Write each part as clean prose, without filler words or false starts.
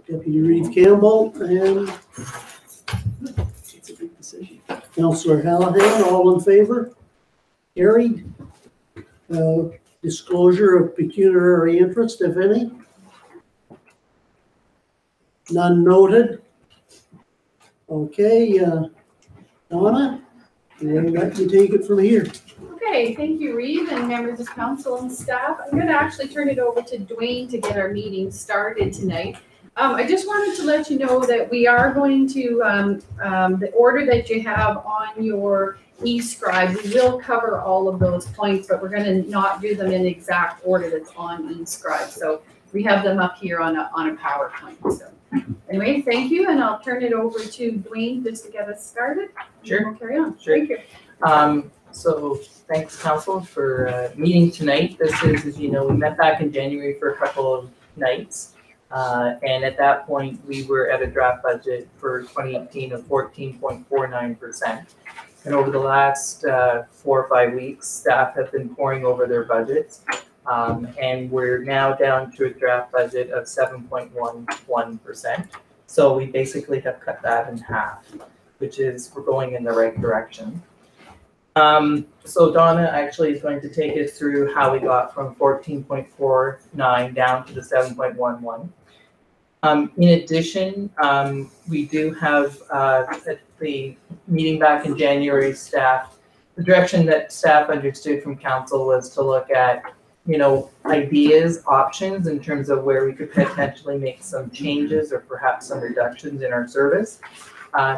Deputy Reeve Campbell and it's a big decision. Councillor Hallahan, all in favor? Carried. Disclosure of pecuniary interest, if any. None noted. Okay, Donna, we'll let you take it from here. Okay, thank you, Reeve, and members of council and staff. I'm going to actually turn it over to Dwayne to get our meeting started tonight. I just wanted to let you know that we are going to, the order that you have on your eScribe, we will cover all of those points, but we're going to not do them in the exact order that's on eScribe. So we have them up here on a PowerPoint. So anyway, thank you, and I'll turn it over to Dwayne just to get us started. Sure. We'll carry on. Sure. Thank you. So thanks, council, for meeting tonight. This is, as you know, we met back in January for a couple of nights. And at that point, we were at a draft budget for 2018 of 14.49%. And over the last 4 or 5 weeks, staff have been pouring over their budgets. And we're now down to a draft budget of 7.11%. So we basically have cut that in half, which is, we're going in the right direction. So Donna actually is going to take us through how we got from 14.49 down to the 7.11. In addition, we do have at the meeting back in January, staff, the direction that staff understood from council was to look at, you know, ideas, options in terms of where we could potentially make some changes or perhaps some reductions in our service.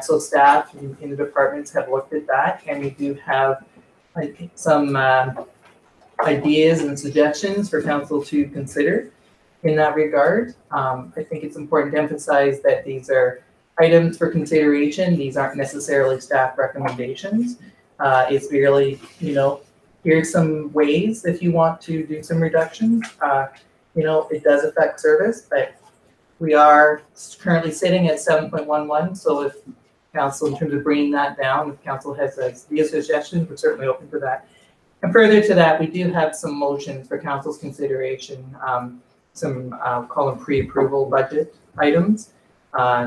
So staff in the departments have looked at that, and we do have, I think, some ideas and suggestions for council to consider in that regard. I think it's important to emphasize that these are items for consideration. These aren't necessarily staff recommendations. It's really, you know, here's some ways if you want to do some reductions. You know, it does affect service, but we are currently sitting at 7.11. So if council, in terms of bringing that down, if council has ideas, suggestions, we're certainly open to that. And further to that, we do have some motions for council's consideration, call them pre-approval budget items.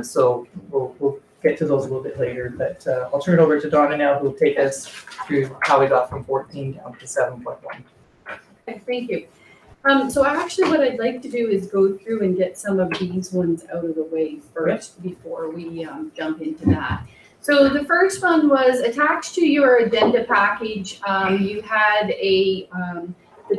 So we'll get to those a little bit later, but I'll turn it over to Donna now, who will take us through how we got from 14 down to 7.1. Okay, thank you. So actually what I'd like to do is go through and get some of these ones out of the way first before we jump into that. So the first one was attached to your addenda package. You had the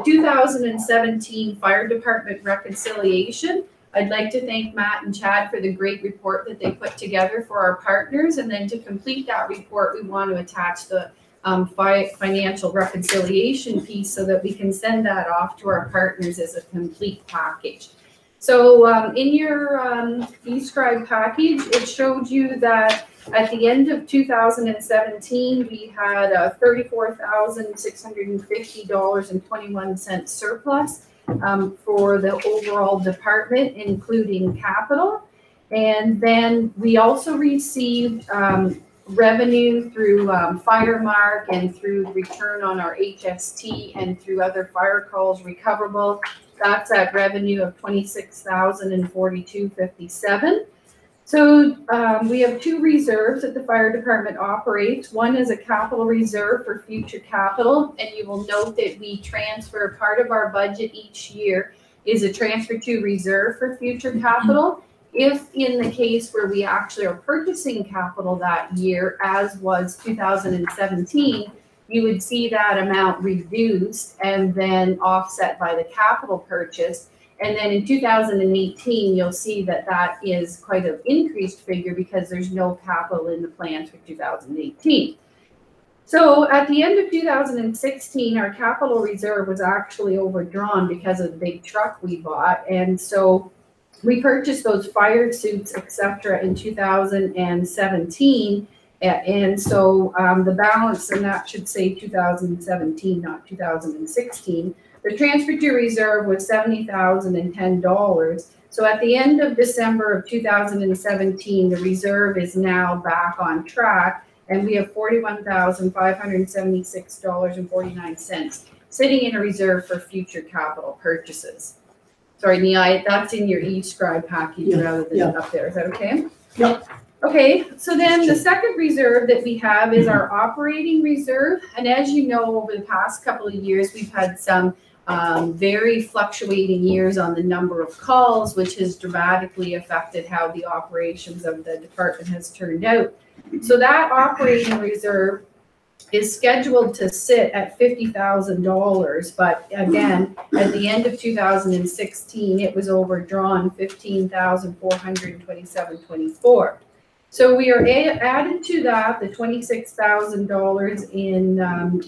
2017 Fire Department reconciliation. I'd like to thank Matt and Chad for the great report that they put together for our partners. And then to complete that report, we want to attach the financial reconciliation piece so that we can send that off to our partners as a complete package. So in your eScribe package, it showed you that at the end of 2017, we had $34,650.21 surplus for the overall department, including capital. And then we also received revenue through Firemark and through return on our HST and through other fire calls recoverable. That's at revenue of $26,042.57. So we have 2 reserves that the fire department operates. One is a capital reserve for future capital, and you will note that we transfer part of our budget each year is a transfer to reserve for future capital. If in the case where we actually are purchasing capital that year, as was 2017, you would see that amount reduced and then offset by the capital purchase. And then in 2018, you'll see that that is quite an increased figure because there's no capital in the plans for 2018. So at the end of 2016, our capital reserve was actually overdrawn because of the big truck we bought. And so we purchased those fire suits, etc., in 2017. And so the balance, and that should say 2017, not 2016. The transfer to reserve was $70,010. So at the end of December of 2017, the reserve is now back on track, and we have $41,576.49 sitting in a reserve for future capital purchases. Sorry, Nia, that's in your e-scribe package Yeah, rather than yeah. up there. Is that okay? Yep. Okay, so then the second reserve that we have is our operating reserve. And as you know, over the past couple of years, we've had some very fluctuating years on the number of calls, which has dramatically affected how the operations of the department has turned out. So that operating reserve is scheduled to sit at $50,000, but again, at the end of 2016, it was overdrawn $15,427.24. So we are added to that the $26,000 in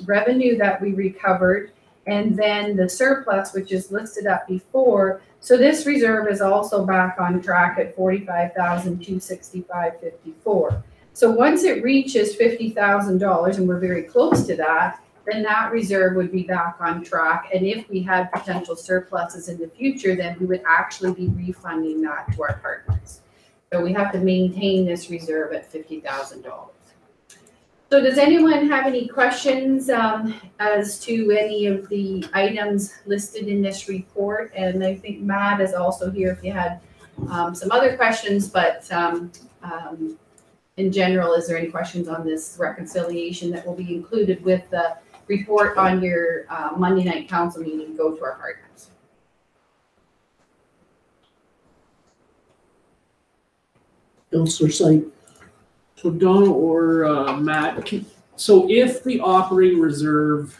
revenue that we recovered, and then the surplus, which is listed up before. So this reserve is also back on track at $45,265.54. So once it reaches $50,000, and we're very close to that, then that reserve would be back on track. And if we had potential surpluses in the future, then we would actually be refunding that to our partners. So we have to maintain this reserve at $50,000. So does anyone have any questions as to any of the items listed in this report? And I think Matt is also here if you had some other questions, but in general, is there any questions on this reconciliation that will be included with the report on your Monday night council meeting? Go to our partners. Councillor Syed. So Donna or Matt, so if the operating reserve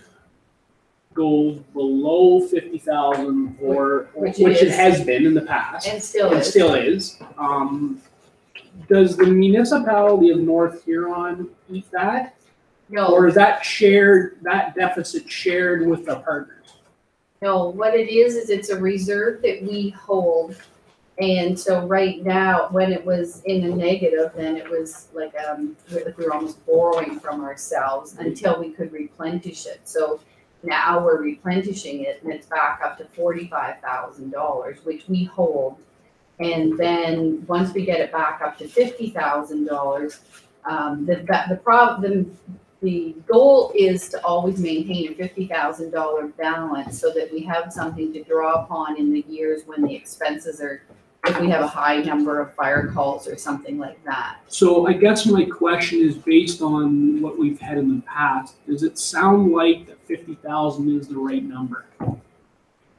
goes below 50,000 or which it has been in the past, And still it is. still is, does the municipality of North Huron eat that? No, Or is that shared, that deficit shared with the partners? no, what it is it's a reserve that we hold. And so right now, when it was in a negative, then it was like we were almost borrowing from ourselves until we could replenish it. So now we're replenishing it and it's back up to $45,000, which we hold. And then once we get it back up to $50,000, the goal is to always maintain a $50,000 balance so that we have something to draw upon in the years when the expenses are, if we have a high number of fire calls or something like that. So I guess my question is based on what we've had in the past. Does it sound like that 50,000 is the right number?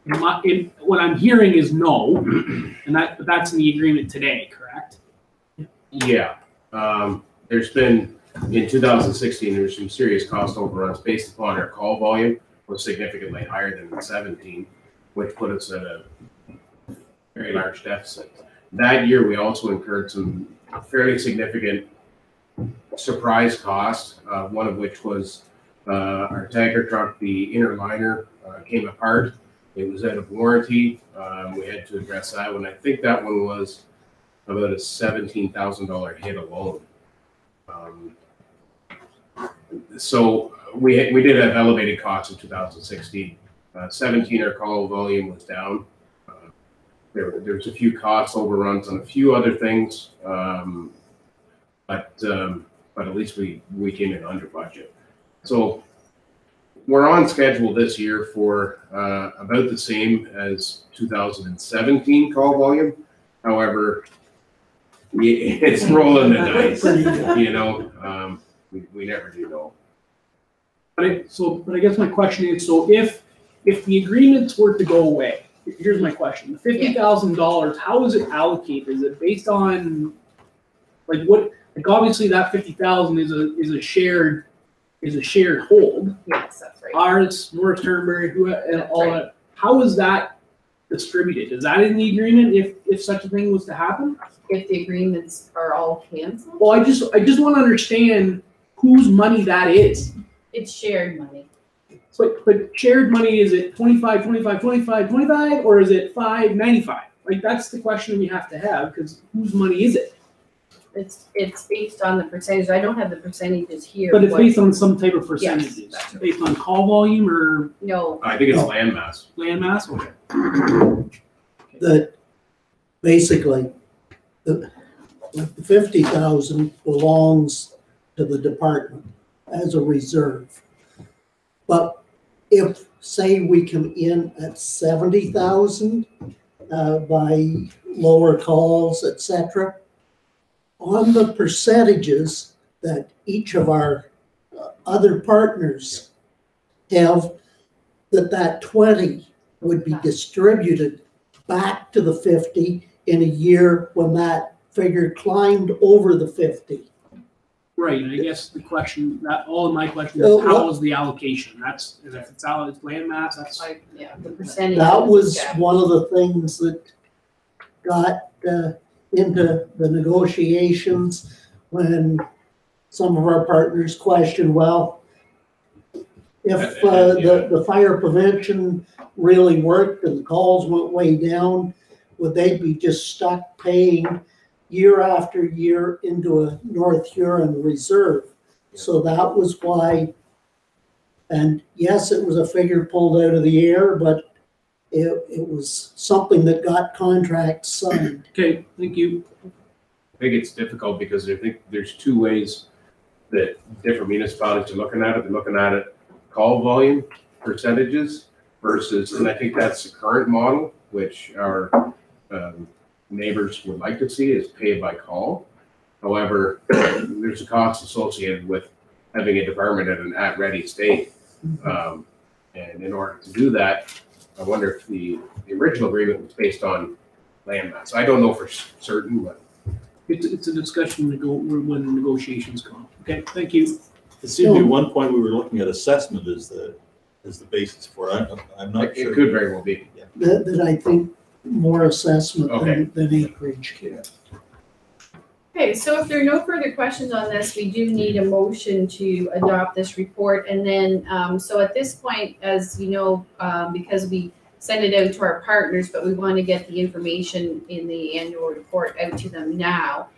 What I'm hearing is no, and that's in the agreement today, correct? Yeah, there's been, in 2016, there was some serious cost overruns based upon our call volume was significantly higher than in 17, which put us at a very large deficit. That year, we also incurred some fairly significant surprise costs, one of which was our tanker truck, the inner liner came apart. It was out of warranty. We had to address that one. I think that one was about a $17,000 hit alone. So we did have elevated costs in 2016. 17, our call volume was down. There was a few cost overruns on a few other things, but at least we came in under budget. So we're on schedule this year for about the same as 2017 call volume. However, it's rolling the dice. You know, we never do know. But I guess my question is, so if the agreements were to go away, here's my question: the $50,000, how is it allocated? Is it based on like what? Like obviously that 50,000 is a shared hold. Yes, that's right. Ours, North Turnberry, and That's all right. that. How is that distributed? Is that in the agreement if such a thing was to happen? If the agreements are all canceled, Well, I just want to understand whose money that is. it's shared money. But shared money, is it 25, 25, 25, 25, or is it 5, 95? Like that's the question we have to have, because whose money is it? It's based on the percentage. I don't have the percentages here. But it's What- based on some type of percentages. that's right. Based on call volume or No, I think it's land mass. land mass? Okay. That basically, the 50,000 belongs to the department as a reserve. But if, say, we come in at 70,000, by lower calls, etc. On the percentages that each of our other partners have, that 20 would be distributed back to the 50 in a year when that figure climbed over the 50. Right, and I guess the question, that, all of my question Well, is, how what- is the allocation? That's, if it's out, it's land mass, that's, Like, yeah, the percentage. That was Yeah. one of the things that got into the negotiations when some of our partners questioned, well, if the fire prevention really worked and the calls went way down, would they be just stuck paying year after year into a North Huron reserve? So that was why, and yes, it was a figure pulled out of the air, but it was something that got contracts signed. okay, thank you. I think it's difficult because I think there's two ways that different municipalities are looking at it. They're looking at it call volume percentages versus, and I think that's the current model, which our neighbors would like to see, is pay by call. However, there's a cost associated with having a department at an at-ready state. And in order to do that, I wonder if the original agreement was based on land mass. I don't know for certain, but It's a discussion when negotiations come up. Okay, thank you. It seemed at one point we were looking at assessment as the basis for it. I'm not it sure. could very well be. That I think more assessment Okay. than acreage. Okay, so if there are no further questions on this, we do need a motion to adopt this report. And then, so at this point, as you know, because we send it out to our partners, but we want to get the information in the annual report out to them now,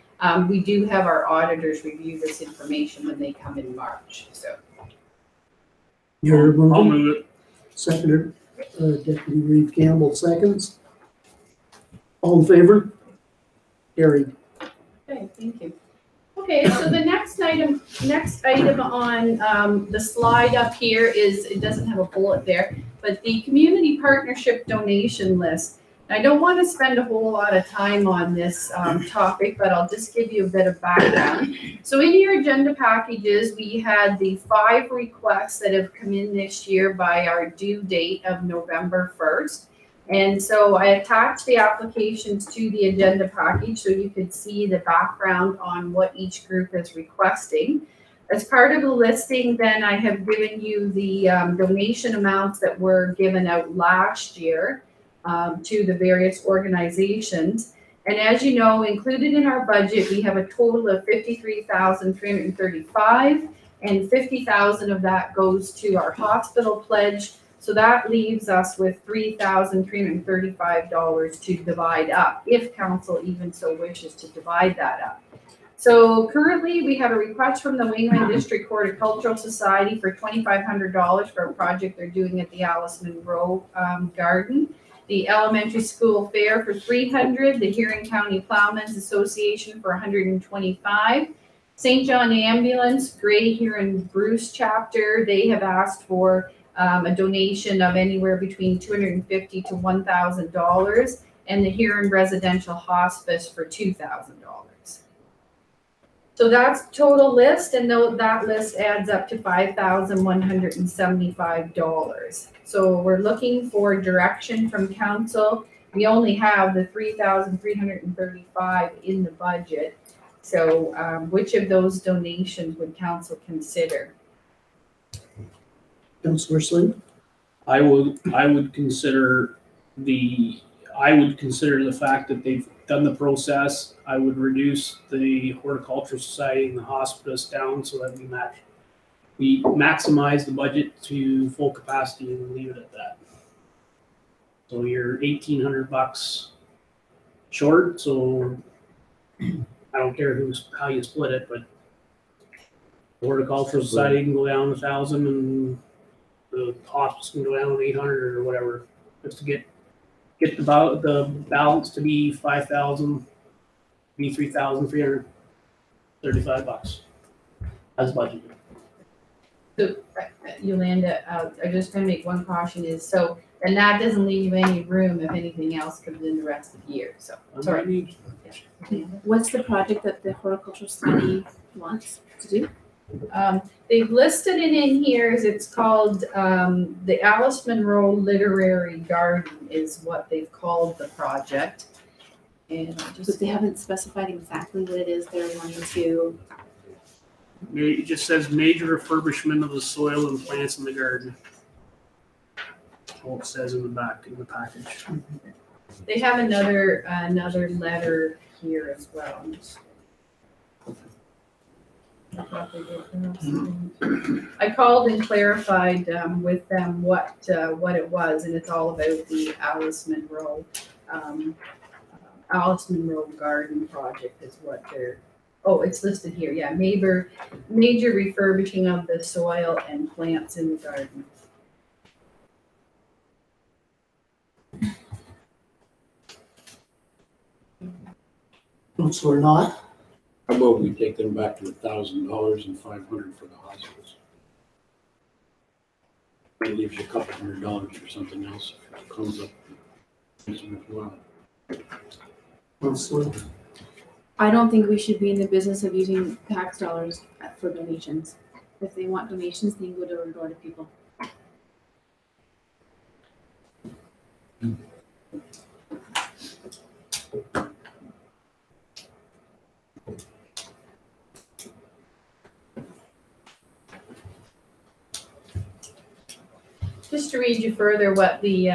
we do have our auditors review this information when they come in March, so. Your I'll moving, move it. Seconder, Deputy Reeve Campbell seconds. All in favor? Carried. Okay, thank you. Okay, so the next item on the slide up here is, it doesn't have a bullet there, but the community partnership donation list. I don't want to spend a whole lot of time on this topic, but I'll just give you a bit of background. So in your agenda packages, we had the 5 requests that have come in this year by our due date of November 1st. And so I attached the applications to the agenda package so you could see the background on what each group is requesting. As part of the listing, then I have given you the donation amounts that were given out last year to the various organizations. And as you know, included in our budget, we have a total of $53,335, and $50,000 of that goes to our hospital pledge. So that leaves us with $3,335 to divide up, if council even so wishes to divide that up. So currently, we have a request from the Wingman District Horticultural Society for $2,500 for a project they're doing at the Alice Munro Garden. The Elementary School Fair for $300, the Huron County Plowmen's Association for $125, St. John Ambulance, Grey Huron Bruce Chapter, they have asked for a donation of anywhere between $250 to $1,000, and the Huron Residential Hospice for $2,000. So that's total list, and that list adds up to $5,175. So we're looking for direction from council. We only have the $3,335 in the budget. So which of those donations would council consider? Councillor Sling? I would consider the fact that they've done the process. I would reduce the Horticultural Society and the hospice down so that we maximize the budget to full capacity and leave it at that. So you're $1,800 short, so I don't care how you split it, but the Horticultural Society can go down 1,000 and the hospice can go down 800 or whatever, just to get the balance to be $5,000, be $3,335 as budgeted. So Yolanda, I just going to make one caution is, so And that doesn't leave any room if anything else comes in the rest of the year, so, sorry. What's the project that the Horticultural Society wants to do? They've listed it in here as it's called, the Alice Munro Literary Garden is what they've called the project. And I But just, they haven't specified exactly what it is they're wanting to. It just says major refurbishment of the soil and plants in the garden. All it says in the back, in the package. they have another letter here as well. I thought they did. I called and clarified with them what it was, and it's all about the Alice Munro Garden Project is what they're, oh, it's listed here, yeah, major refurbishing of the soil and plants in the garden. Councillor Knott, How about we take them back to $1,000 and $500 for the hospice? It leaves you a couple $100 for something else if it comes up. Well, Councillor, I don't think we should be in the business of using tax dollars for donations. If they want donations, they can go door to door to people. Just to read you further what the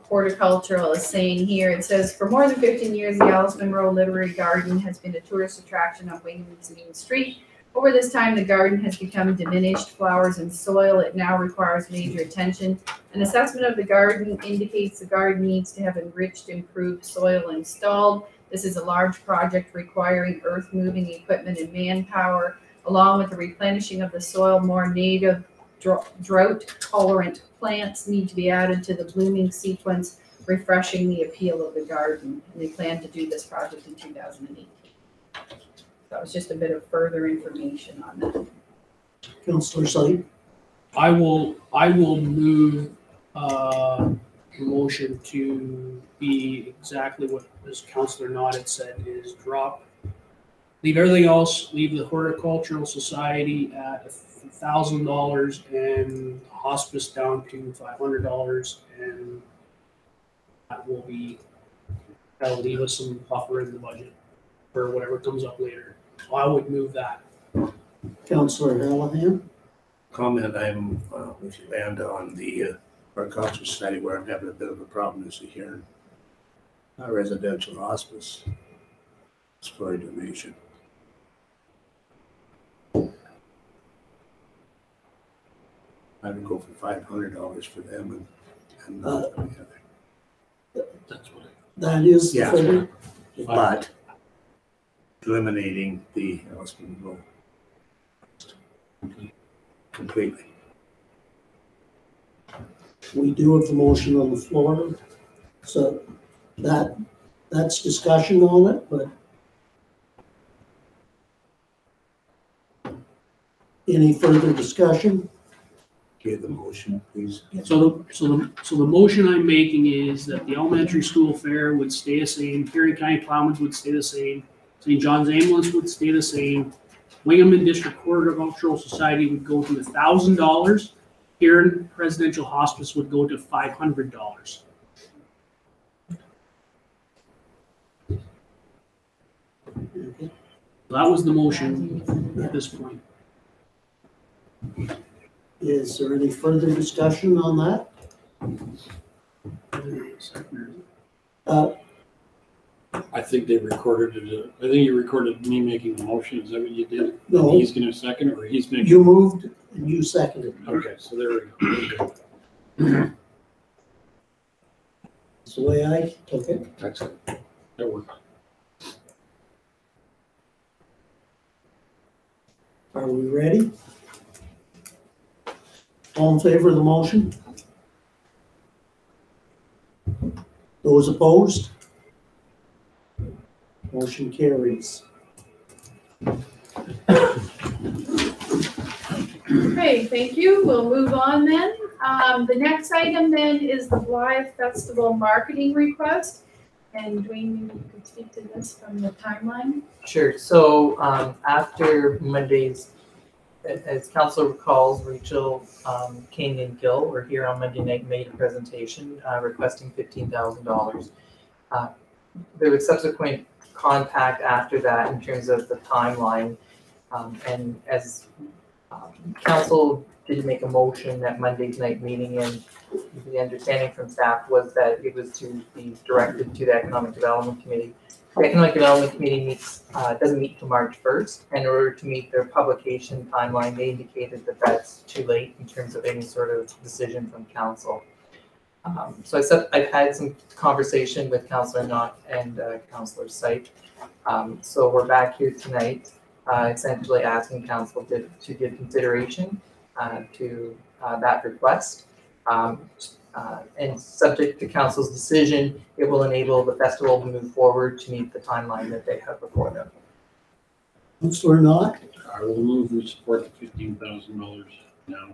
horticultural is saying here, it says, for more than 15 years, the Alice Munro Literary Garden has been a tourist attraction on Wingham's Main Street. Over this time, the garden has become diminished flowers and soil. It now requires major attention. An assessment of the garden indicates the garden needs to have enriched, improved soil installed. This is a large project requiring earth-moving equipment and manpower, along with the replenishing of the soil. More native drought-tolerant plants need to be added to the blooming sequence, refreshing the appeal of the garden. And they plan to do this project in 2018. That was just a bit of further information on that. Councillor Slade, I will move motion to be exactly what this Councillor Knott had said, is leave everything else, leave the Horticultural Society at $1,000 and hospice down to $500, and that'll leave us some buffer in the budget for whatever comes up later. So I would move that. Councillor Hallahan, Comment, I'm with you, and on the Horticultural Society, where I'm having a bit of a problem is here in residential hospice. It's for a donation. I would go for $500 for them and not for the other. That's what that is the Yeah. figure. But eliminating the Alice Munro completely. We do have the motion on the floor, so that's discussion on it, but any further discussion? Give the motion, please. So the motion I'm making is that the elementary school fare would stay the same, Huron County Plowman's would stay the same, St. John's Ambulance would stay the same, Wingham and District Horticultural Society would go to $1,000, Huron Residential Hospice would go to $500. Okay. That was the motion at this point. Is there any further discussion on that? I think they recorded it. I think you recorded me making the motion. Is that what you did? No, He's gonna second it, or he's making? you moved and you seconded. Okay, so there we go. That's the way I took it. Excellent. That worked. Are we ready? All in favor of the motion? Those opposed? Motion carries. Okay, thank you. We'll move on then. The next item then is the Blythe Festival marketing request. And Dwayne, maybe you could speak to this from the timeline. Sure, so, after Monday's, as council recalls, Rachel, King and Gill were here on Monday night, made a presentation, requesting $15,000. There was subsequent contact after that in terms of the timeline. And as, council did make a motion at Monday's night meeting, and the understanding from staff was that it was to be directed to the Economic Development Committee. The Economic Development Committee meets, doesn't meet till March 1st. And in order to meet their publication timeline, they indicated that that's too late in terms of any sort of decision from council. So I've had some conversation with Councillor Knott and Councillor Syke. So we're back here tonight, essentially asking council to give consideration to that request. And subject to council's decision, it will enable the festival to move forward to meet the timeline that they have before them. Councillor Knott? I will move we support the $15,000 now.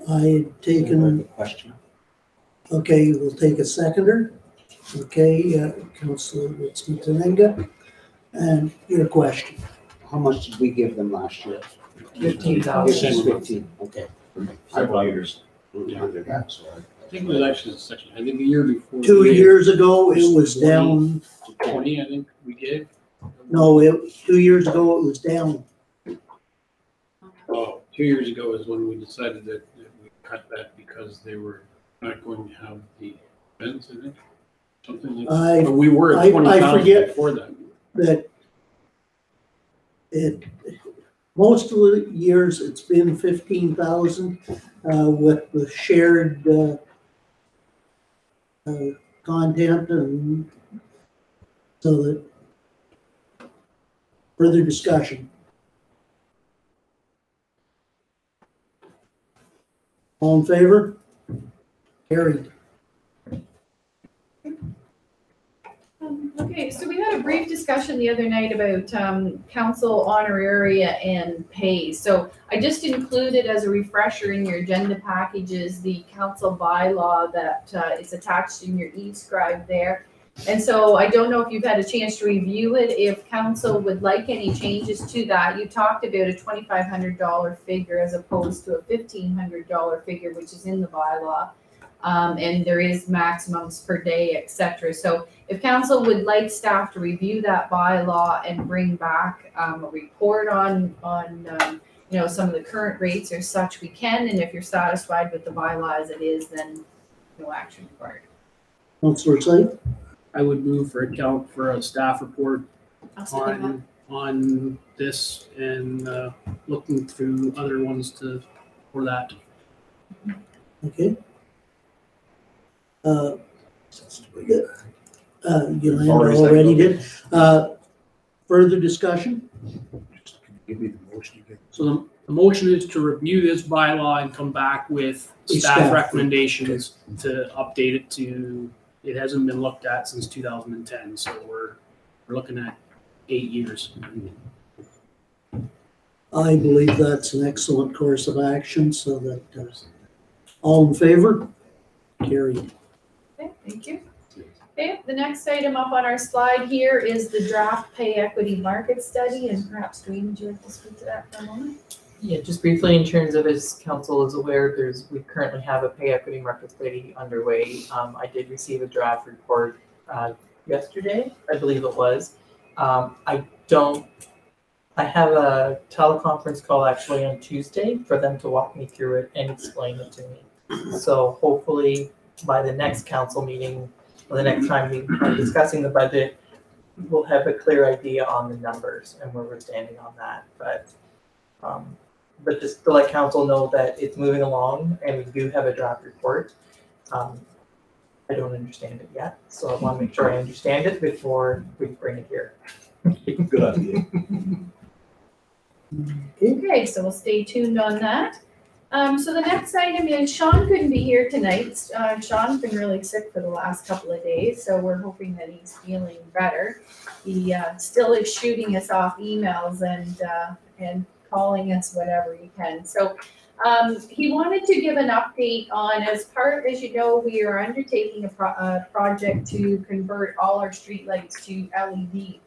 I had taken, Question. okay, we'll take a seconder. Okay, Councillor Witz-Matanenga, and your question. How much did we give them last year? 15,000. This is 15, okay. Several years. Under that, so I think it was actually section, I think the year before. 2 years ago, it was down, 20, I think we gave. no, 2 years ago, it was down. Oh, 2 years ago is when we decided that we cut that because they were not going to have the events, I think. Something like that. But we were I at 20,000 forget before that. That most of the years, it's been 15,000, with the shared, content, and so that further discussion. All in favor? Carried. Okay, so we had a brief discussion the other night about council honoraria and pay. So I just included as a refresher in your agenda packages the council bylaw that is attached in your e-scribe there. And so I don't know if you've had a chance to review it. If council would like any changes to that, you talked about a $2,500 figure as opposed to a $1,500 figure, which is in the bylaw. And there is maximums per day, et cetera. So if council would like staff to review that bylaw and bring back a report on you know, some of the current rates or such, we can. And if you're satisfied with the bylaw as it is, then no action required. Councillor Syke? I would move for a staff report I'll second that. on this and looking through other ones for that. Okay. Yolanda already did. Further discussion? Give me the motion again. So the motion is to review this bylaw and come back with Staff. staff recommendations to update it to, it hasn't been looked at since 2010, so we're looking at 8 years. I believe that's an excellent course of action, so that, all in favor? Carried. Okay, thank you. Okay, the next item up on our slide here is the draft pay equity market study, and perhaps Dwayne, would you like to speak to that for a moment? Yeah, just briefly in terms of, as council is aware, we currently have a pay equity market study underway. I did receive a draft report yesterday, I believe it was. I have a teleconference call actually on Tuesday for them to walk me through it and explain it to me. So hopefully by the next council meeting, or the next time we are discussing the budget, we'll have a clear idea on the numbers and where we're standing on that. But just to let council know that it's moving along and we do have a draft report. I don't understand it yet, so I want to make sure I understand it before we bring it here. Good idea. Okay, so we'll stay tuned on that. So the next item is, Sean couldn't be here tonight. Sean's been really sick for the last couple of days, so we're hoping that he's feeling better. He still is shooting us off emails and calling us whenever he can. So He wanted to give an update on, as you know, we are undertaking a project to convert all our streetlights to LED.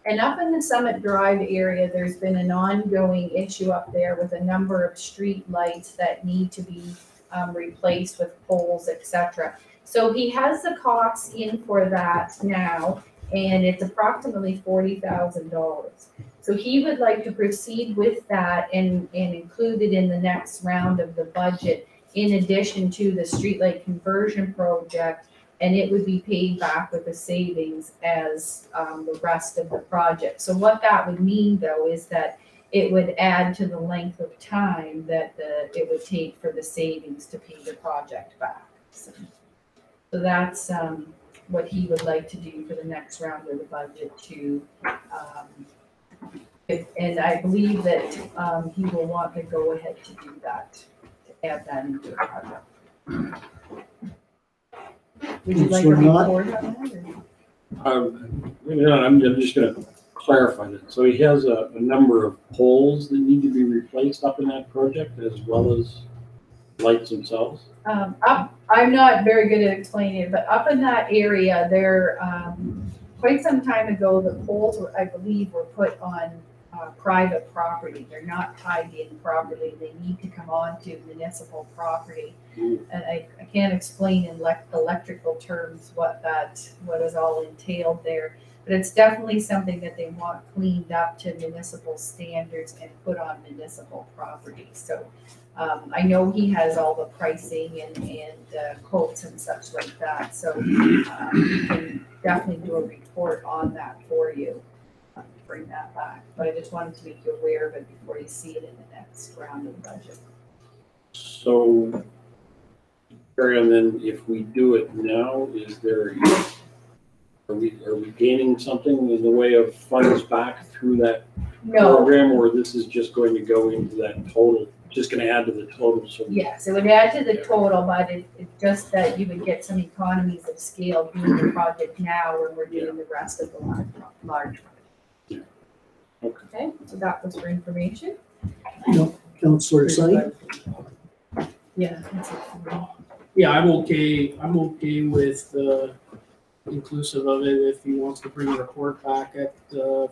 And up in the Summit Drive area, there's been an ongoing issue up there with a number of street lights that need to be replaced with poles, etc. So he has the costs in for that now, and it's approximately $40,000. So he would like to proceed with that and include it in the next round of the budget, in addition to the streetlight conversion project, and it would be paid back with the savings as the rest of the project. So what that would mean, though, is that it would add to the length of time that it would take for the savings to pay the project back. So that's what he would like to do for the next round of the budget to, and I believe that he will want to go ahead to do that, to add that into the project. Would you like a report on that? I'm just gonna clarify that. So he has a number of poles that need to be replaced up in that project, as well as lights themselves? I'm not very good at explaining it, but up in that area, there, quite some time ago, the poles were, I believe, were put on private property. They're not tied in properly. They need to come onto municipal property. And I can't explain in electrical terms what is all entailed there. But it's definitely something that they want cleaned up to municipal standards and put on municipal property. So I know he has all the pricing and quotes and such like that. So we can definitely do a report on that for you. Bring that back. But I just wanted to make you aware of it before you see it in the next round of the budget. So, carry on then, if we do it now, are we gaining something in the way of funds back through that program, or this is just going to go into that total, just going to add to the total? So yes, it would add to the total, but it's just that you would get some economies of scale doing the project now when we're doing the rest of the large one. Yeah. Okay, so that was for information. Councillor Syed? Yeah. That's it for me. Yeah, I'm okay with inclusive of it. If he wants to bring a report back at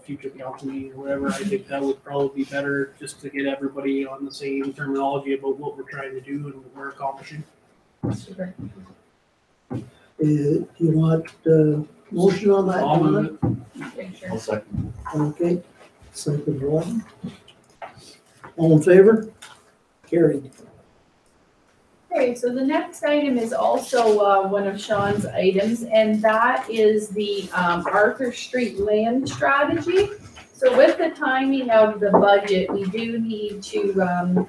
future council meeting or whatever, I think that would probably be better, just to get everybody on the same terminology about what we're trying to do and what we're accomplishing. Super. Do you want motion on that? I'll move it. Okay, sure. I'll second. Okay, second one. All in favor? Carried. Okay, so the next item is also one of Sean's items, and that is the Arthur Street land strategy. So with the timing of the budget, we do need to,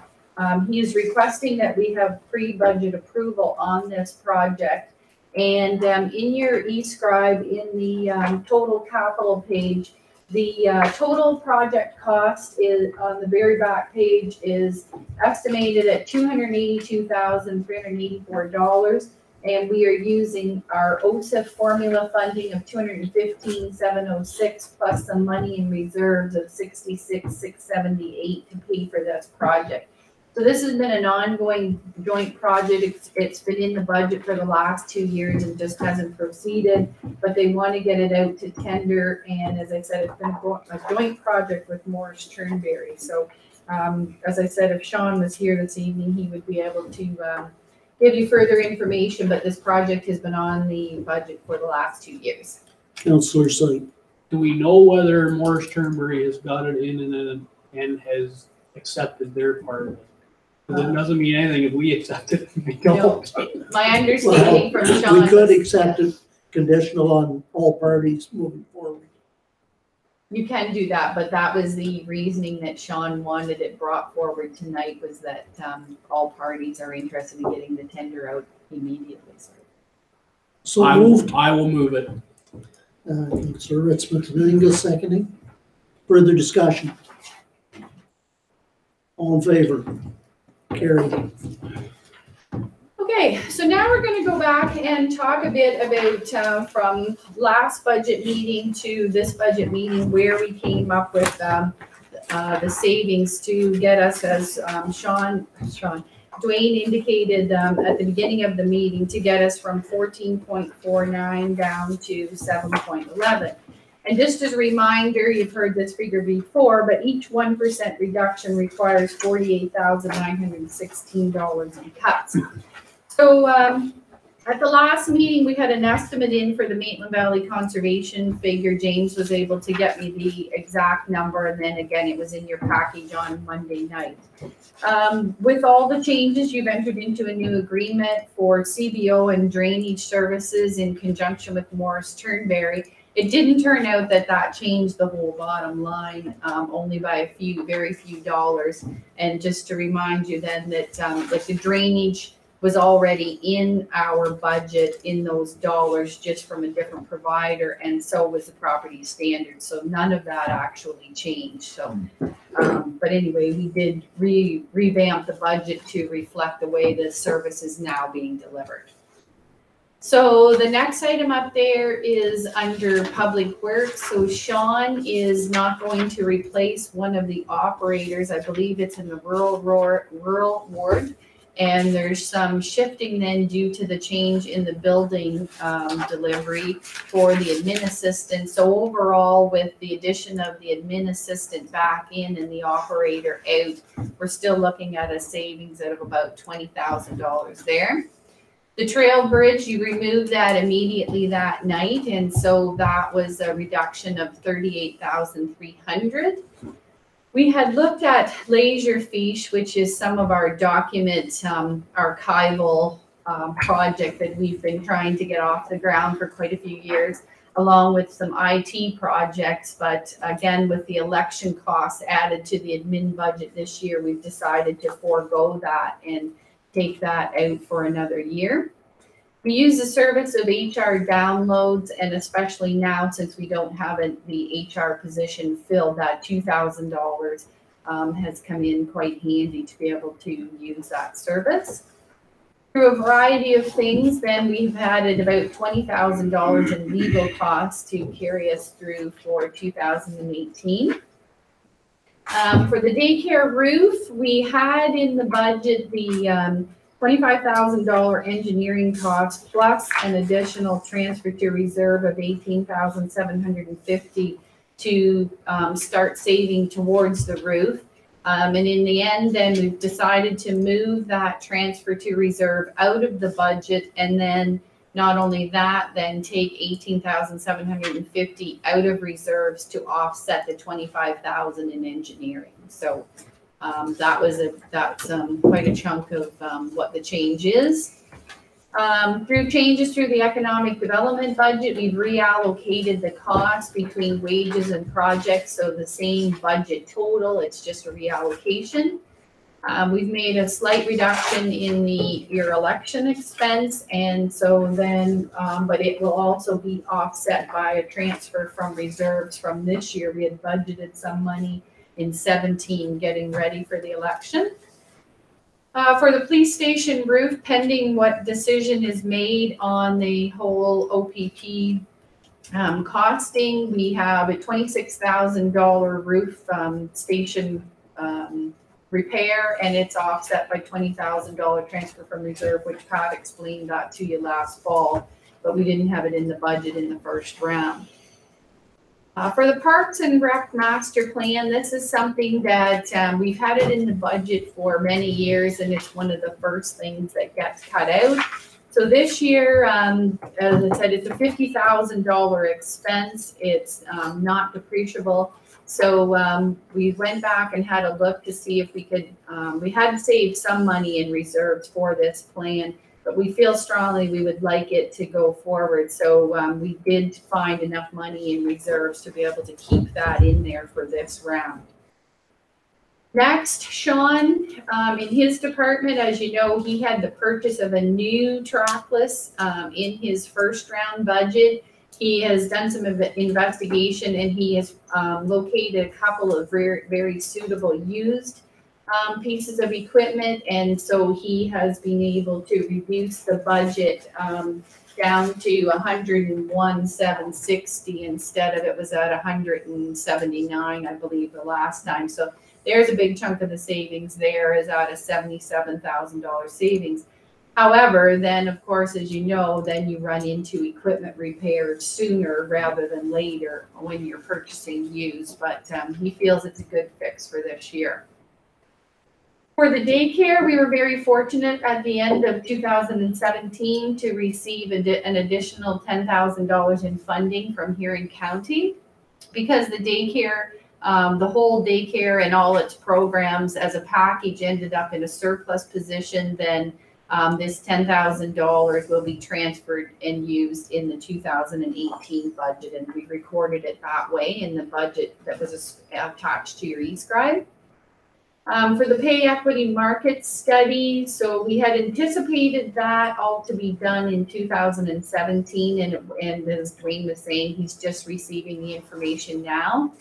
he is requesting that we have pre-budget approval on this project. And in your eScribe, in the total capital page, the total project cost is on the very back page is estimated at $282,384, and we are using our OSIF formula funding of $215,706 plus some money in reserves of $66,678 to pay for this project. So this has been an ongoing joint project. It's been in the budget for the last 2 years and just hasn't proceeded, but they want to get it out to tender. And as I said, it's been a joint project with Morris Turnberry. So as I said, if Sean was here this evening, he would be able to give you further information, but this project has been on the budget for the last 2 years. Councillor Syed? Do we know whether Morris Turnberry has got it in and has accepted their part of it? Because it doesn't mean anything if we accept it. We don't. No, my understanding from Sean. We could accept it conditional on all parties moving forward. You can do that, but that was the reasoning that Sean wanted it brought forward tonight, was that all parties are interested in getting the tender out immediately. So I moved. will move it. Councillor Ritzman, seconding. Further discussion? All in favor? Carried. Okay, so now we're going to go back and talk a bit about from last budget meeting to this budget meeting, where we came up with the savings to get us, as Dwayne indicated at the beginning of the meeting, to get us from 14.49 down to 7.11. And just as a reminder, you've heard this figure before, but each 1% reduction requires $48,916 in cuts. So at the last meeting, we had an estimate in for the Maitland Valley Conservation figure. James was able to get me the exact number, and then again, it was in your package on Monday night. With all the changes, you've entered into a new agreement for CBO and drainage services in conjunction with Morris Turnberry. It didn't turn out that changed the whole bottom line, only by very few dollars. And just to remind you then that like the drainage was already in our budget in those dollars, just from a different provider, and so was the property standard. So none of that actually changed. So, but anyway, we did revamp the budget to reflect the way the service is now being delivered. So the next item up there is under Public Works. So Sean is not going to replace one of the operators. I believe it's in the rural ward. And there's some shifting then due to the change in the building delivery for the admin assistant. So overall, with the addition of the admin assistant back in and the operator out, we're still looking at a savings of about $20,000 there. The trail bridge, you removed that immediately that night, and so that was a reduction of $38,300. We had looked at Laserfiche, which is some of our document archival project that we've been trying to get off the ground for quite a few years, along with some IT projects. But again, with the election costs added to the admin budget this year, we've decided to forego that and take that out for another year. We use the service of HR downloads, and especially now since we don't have the HR position filled, that $2,000 has come in quite handy to be able to use that service. Through a variety of things, then we've added about $20,000 in legal costs to carry us through for 2018. For the daycare roof, we had in the budget the $25,000 engineering cost plus an additional transfer to reserve of $18,750 to start saving towards the roof. And in the end, then we've decided to move that transfer to reserve out of the budget, and then not only that, then take $18,750 out of reserves to offset the $25,000 in engineering. So that's quite a chunk of what the change is. Through changes through the economic development budget, we've reallocated the cost between wages and projects, so the same budget total, it's just a reallocation. We've made a slight reduction in your election expense, and so then, but it will also be offset by a transfer from reserves from this year. We had budgeted some money in 17 getting ready for the election. For the police station roof, pending what decision is made on the whole OPP costing, we have a $26,000 roof station repair, and it's offset by $20,000 transfer from reserve, which Pat explained that to you last fall, but we didn't have it in the budget in the first round. For the Parks and Rec Master Plan, this is something that we've had it in the budget for many years, and it's one of the first things that gets cut out. So this year, as I said, it's a $50,000 expense. It's not depreciable. So we went back and had a look to see if we could, we had saved some money in reserves for this plan, but we feel strongly we would like it to go forward. So we did find enough money in reserves to be able to keep that in there for this round. Next, Sean, in his department, as you know, he had the purchase of a new trackless in his first round budget. He has done some investigation, and he has located a couple of very suitable used pieces of equipment, and so he has been able to reduce the budget down to 101,760 instead of it was at 179, I believe, the last time. So there's a big chunk of the savings there, is at a $77,000 savings. However, then of course, as you know, then you run into equipment repairs sooner rather than later when you're purchasing used, but he feels it's a good fix for this year. For the daycare, we were very fortunate at the end of 2017 to receive an additional $10,000 in funding from Huron County, because the daycare, the whole daycare and all its programs as a package ended up in a surplus position. Then this $10,000 will be transferred and used in the 2018 budget, and we recorded it that way in the budget that was attached to your eScribe. For the pay equity market study, so we had anticipated that all to be done in 2017, and as Dwayne was saying, he's just receiving the information now.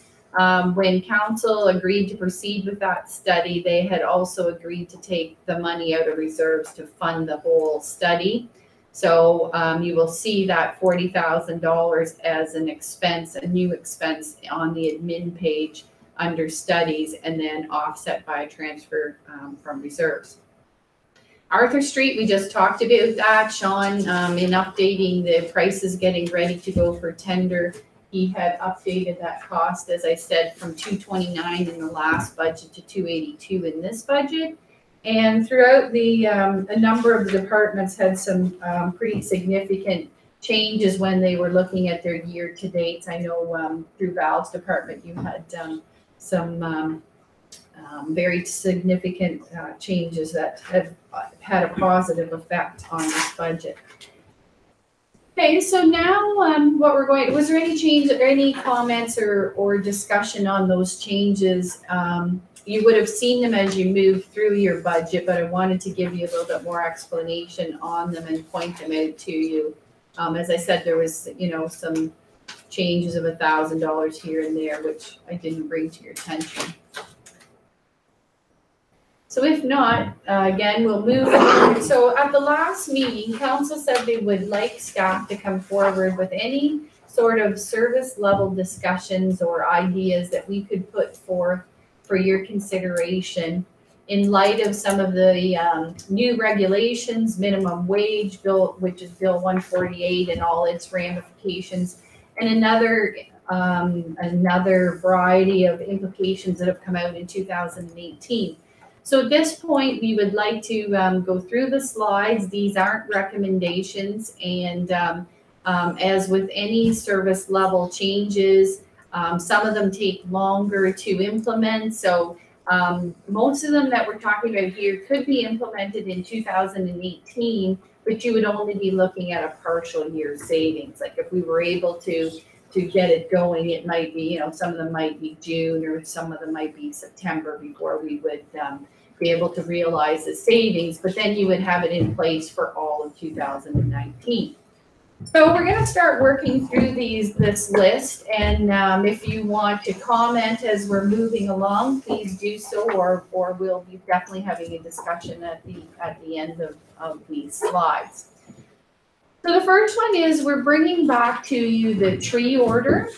When council agreed to proceed with that study, they had also agreed to take the money out of reserves to fund the whole study. So you will see that $40,000 as an expense, a new expense on the admin page under studies, and then offset by a transfer from reserves. Arthur Street, we just talked about that. Sean, in updating the prices, getting ready to go for tender, he had updated that cost, as I said, from $229 in the last budget to $282 in this budget. And throughout the, a number of the departments had some pretty significant changes when they were looking at their year-to-dates. I know through Val's department, you had some very significant changes that have had a positive effect on this budget. Okay, so now what we're going, was there any change or any comments or discussion on those changes? You would have seen them as you move through your budget, but I wanted to give you a little bit more explanation on them and point them out to you. As I said, there was, you know, some changes of $1,000 here and there, which I didn't bring to your attention. So if not, again, we'll move on. So at the last meeting, council said they would like staff to come forward with any sort of service level discussions or ideas that we could put forth for your consideration in light of some of the new regulations, minimum wage bill, which is Bill 148 and all its ramifications, and another variety of implications that have come out in 2018. So at this point, we would like to go through the slides. These aren't recommendations, and as with any service level changes, some of them take longer to implement. So most of them that we're talking about here could be implemented in 2018, but you would only be looking at a partial year savings. Like if we were able to get it going, it might be, you know, some of them might be June or some of them might be September before we would be able to realize the savings, but then you would have it in place for all of 2019. So we're going to start working through this list, and if you want to comment as we're moving along, please do so, or we'll be definitely having a discussion at the end of these slides. So the first one is we're bringing back to you the tree order.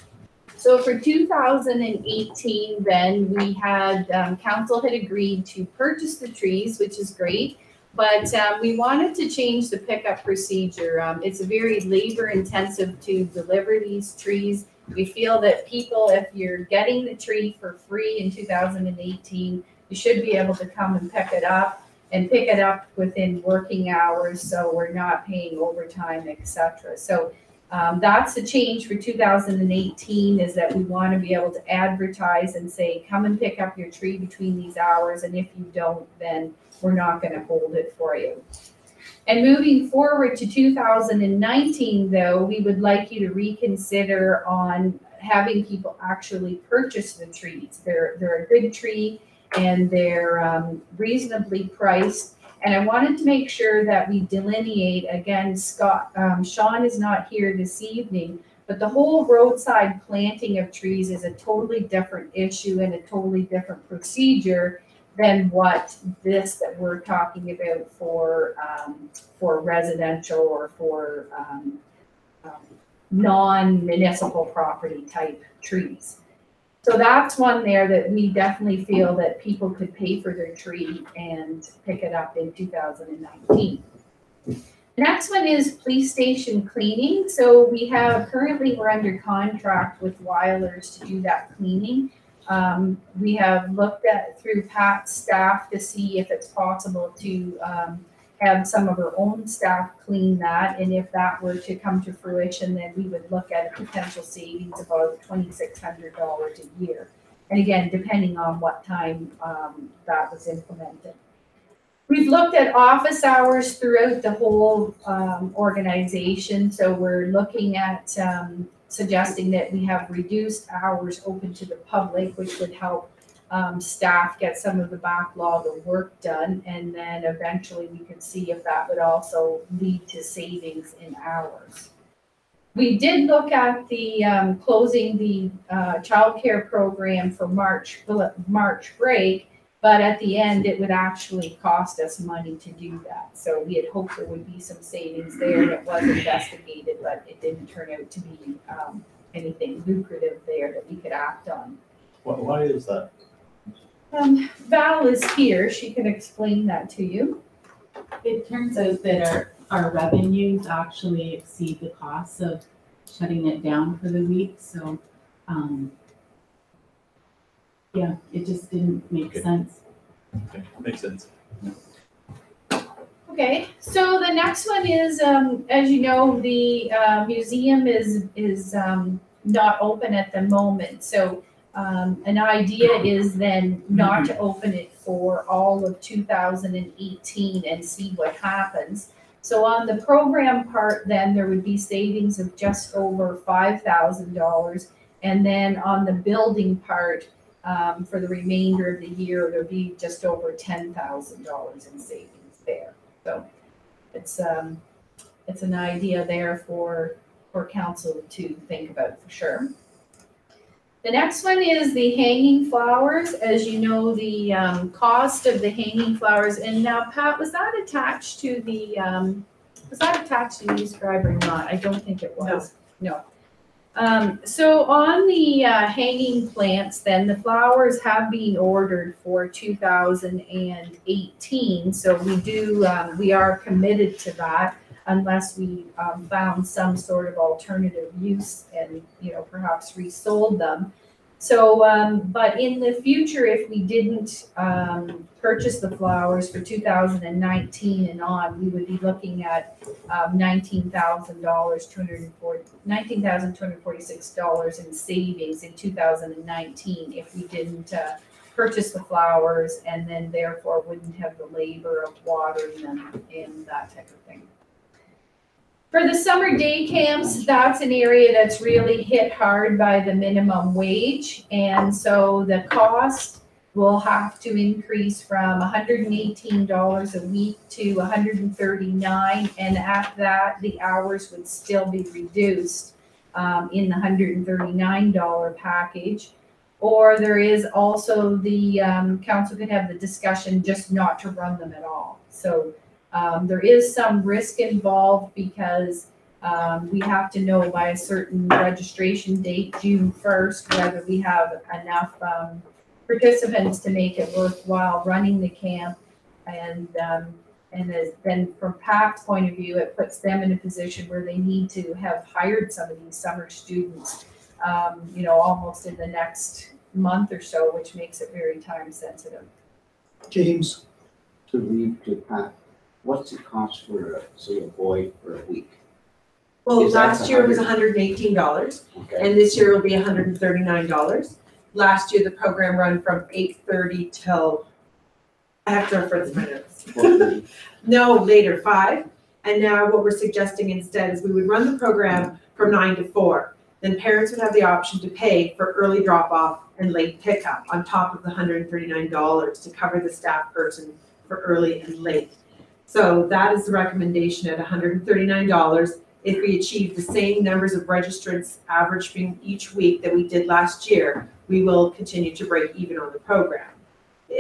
So for 2018, then we had, council had agreed to purchase the trees, which is great, but we wanted to change the pickup procedure. It's very labor intensive to deliver these trees. We feel that people, if you're getting the tree for free in 2018, you should be able to come and pick it up within working hours, so we're not paying overtime, etc. So that's the change for 2018, is that we want to be able to advertise and say, come and pick up your tree between these hours, and if you don't, then we're not going to hold it for you. And moving forward to 2019, though, we would like you to reconsider on having people actually purchase the trees. They're a good tree, and they're reasonably priced. And I wanted to make sure that we delineate, again, Sean is not here this evening, but the whole roadside planting of trees is a totally different issue and a totally different procedure than what this that we're talking about for residential or for non-municipal property type trees. So that's one there that we definitely feel that people could pay for their tree and pick it up in 2019. The next one is police station cleaning. So we have, currently we're under contract with Weilers to do that cleaning. We have looked at through Pat's staff to see if it's possible to have some of our own staff clean that. And if that were to come to fruition, then we would look at a potential savings of about $2,600 a year. And again, depending on what time that was implemented. We've looked at office hours throughout the whole organization. So we're looking at suggesting that we have reduced hours open to the public, which would help staff get some of the backlog of work done. And then eventually we could see if that would also lead to savings in hours. We did look at the closing the childcare program for March break, but at the end it would actually cost us money to do that. So we had hoped there would be some savings there that was investigated, but it didn't turn out to be anything lucrative there that we could act on. Why is that? Val is here, she can explain that to you. It turns out that our revenues actually exceed the costs of shutting it down for the week, so, yeah, it just didn't make sense. Okay, makes sense. Okay, so the next one is, as you know, the museum is not open at the moment, so an idea is then not to open it for all of 2018 and see what happens. So on the program part, then there would be savings of just over $5,000. And then on the building part, for the remainder of the year, there'd be just over $10,000 in savings there. So it's an idea there for council to think about for sure. The next one is the hanging flowers. As you know, the cost of the hanging flowers, and now Pat, was that attached to the e-scribe or not? I don't think it was. No. So on the hanging plants, then the flowers have been ordered for 2018. So we are committed to that, unless we found some sort of alternative use and, perhaps resold them. So, but in the future, if we didn't purchase the flowers for 2019 and on, we would be looking at $19,246 in savings in 2019 if we didn't purchase the flowers, and then therefore wouldn't have the labor of watering them and that type of thing. For the summer day camps, that's an area that's really hit hard by the minimum wage. And so the cost will have to increase from $118 a week to $139. And at that, the hours would still be reduced in the $139 package. Or there is also the council could have the discussion just not to run them at all. So there is some risk involved because we have to know by a certain registration date, June 1st, whether we have enough participants to make it worthwhile running the camp. And then from Pat's point of view, it puts them in a position where they need to have hired some of these summer students, almost in the next month or so, which makes it very time sensitive. James? To read to Pat, what's the cost for, say, a boy for a week? Well, Is that last year was $118, Okay, and this year will be $139. Last year, the program run from 8:30 till, I have to refer to my notes. No, later, 5. And now what we're suggesting instead is we would run the program from 9 to 4. Then parents would have the option to pay for early drop-off and late pickup on top of the $139 to cover the staff person for early and late. So that is the recommendation at $139. If we achieve the same numbers of registrants averaging each week that we did last year, we will continue to break even on the program.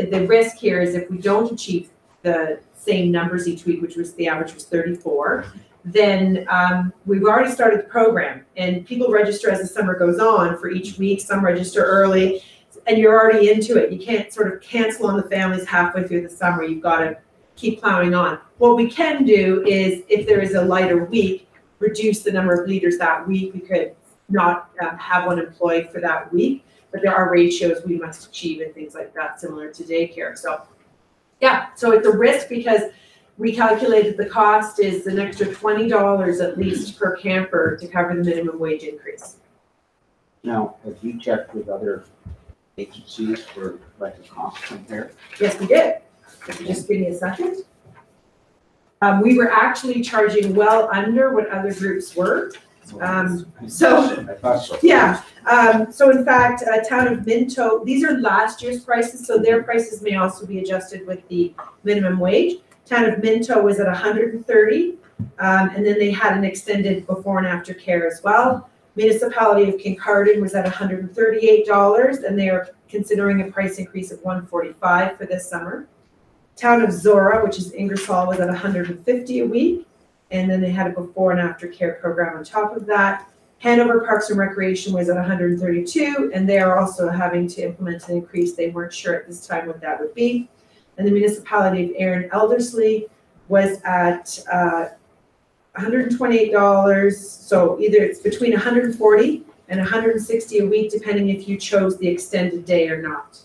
the risk here is if we don't achieve the same numbers each week, which was the average was 34, then we've already started the program and people register as the summer goes on for each week. Some register early and you're already into it. You can't sort of cancel on the families halfway through the summer. You've got to keep plowing on. What we can do is if there is a lighter week, reduce the number of leaders that week. We could not have one employed for that week, but there are ratios we must achieve and things like that, similar to daycare. So yeah, so it's a risk because we calculated the cost is an extra $20 at least per camper to cover the minimum wage increase. Now, have you checked with other agencies for like a cost compare? Yes, we did. If you just give me a second. We were actually charging well under what other groups were. So I thought so. yeah, so in fact, Town of Minto, these are last year's prices, so their prices may also be adjusted with the minimum wage. Town of Minto was at 130, and then they had an extended before and after care as well. Municipality of Kincardine was at $138, and they are considering a price increase of $145 for this summer. Town of Zora, which is Ingersoll, was at $150 a week, and then they had a before and after care program on top of that. Hanover Parks and Recreation was at $132, and they are also having to implement an increase. They weren't sure at this time what that would be. And the municipality of Erin Elderslie was at $128. So either it's between $140 and $160 a week, depending if you chose the extended day or not.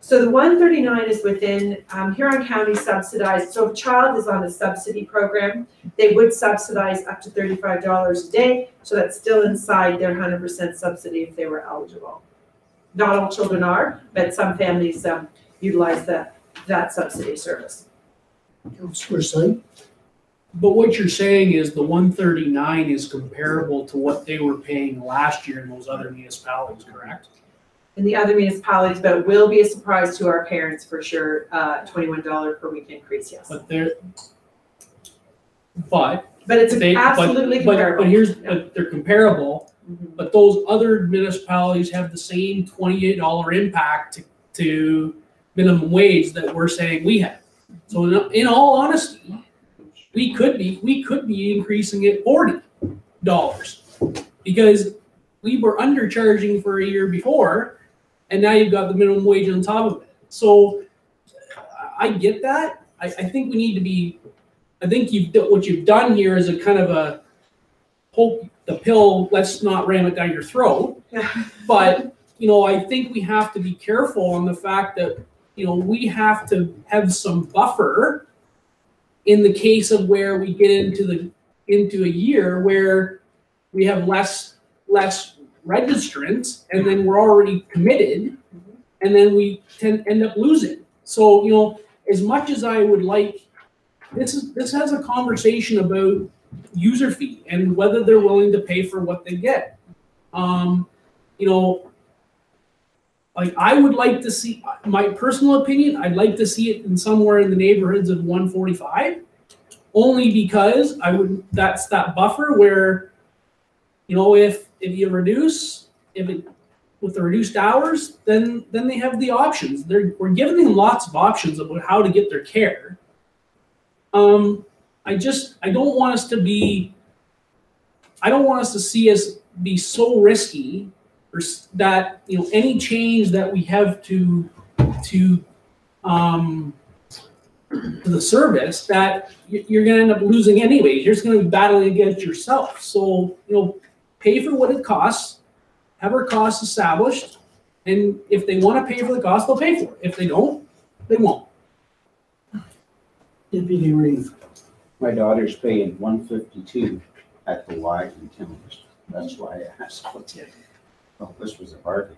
So the $139 is within Huron County subsidized. So if a child is on a subsidy program, they would subsidize up to $35 a day. So that's still inside their 100% subsidy if they were eligible. Not all children are, but some families utilize that subsidy service. Councillor Syed? But what you're saying is the 139 is comparable to what they were paying last year in those other municipalities, correct? In the other municipalities, but it will be a surprise to our parents for sure, $21 per week increase, yes. But it's they, absolutely comparable. But here's, they're comparable, but those other municipalities have the same $28 impact to minimum wage that we're saying we have. So in all honesty, we could be increasing it $40 because we were undercharging for a year before, and now you've got the minimum wage on top of it. So I get that. I think we need to be. I think what you've done here is a kind of a poke the pill. Let's not ram it down your throat. But I think we have to be careful on the fact that we have to have some buffer in the case of where we get into a year where we have less registrants, and then we're already committed, and then we end up losing. So as much as I would like, this has a conversation about user fee and whether they're willing to pay for what they get. Like I would like to see, my personal opinion, I'd like to see it in somewhere in the neighborhoods of 145, only because that's that buffer where, if you reduce, with the reduced hours, then they have the options. We're giving them lots of options about how to get their care. I don't want us to see us be so risky that any change that we have to the service that you're going to end up losing anyways. You're just going to be battling against yourself. So pay for what it costs, have our costs established, and if they want to pay for the cost, they'll pay for it. If they don't, they won't. Deputy Reeve. My daughter's paying $152 at the Y in Timbers. That's why I asked. Well, this was a bargain.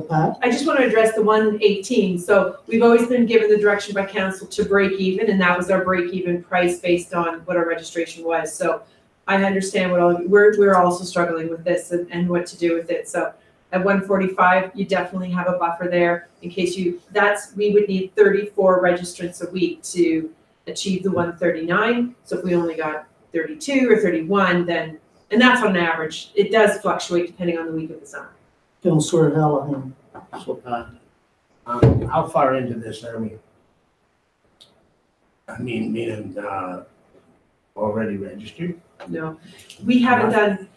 Pat? I just want to address the 118. So we've always been given the direction by council to break even, and that was our break even price based on what our registration was. So I understand we're also struggling with this and what to do with it. So at 145, you definitely have a buffer there in case we would need 34 registrants a week to achieve the 139. So if we only got 32 or 31, then, and that's on average. It does fluctuate depending on the week of the summer. Councillor Hallahan. So Pat, How far into this are we? I mean, meaning, already registered? No, we haven't done,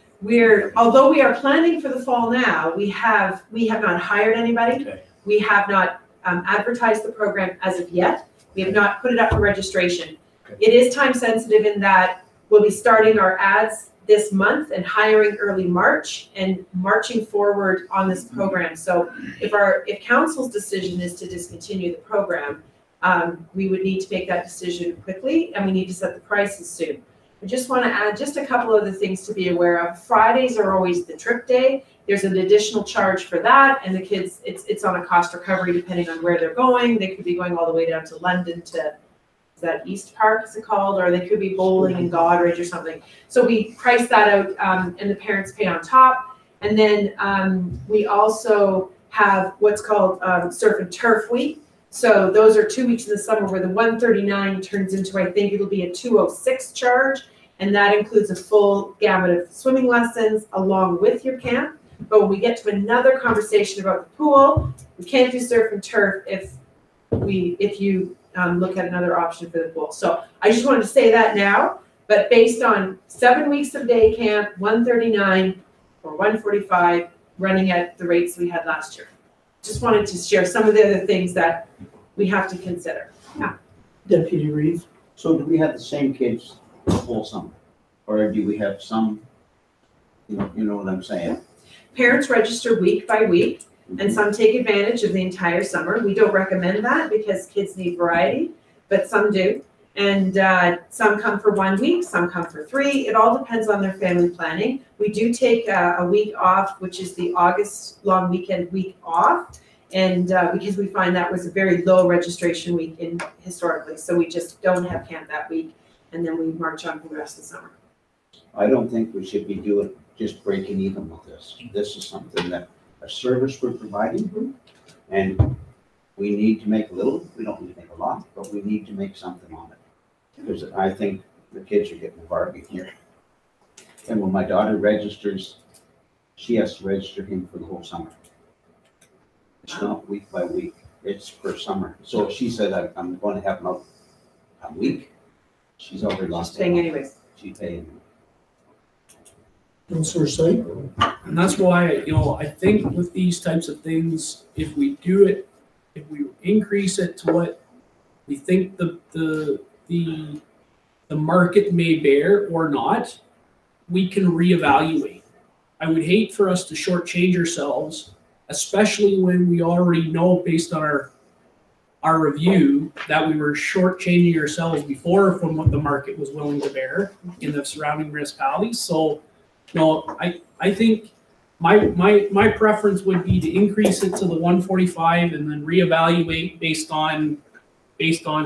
although we are planning for the fall now, we have not hired anybody. Okay. We have not advertised the program as of yet. We have not put it up for registration. Okay. It is time sensitive in that we'll be starting our ads this month and hiring early March and marching forward on this program. So if council's decision is to discontinue the program, we would need to make that decision quickly, and we need to set the prices soon. I just want to add just a couple other things to be aware of. Fridays are always the trip day. There's an additional charge for that, and the kids, it's on a cost recovery depending on where they're going. They could be going all the way down to London to, is that East Park, is it called? Or they could be bowling in Goderich or something. So we price that out, and the parents pay on top. And then we also have what's called Surf and Turf Week. So those are 2 weeks in the summer where the 139 turns into, I think it'll be a 206 charge. And that includes a full gamut of swimming lessons along with your camp. But when we get to another conversation about the pool, we can't do surf and turf if you look at another option for the pool. So I just wanted to say that now, but based on 7 weeks of day camp, 139 or 145, running at the rates we had last year. Just wanted to share some of the other things that we have to consider. Yeah. Deputy Reeve. So do we have the same kids the whole summer? Or do we have some, you know what I'm saying? Parents register week by week, and some take advantage of the entire summer. We don't recommend that because kids need variety, but some do. And some come for 1 week, some come for 3. It all depends on their family planning. We do take a week off, which is the August long weekend week off. And because we find that was a very low registration week historically. So we just don't have camp that week. And then we march on for the rest of the summer. I don't think we should be doing, just breaking even with this. This is something that, a service we're providing, and we need to make a little, we don't need to make a lot, but we need to make something on it. Because I think the kids are getting a bargain here. And when my daughter registers, she has to register him for the whole summer. It's not week by week, it's per summer. So if she said I'm going to have a week, she's already lost. She's paying anyways. She's paying. Councillor Site. And that's why, I think with these types of things, if we do it, if we increase it to what we think the market may bear or not, we can reevaluate. I would hate for us to shortchange ourselves, especially when we already know based on our review that we were shortchanging ourselves before from what the market was willing to bear in the surrounding municipalities. So, I think my preference would be to increase it to the 145 and then reevaluate based on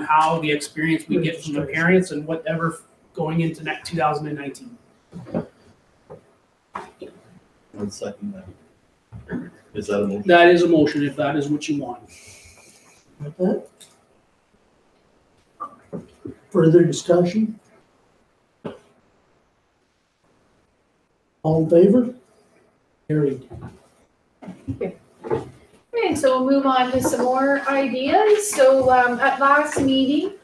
how the experience we get from the parents and whatever going into 2019. One second then. Is that a motion? That is a motion if that is what you want. Okay. Further discussion? All in favor? Carried. Okay, so we'll move on to some more ideas. So at last meeting,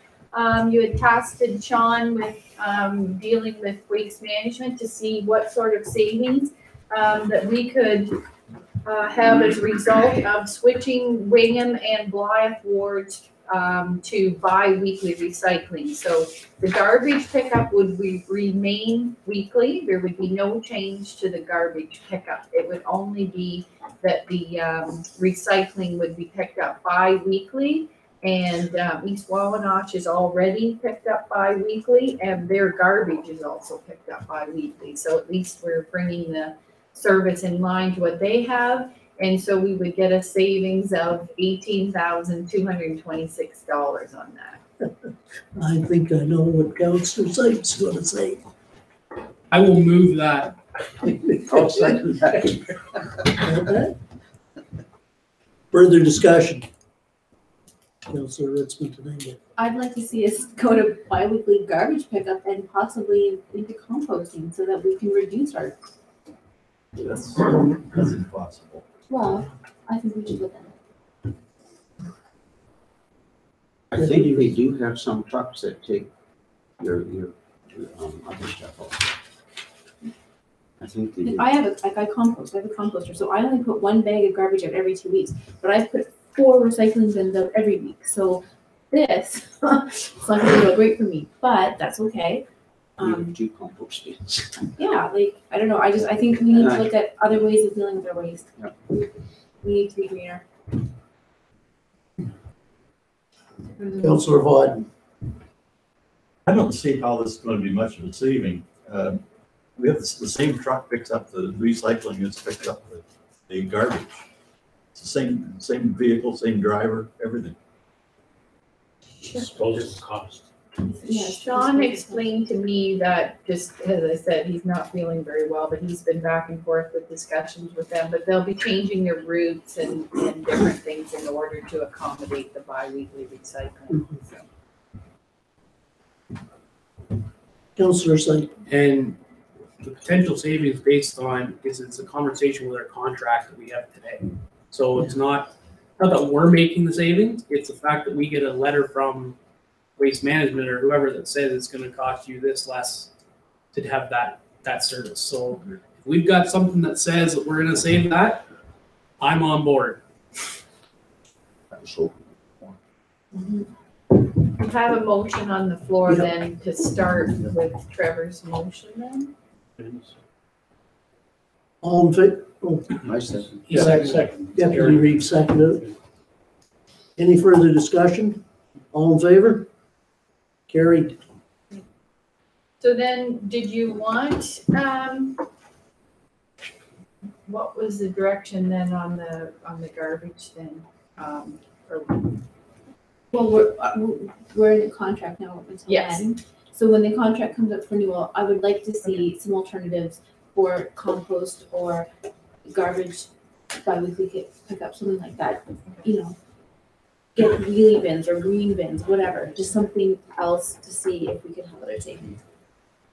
you had tasked Sean with dealing with waste management to see what sort of savings that we could have as a result of switching Wingham and Blythe wards to bi-weekly recycling. So the garbage pickup would remain weekly. There would be no change to the garbage pickup. It would only be that the recycling would be picked up bi-weekly. And East Wawanosh is already picked up bi-weekly, and their garbage is also picked up bi-weekly. So at least we're bringing the service in line to what they have. And so we would get a savings of $18,226 on that. I think I know what Councillor Site's gonna say. I will move that. I'll second that. Okay. Further discussion? Councillor Ritzman tonight. I'd like to see us go to bi-weekly garbage pickup and possibly into composting so that we can reduce our, That's impossible. well, I think we should look at it. I think they do have some trucks that take your other stuff off. I think they do. I compost, I have a composter, so I only put one bag of garbage out every 2 weeks, but I put 4 recycling bins out every week, so this, it's not gonna go great for me, but that's okay. We have 2 compost bins. Yeah, like, I don't know, I think we need to look at other ways of dealing with our waste. Yep. We need to be greener. Councillor Vaughn. I don't see how this is gonna be much of a saving. We have the same truck picks up the recycling as picks up the garbage. It's the same vehicle, same driver, everything. Disposal cost. Yeah, Sean explained to me that, just as I said, he's not feeling very well, but he's been back and forth with discussions with them, but they'll be changing their routes and different things in order to accommodate the bi-weekly recycling. So, Councillor Slate. And the potential savings based on, is it's a conversation with our contract that we have today. So it's not that we're making the savings, it's the fact that we get a letter from Waste Management or whoever that says it's gonna cost you this less to have that service. So if we've got something that says that we're gonna save that, I'm on board. So, we have a motion on the floor Yep. then to start with Trevor's motion then. All in favor? Oh, I said, Second. Deputy Reed seconded. Any further discussion? All in favor? Carried. So then, did you want, what was the direction then on the garbage then? Or Well, we're in a contract now until Yes. then. So when the contract comes up for renewal, I would like to see some alternatives for compost or garbage bi-weekly pickup, something like that. You know, get wheelie bins or green bins, whatever, just something else to see if we can have other savings.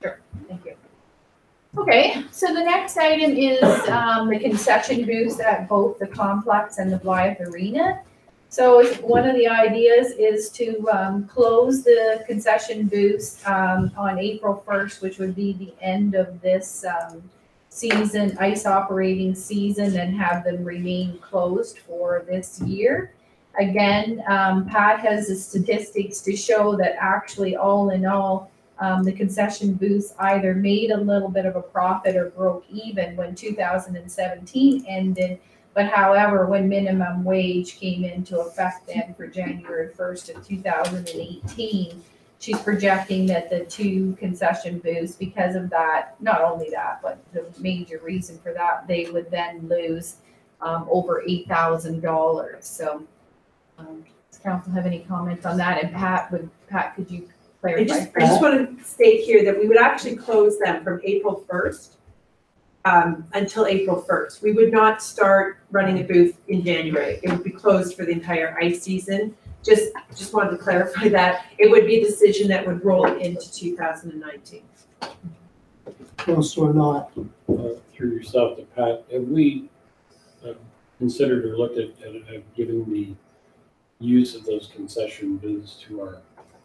Thank you. Okay, so the next item is the concession booths at both the complex and the Blythe Arena. So one of the ideas is to close the concession booths on April 1st, which would be the end of this season, ice operating season, and have them remain closed for this year. Again, Pat has the statistics to show that actually all in all, the concession booths either made a little bit of a profit or broke even when 2017 ended. But however, when minimum wage came into effect then for January 1st of 2018, she's projecting that the 2 concession booths, because of that, not only that, but the major reason for that, they would then lose over $8,000. So does council have any comments on that? And Pat, could you clarify? I just want to state here that we would actually close them from April 1st until April 1st. We would not start running a booth in January. It would be closed for the entire ice season. Just wanted to clarify that. It would be a decision that would roll into 2019. Councillor Knott. Through yourself to Pat, have we considered or looked at giving the use of those concession booths to our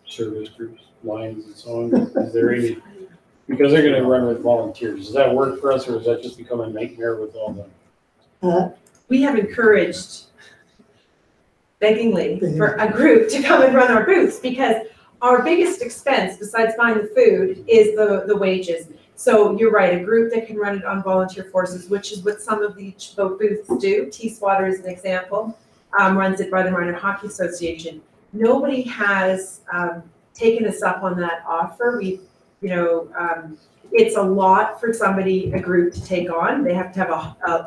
service groups, lines and so on? Is there any, because they're gonna run with volunteers, does that work for us, or does that just become a nightmare with all the? We have encouraged beggingly for a group to come and run our booths, because our biggest expense besides buying the food is the wages. So you're right, a group that can run it on volunteer forces, which is what some of the booths do. Teeswater is an example, runs it by the Minor Hockey Association. Nobody has taken us up on that offer. It's a lot for somebody, a group to take on. They have to have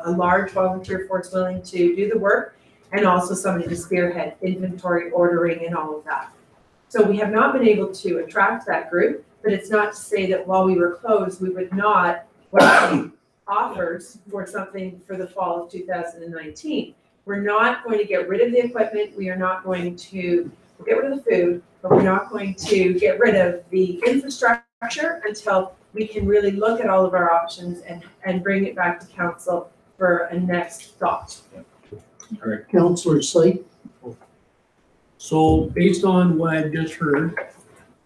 a large volunteer force willing to do the work, and also somebody to spearhead inventory, ordering, and all of that. So we have not been able to attract that group, but it's not to say that while we were closed, we would not welcome offers for something for the fall of 2019. We're not going to get rid of the equipment. We are not going to get rid of the food, but we're not going to get rid of the infrastructure until we can really look at all of our options and bring it back to council for a next thought. Councillor Slate. So based on what I've just heard,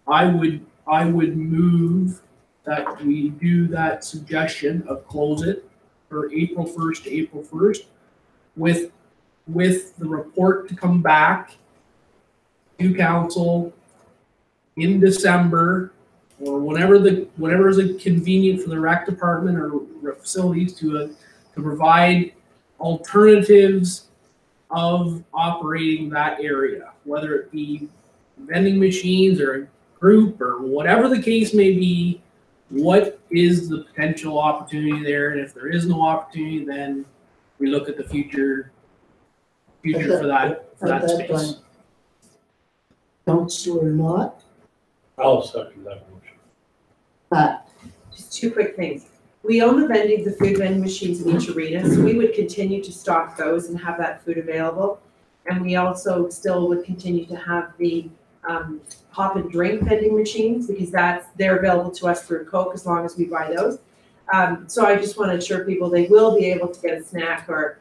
I would move that we do that suggestion of close it for April 1st to April 1st with the report to come back to council in December or whenever is convenient for the rec department or facilities to provide alternatives of operating that area, whether it be vending machines or a group or whatever the case may be. What is the potential opportunity there? And if there is no opportunity, then we look at the future for that space. Councillor Knott, I'll second that motion. Pat, Just two quick things. We own the food vending machines in each arena, so we would continue to stock those and have that food available. And we also still would continue to have the pop and drink vending machines because they're available to us through Coke as long as we buy those. So I just want to assure people they will be able to get a snack or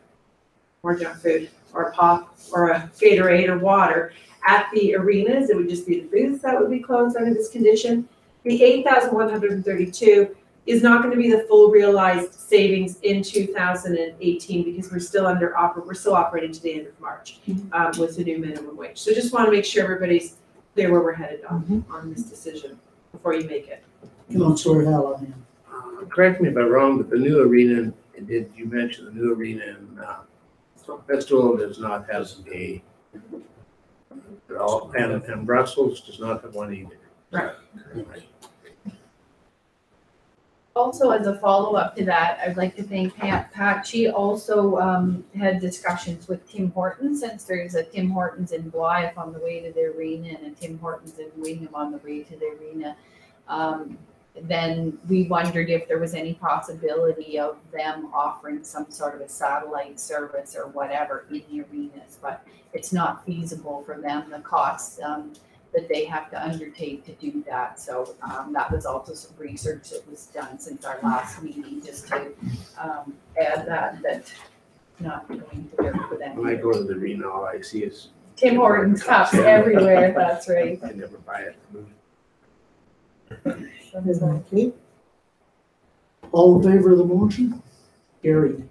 more junk food or a pop or a Gatorade or water at the arenas. It would just be the booths that would be closed under this condition. The 8,132 is not going to be the full realized savings in 2018 because we're still operating to the end of March with the new minimum wage. So just want to make sure everybody's clear where we're headed on this decision before you make it. Councillor Hallahan. Correct me if I'm wrong, but the new arena, did you mention the new arena in Festival does not have a, and Brussels does not have one either. Right. Also, as a follow-up to that, I'd like to thank Pat. She also had discussions with Tim Hortons, since there's a Tim Hortons in Blythe on the way to the arena and a Tim Hortons in Wingham on the way to the arena. Then we wondered if there was any possibility of them offering some sort of a satellite service or whatever in the arenas, but it's not feasible for them, the costs that they have to undertake to do that. So that was also some research that was done since our last meeting, just to add that not going to work for them. When I go to the arena, all I see is Tim Hortons cups everywhere, that's right. I never buy it. Okay. All in favor of the motion? Carried.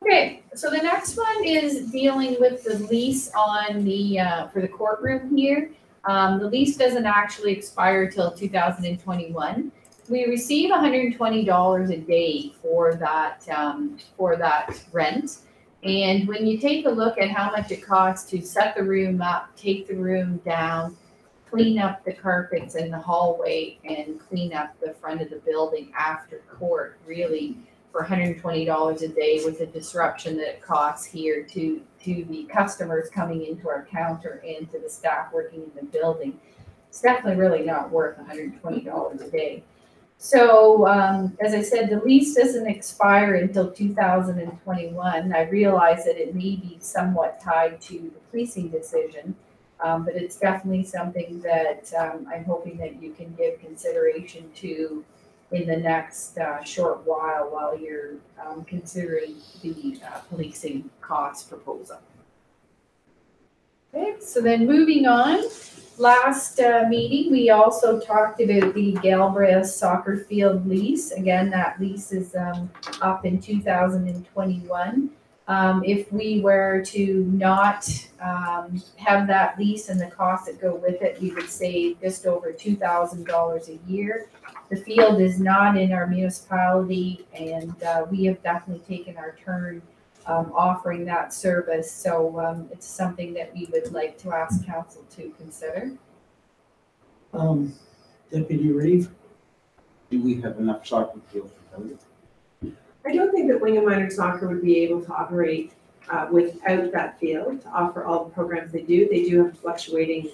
Okay, so the next one is dealing with the lease on the, for the courtroom here. The lease doesn't actually expire till 2021. We receive $120 a day for that rent. And when you take a look at how much it costs to set the room up, take the room down, clean up the carpets in the hallway, and clean up the front of the building after court, really, for $120 a day with the disruption that it costs here to the customers coming into our counter and to the staff working in the building. It's definitely really not worth $120 a day. So as I said, the lease doesn't expire until 2021. I realize that it may be somewhat tied to the policing decision, but it's definitely something that I'm hoping that you can give consideration to in the next short while you're considering the policing cost proposal. Okay, so then moving on, last meeting, we also talked about the Galbraith soccer field lease. Again, that lease is up in 2021. If we were to not have that lease and the costs that go with it, we would save just over $2,000 a year. The field is not in our municipality, and we have definitely taken our turn offering that service. So it's something that we would like to ask council to consider. Deputy Reeve? Do we have enough soccer fields for them? I don't think that Wingham Minor Soccer would be able to operate without that field to offer all the programs they do. They do have fluctuating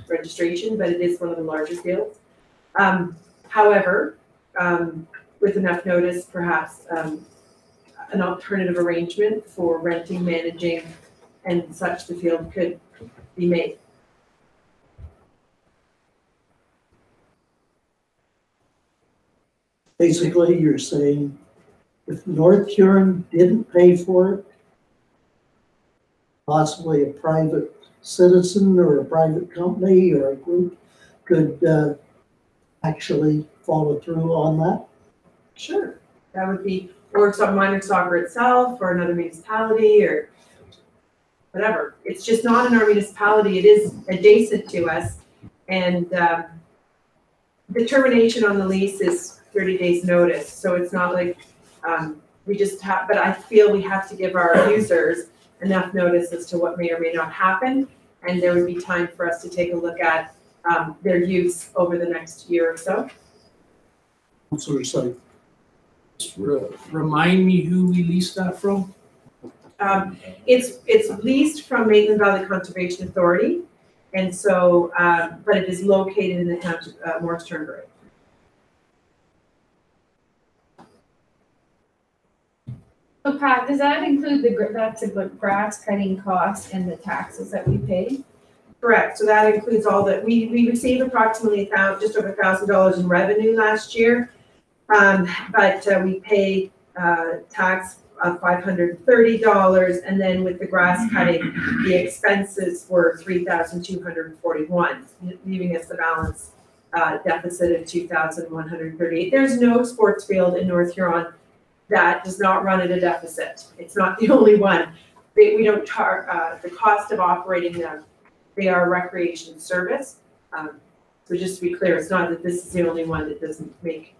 registration, but it is one of the larger fields. However, with enough notice, perhaps an alternative arrangement for renting, managing, and such the field could be made. Basically, you're saying if North Huron didn't pay for it, possibly a private citizen or a private company or a group could actually follow through on that? Sure, that would be, or some minor soccer itself, or another municipality, or whatever. It's just not in our municipality, it is adjacent to us. And the termination on the lease is 30 days notice, so it's not like we just have, but I feel we have to give our users enough notice as to what may or may not happen. And there would be time for us to take a look at their use over the next year or so. Councillor Sutton. Remind me who we leased that from? It's leased from Maitland Valley Conservation Authority, and so, but it is located in the town of Morris Turnberry. So Pat, does that include that's a grass cutting cost and the taxes that we pay? Correct, so that includes all that, we received approximately just over $1,000 in revenue last year. But we pay tax of $530, and then with the grass cutting, the expenses were $3,241, leaving us the balance deficit of $2,138. There's no sports field in North Huron that does not run at a deficit. It's not the only one. We don't charge the cost of operating them. They are a recreation service. So just to be clear, it's not that this is the only one that doesn't make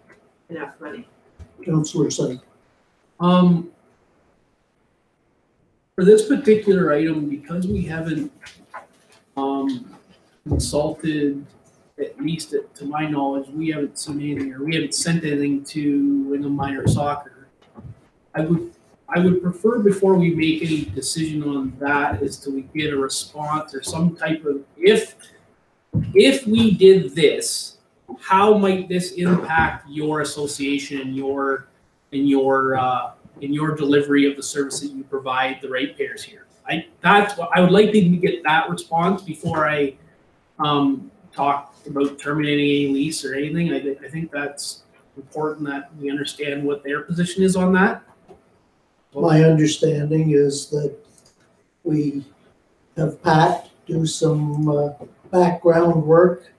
enough money. Councillor Sutton. For this particular item, because we haven't consulted, at least to my knowledge, we haven't seen anything, or we haven't sent anything to Wingham Minor Soccer. I would prefer, before we make any decision on that, is to get a response or some type of, if we did this, how might this impact your association and your delivery of the service that you provide the ratepayers here? That's what I would like to get, that response before I talk about terminating a lease or anything. I think that's important that we understand what their position is on that. My understanding is that we have Pat do some background work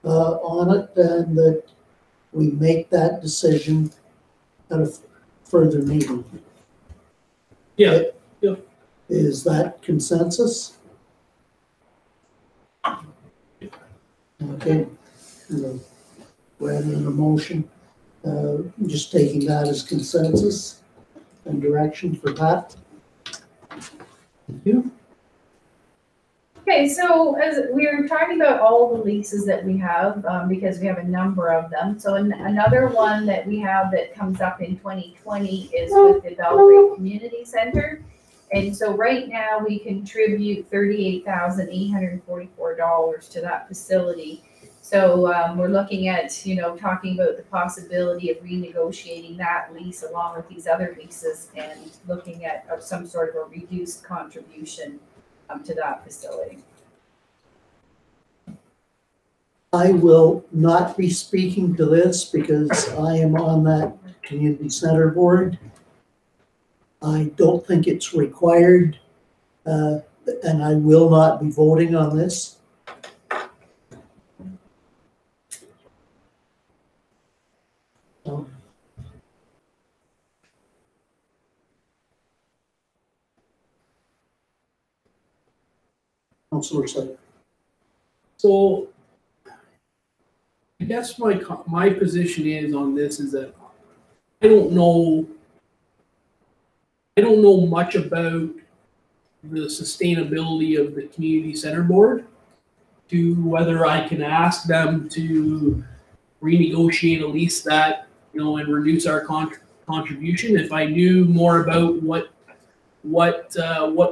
on it, and that we make that decision at a further meeting. Yeah. Is that consensus? Okay. Rather than a motion, just taking that as consensus and direction for Pat. Thank you. Okay, so as we were talking about all the leases that we have, because we have a number of them. So another one that we have that comes up in 2020 is with the Belgrade Community Center. And so right now we contribute $38,844 to that facility. So we're looking at, talking about the possibility of renegotiating that lease along with these other leases and looking at some sort of a reduced contribution to that facility. I will not be speaking to this because I am on that community center board. I don't think it's required, and I will not be voting on this. Councillor Sutton. So I guess my position is on this is that I don't know much about the sustainability of the community center board to whether I can ask them to renegotiate a lease that, and reduce our contribution. If I knew more about what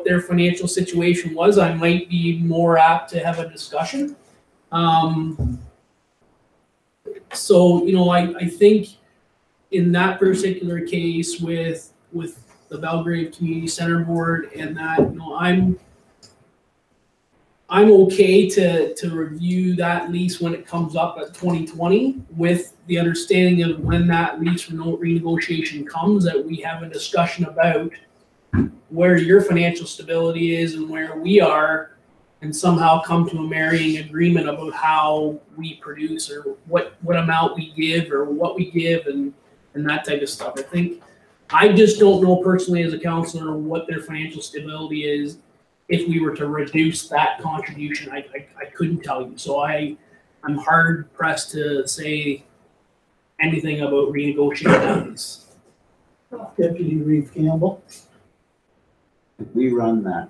their financial situation was, I might be more apt to have a discussion. So, I think in that particular case with the Belgrade Community Center Board and that, I'm okay to review that lease when it comes up at 2020 with the understanding of when that lease renegotiation comes, that we have a discussion about where your financial stability is and where we are, and somehow come to a marrying agreement about how we produce or what amount we give or what we give and that type of stuff. I just don't know personally as a counselor what their financial stability is. If we were to reduce that contribution, I couldn't tell you. So I'm hard pressed to say anything about renegotiating these. Deputy Reeve Campbell. If we run that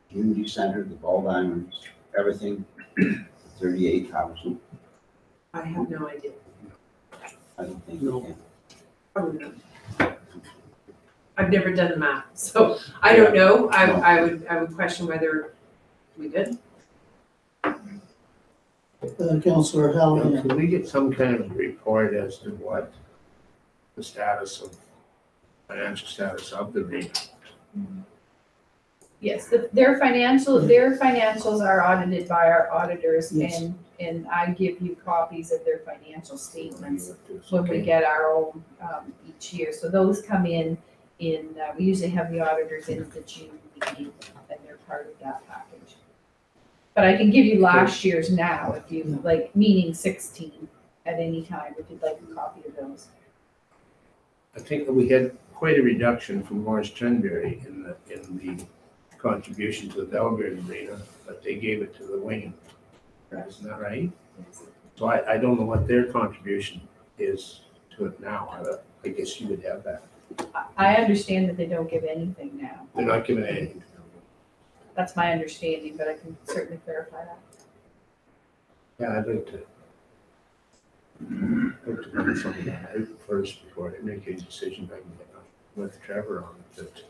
community center, the ball diamonds, everything, 38,000, I have no idea. I don't think we can. Probably not. I've never done the math, so I don't know. I would question whether we did. Councillor Hallinan. Can we get some kind of report as to what the status of, financial status of the REIT? Yes, their financials are audited by our auditors, Yes. and I give you copies of their financial statements when we Okay. get our own each year. So those come in, we usually have the auditors in the June meeting, and they're part of that package. But I can give you last year's now, if you like, meaning 16 at any time, if you'd like a copy of those. I think that we had quite a reduction from Morris Turnberry in the contribution to the Belgrade Arena, but they gave it to the Wayne. Isn't that right? So I don't know what their contribution is to it now. I guess you would have that. I understand that they don't give anything now. They're not giving anything. That's my understanding, but I can certainly clarify that. Yeah, I'd like to run something out first before I make a decision with Trevor on it.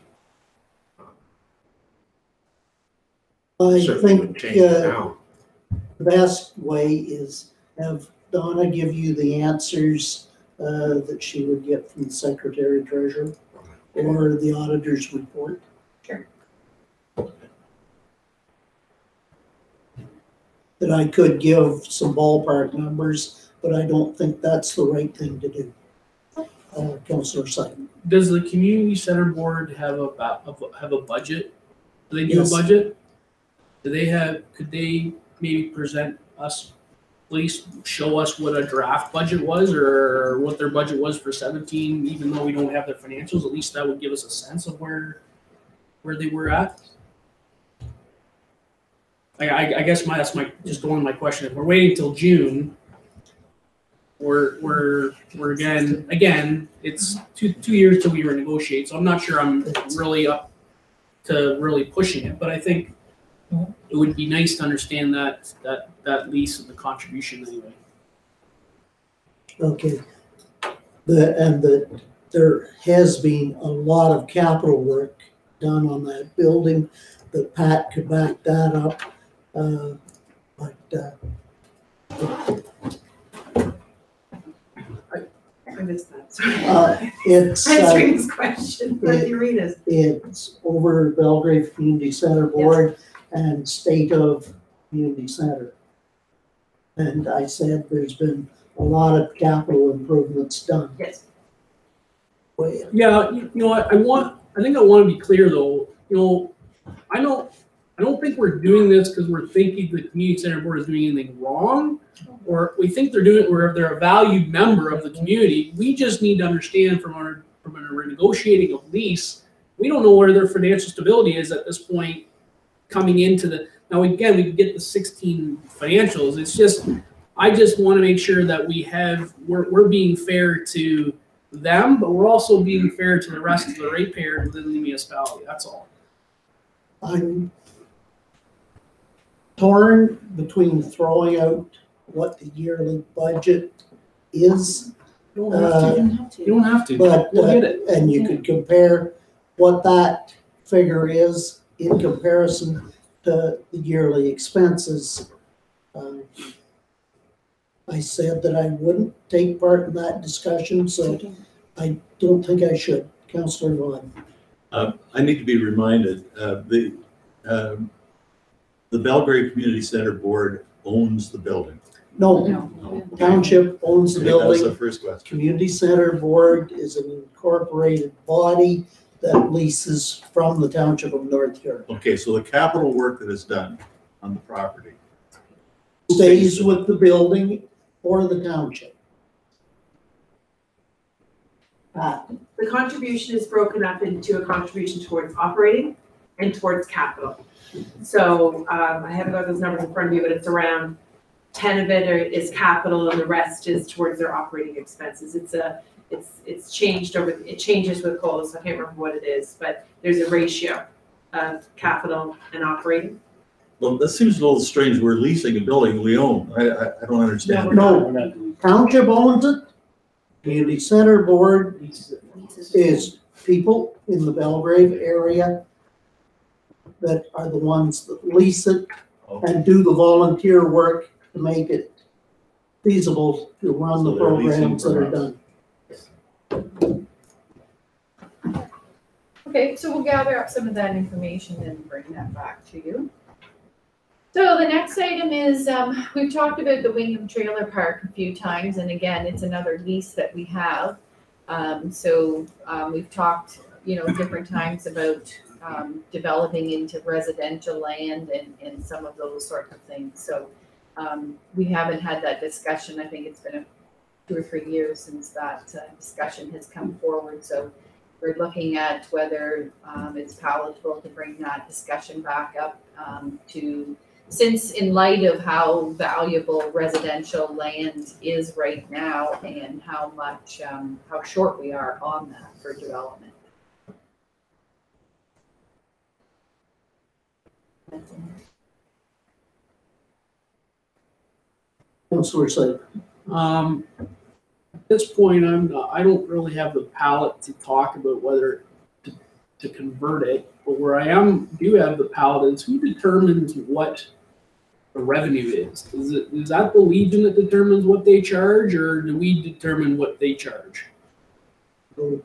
I Certainly would think change it now. the best way is have Donna give you the answers that she would get from the Secretary Treasurer or the auditor's report. Sure. That I could give some ballpark numbers, but I don't think that's the right thing to do. Councillor Sutton. Does the community center board have a budget? Do they do a Yes. budget? Could they maybe present us, at least show us what a draft budget was or what their budget was for 17, even though we don't have their financials? At least that would give us a sense of where they were at. I guess that's just going my question. If we're waiting till June, we're again, it's two years till we renegotiate. So I'm not sure I'm really up to really pushing it, but I think it would be nice to understand that lease and the contribution anyway. Okay. There has been a lot of capital work done on that building, that Pat could back that up. I missed that, sorry. It's Answering this question, let you read it. it's over Belgrave Community Center Board and State of Community Center. And I said there's been a lot of capital improvements done. Yes. Yeah, you know what, I think I want to be clear though, I don't think we're doing this because we're thinking the community center board is doing anything wrong, or we think they're doing it where they're a valued member of the community. We just need to understand from a renegotiating of lease, we don't know where their financial stability is at this point coming into now again, we can get the 16 financials. It's just, I just want to make sure that we're being fair to them, but we're also being fair to the rest of the ratepayer within the municipality. That's all. I'm torn between throwing out what the yearly budget is, You don't have to. You don't have to. but, We'll get it. and you could compare what that figure is in comparison to the yearly expenses. I said that I wouldn't take part in that discussion, so I don't think I should. Councillor Vaughn. I need to be reminded, the Belgrade Community Center Board owns the building. No, township owns the Okay, that was the building. first question. Community Center Board is an incorporated body that leases from the township of North York. Okay, so the capital work that is done on the property. Stays with the building or the township. The contribution is broken up into a contribution towards operating and towards capital. So, I haven't got those numbers in front of me, but it's around 10 of it is capital and the rest is towards their operating expenses. It's changed it changes with COLA, so I can't remember what it is, but there's a ratio of capital and operating. Well, that seems a little strange. We're leasing a building we own. I don't understand. No, township owns it. Community Center Board is people in the Belgrave area that are the ones that lease it and do the volunteer work to make it feasible to run the So they're leasing programs that are from done. Okay, so we'll gather up some of that information and bring that back to you. So the next item is, we've talked about the Wingham Trailer Park a few times, and again, it's another lease that we have. We've talked, different times about developing into residential land and some of those sorts of things. So we haven't had that discussion. I think it's been 2 or 3 years since that discussion has come forward. So we're looking at whether it's palatable to bring that discussion back up since in light of how valuable residential land is right now and how short we are on that for development. Councilor Slade. At this point, I don't really have the palate to talk about whether to convert it, but where I do have the palate is who determines what the revenue is. Is that the Legion that determines what they charge, or do we determine what they charge?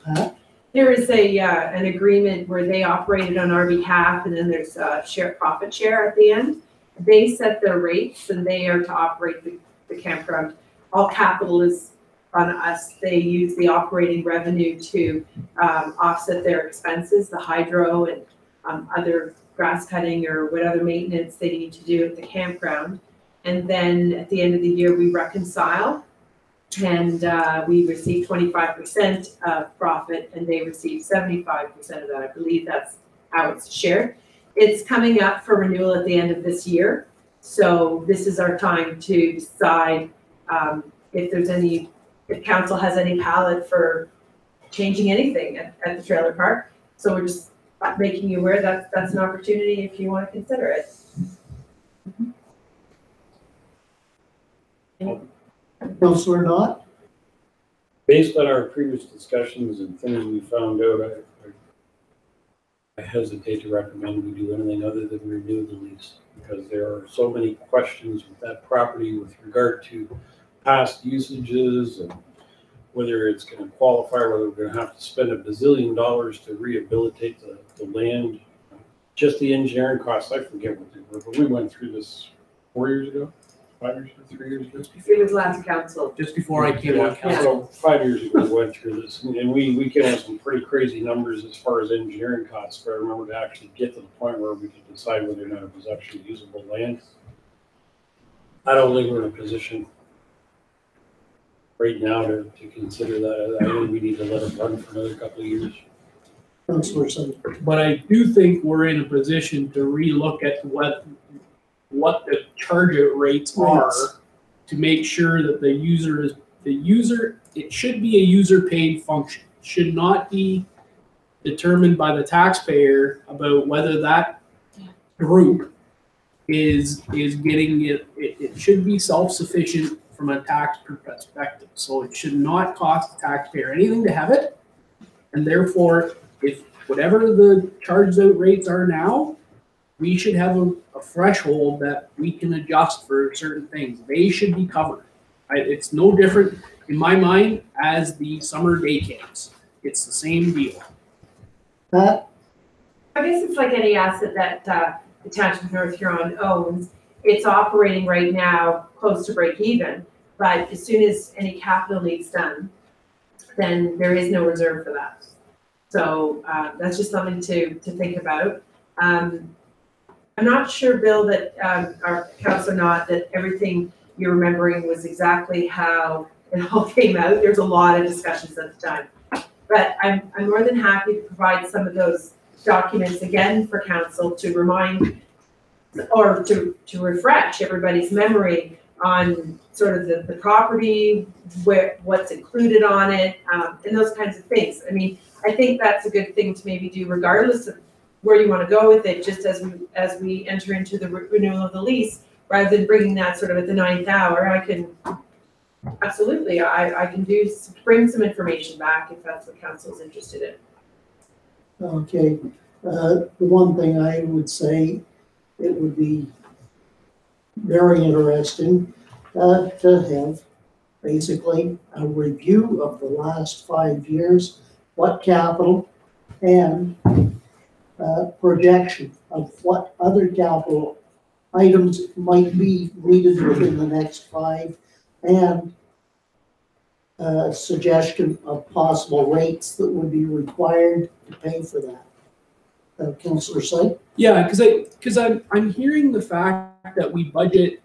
Pat? There is an agreement where they operate it on our behalf, and then there's a profit share at the end. They set their rates, and they are to operate the campground. All capital is on us. They use the operating revenue to offset their expenses, the hydro and other grass cutting or what other maintenance they need to do at the campground. And then at the end of the year, we reconcile, and we receive 25% of profit, and they receive 75% of that. I believe that's how it's shared. It's coming up for renewal at the end of this year. So this is our time to decide if council has any palate for changing anything at the trailer park. So we're just making you aware that that's an opportunity if you want to consider it. Councilor Knott? Based on our previous discussions and things we found out, I hesitate to recommend we do anything other than renew the lease, because there are so many questions with that property with regard to past usages and whether it's going to qualify, whether we're going to have to spend $1 bazillion to rehabilitate the land. Just the engineering costs, I forget what they were, but we went through this 4 years ago, 5 years ago, 3 years ago. It was last council. Just before I came on council. So 5 years ago, we went through this, and we came up with some pretty crazy numbers as far as engineering costs. But I remember to actually get to the point where we could decide whether or not it was actually usable land. I don't think we're in a position right now to consider that. I think we need to let it run for another couple of years. Councilor Slade. But I do think we're in a position to relook at what the charge out rates are to make sure that it should be a user paid function. It should not be determined by the taxpayer about whether that group is getting it. It should be self-sufficient from a tax perspective. So it should not cost the taxpayer anything to have it. And therefore, if whatever the charged out rates are now, we should have a threshold that we can adjust for certain things. They should be covered. It's no different in my mind as the summer day camps. It's the same deal. Pat? I guess it's like any asset that the Township of North Huron owns. It's operating right now close to break even, but as soon as any capital needs done, then there is no reserve for that. So, that's just something to think about. I'm not sure, Bill, that, our councilor not, that everything you're remembering was exactly how it all came out. There's a lot of discussions at the time. But I'm more than happy to provide some of those documents again for council to remind or to refresh everybody's memory on sort of the property, what's included on it, and those kinds of things. I mean, I think that's a good thing to maybe do regardless of where you want to go with it, just as we enter into the renewal of the lease, rather than bringing that sort of at the 9th hour. I can, absolutely, I can bring some information back if that's what council's interested in. Okay, the one thing I would say, it would be very interesting to have basically a review of the last 5 years, what capital and projection of what other capital items might be needed within the next 5, and suggestion of possible rates that would be required to pay for that. Councillor Syke? Yeah, because I'm hearing the fact that we budget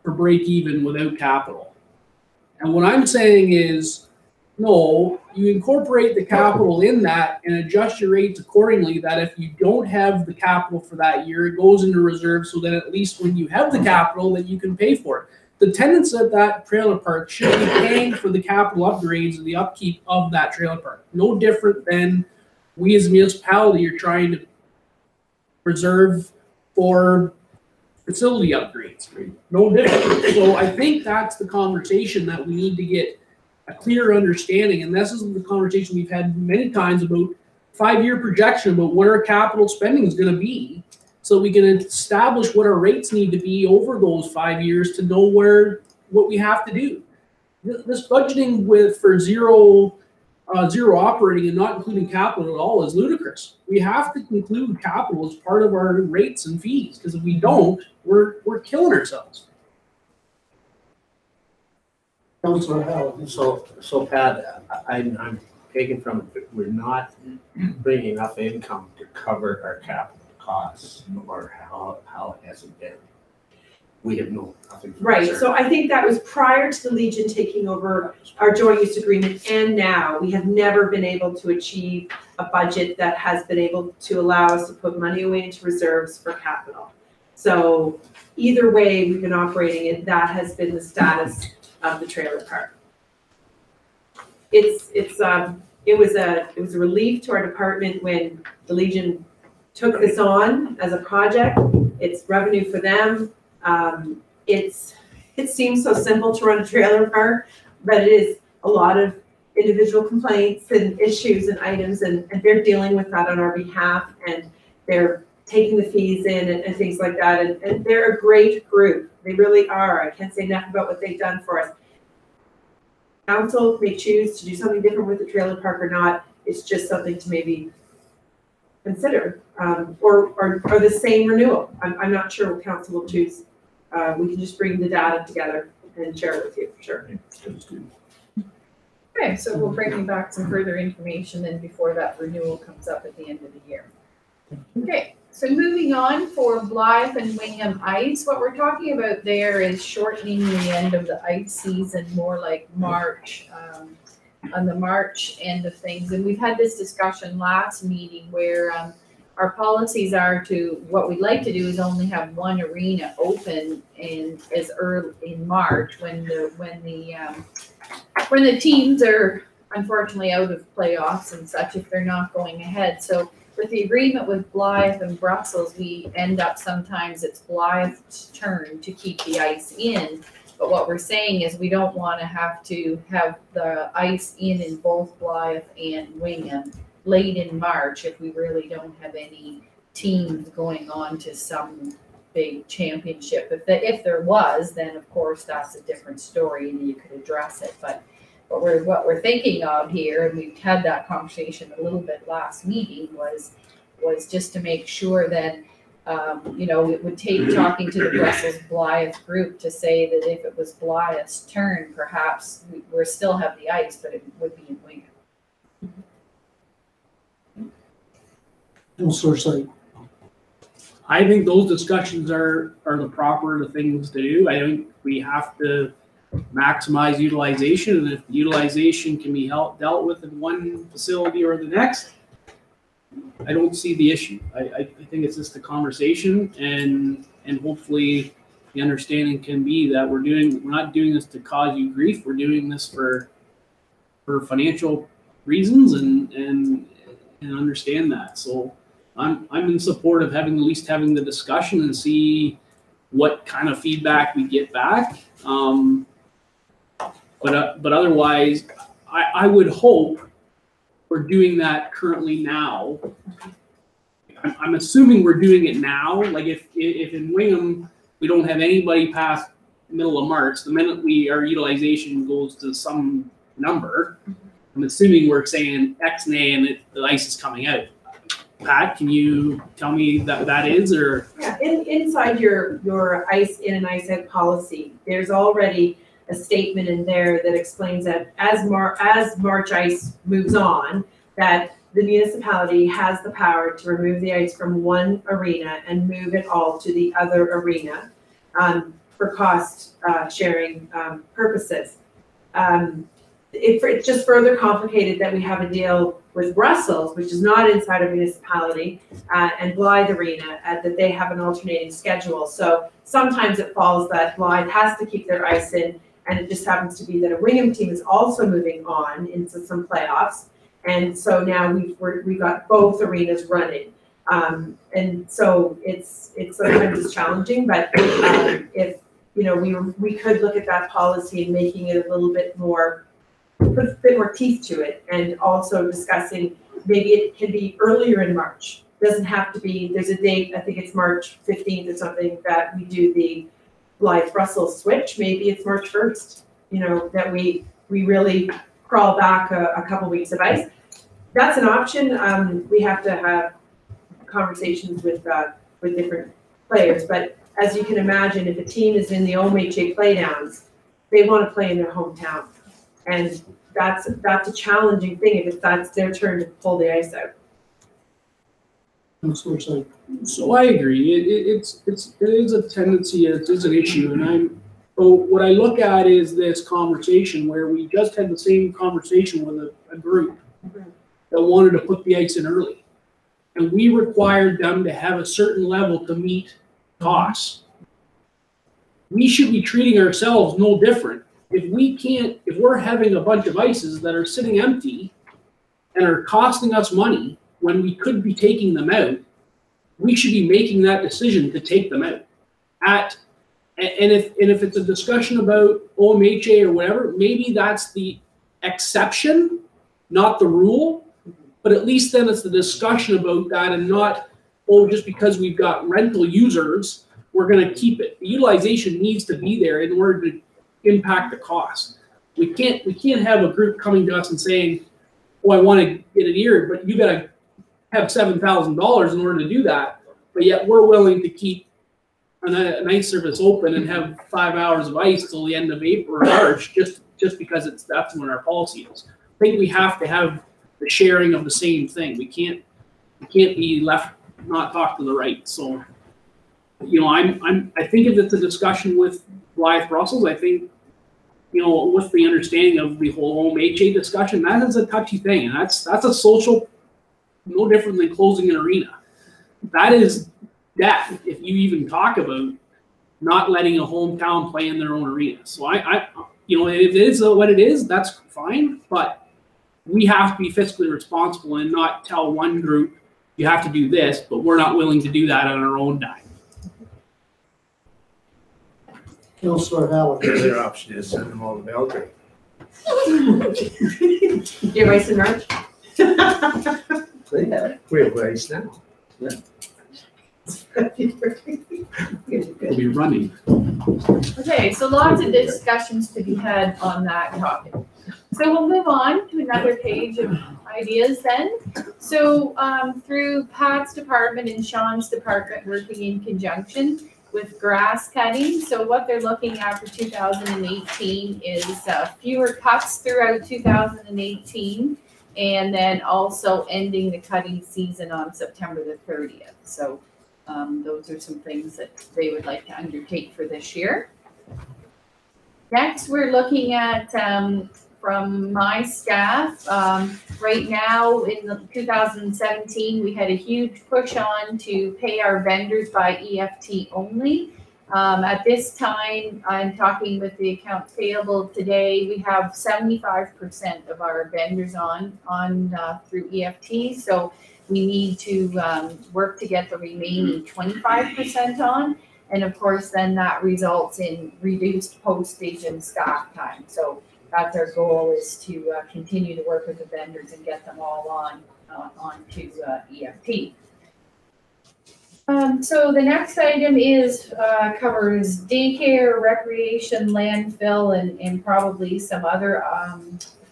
for break even without capital. And what I'm saying is, no, you incorporate the capital in that and adjust your rates accordingly, that if you don't have the capital for that year, it goes into reserve, so that at least when you have the capital, that you can pay for it. The tenants of that trailer park should be paying for the capital upgrades and the upkeep of that trailer park. No different than we as a municipality are trying to reserve for facility upgrades. No different. So I think that's the conversation that we need to get a clear understanding, and this is the conversation we've had many times about 5-year projection about what our capital spending is going to be, so we can establish what our rates need to be over those 5 years to know what we have to do. This budgeting for zero operating and not including capital at all is ludicrous. We have to include capital as part of our rates and fees, because if we don't, we're killing ourselves. Councillor Howell? So Pat, I'm taking from it that we're not bringing enough income to cover our capital costs, or how it hasn't been. We have nothing. Right, so I think that was prior to the Legion taking over our joint use agreement, and now we have never been able to achieve a budget that has been able to allow us to put money away into reserves for capital. So either way we've been operating it, that has been the status of the trailer park. It was a relief to our department when the Legion took this on as a project. It's revenue for them. It seems so simple to run a trailer park, but it is a lot of individual complaints and issues and items, and they're dealing with that on our behalf, and they're taking the fees in and things like that, and they're a great group. They really are. I can't say enough about what they've done for us. Council may choose to do something different with the trailer park or not. It's just something to maybe consider, or the same renewal. I'm not sure what council will choose. We can just bring the data together and share it with you, for sure. Okay, so we'll bring you back some further information then before that renewal comes up at the end of the year. Okay, so moving on for Blythe and Wingham Ice, what we're talking about there is shortening the end of the ice season, more like March, on the March end of things. And we've had this discussion last meeting where our policies are to, what we'd like to do is only have one arena open as early in March when the teams are unfortunately out of playoffs and such, if they're not going ahead. So with the agreement with Blythe and Brussels, we end up sometimes it's Blythe's turn to keep the ice in. But what we're saying is we don't want to have the ice in both Blythe and Wingham late in March if we really don't have any teams going on to some big championship. If there was, then of course that's a different story and you could address it. But what we're thinking of here, and we've had that conversation a little bit last meeting, was just to make sure that it would take talking to the Brussels Blythe group to say that if it was Blythe's turn, perhaps we still have the ice, but it would be in Wingham. Councillor Slate. I think those discussions are the things to do. I think we have to maximize utilization, and if utilization can be dealt with in one facility or the next, I don't see the issue. I think it's just a conversation, and hopefully the understanding can be that we're not doing this to cause you grief. We're doing this for financial reasons and understand that. So I'm in support of at least having the discussion and see what kind of feedback we get back. But otherwise, I would hope we're doing that currently now. I'm assuming we're doing it now. Like if in Wingham we don't have anybody past middle of March, the minute our utilization goes to some number, I'm assuming we're saying X nay and the ice is coming out. Pat, can you tell me that is, or? Yeah, inside your ice in and ice out policy, there's already a statement in there that explains that as March ice moves on, that the municipality has the power to remove the ice from one arena and move it all to the other arena for cost sharing purposes. It's just further complicated that we have a deal with Brussels, which is not inside a municipality, and Blythe Arena, that they have an alternating schedule. So sometimes it falls that Blythe has to keep their ice in, and it just happens to be that a Wingham team is also moving on into some playoffs. And so now we've got both arenas running. And so it's sometimes it's challenging, but if we could look at that policy and making it a little bit more, put a bit more teeth to it, and also discussing maybe it can be earlier in March. Doesn't have to be, there's a date, I think it's March 15th or something, that we do the Blythe Brussels switch. Maybe it's March 1st, that we really crawl back a couple weeks of ice. That's an option. We have to have conversations with different players, but as you can imagine, if a team is in the OMHA playdowns, they want to play in their hometown. And that's a challenging thing if that's their turn to pull the ice out. So I agree. It is a tendency. It is an issue, and what I look at is this conversation where we just had the same conversation with a group that wanted to put the ice in early, and we required them to have a certain level to meet costs. We should be treating ourselves no different. If we're having a bunch of ices that are sitting empty and are costing us money when we could be taking them out, we should be making that decision to take them out. And if it's a discussion about OMHA or whatever, maybe that's the exception, not the rule, but at least then it's the discussion about that, and not, just because we've got rental users, we're gonna keep it. The utilization needs to be there in order to impact the cost. We can't have a group coming to us and saying, I want to get it here, but you gotta have $7,000 in order to do that. But yet we're willing to keep an ice service open and have 5 hours of ice till the end of April or March, just because that's when our policy is. I think we have to have the sharing of the same thing. We can't be left not talk to the right. So, I think if it's a discussion with Blythe Brussels, I think, with the understanding of the whole OMHA discussion, that is a touchy thing, and that's a social, no different than closing an arena. That is death if you even talk about not letting a hometown play in their own arena. So if it is what it is, that's fine, but we have to be fiscally responsible and not tell one group you have to do this, but we're not willing to do that on our own dime. Councillor Howard. The other option is send them all to Belgrade. Give ice in March? We have ice now. We'll be running. Okay, so lots of discussions to be had on that topic. So we'll move on to another page of ideas then. So through Pat's department and Sean's department working in conjunction with grass cutting. So what they're looking at for 2018 is fewer cuts throughout 2018 and then also ending the cutting season on September the 30th. So those are some things that they would like to undertake for this year. Next, we're looking at, from my staff, right now in 2017, we had a huge push on to pay our vendors by EFT only. At this time, I'm talking with the accounts payable today, we have 75% of our vendors on through EFT. So we need to work to get the remaining 25% on. And of course, then that results in reduced postage and staff time. So that's our goal, is to continue to work with the vendors and get them all onto EFT. So the next item is covers daycare, recreation, landfill, and probably some other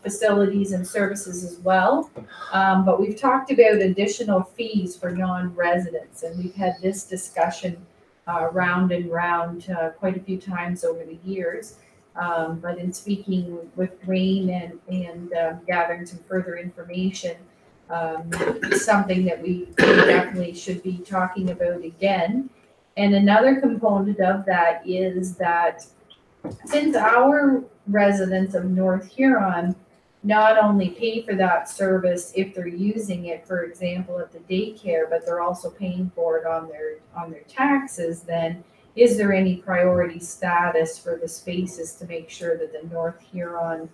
facilities and services as well. But we've talked about additional fees for non-residents, and we've had this discussion round and round quite a few times over the years. But in speaking with Wayne and gathering some further information, it's something that we definitely should be talking about again. And another component of that is that since our residents of North Huron not only pay for that service if they're using it, for example, at the daycare, but they're also paying for it on their taxes, then is there any priority status for the spaces to make sure that the North Huron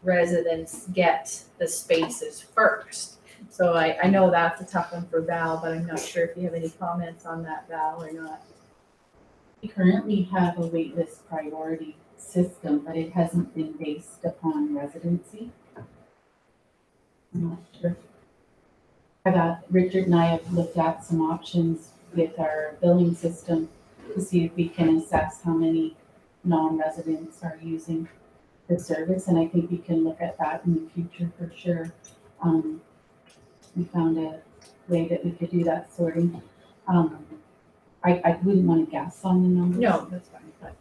residents get the spaces first? So I know that's a tough one for Val, but I'm not sure if you have any comments on that, Val, or not. We currently have a waitlist priority system, but it hasn't been based upon residency. I'm not sure. Richard and I have looked at some options with our billing system to see if we can assess how many non-residents are using the service, and I think we can look at that in the future for sure. We found a way that we could do that sorting. I wouldn't want to guess on the numbers. No, that's fine, but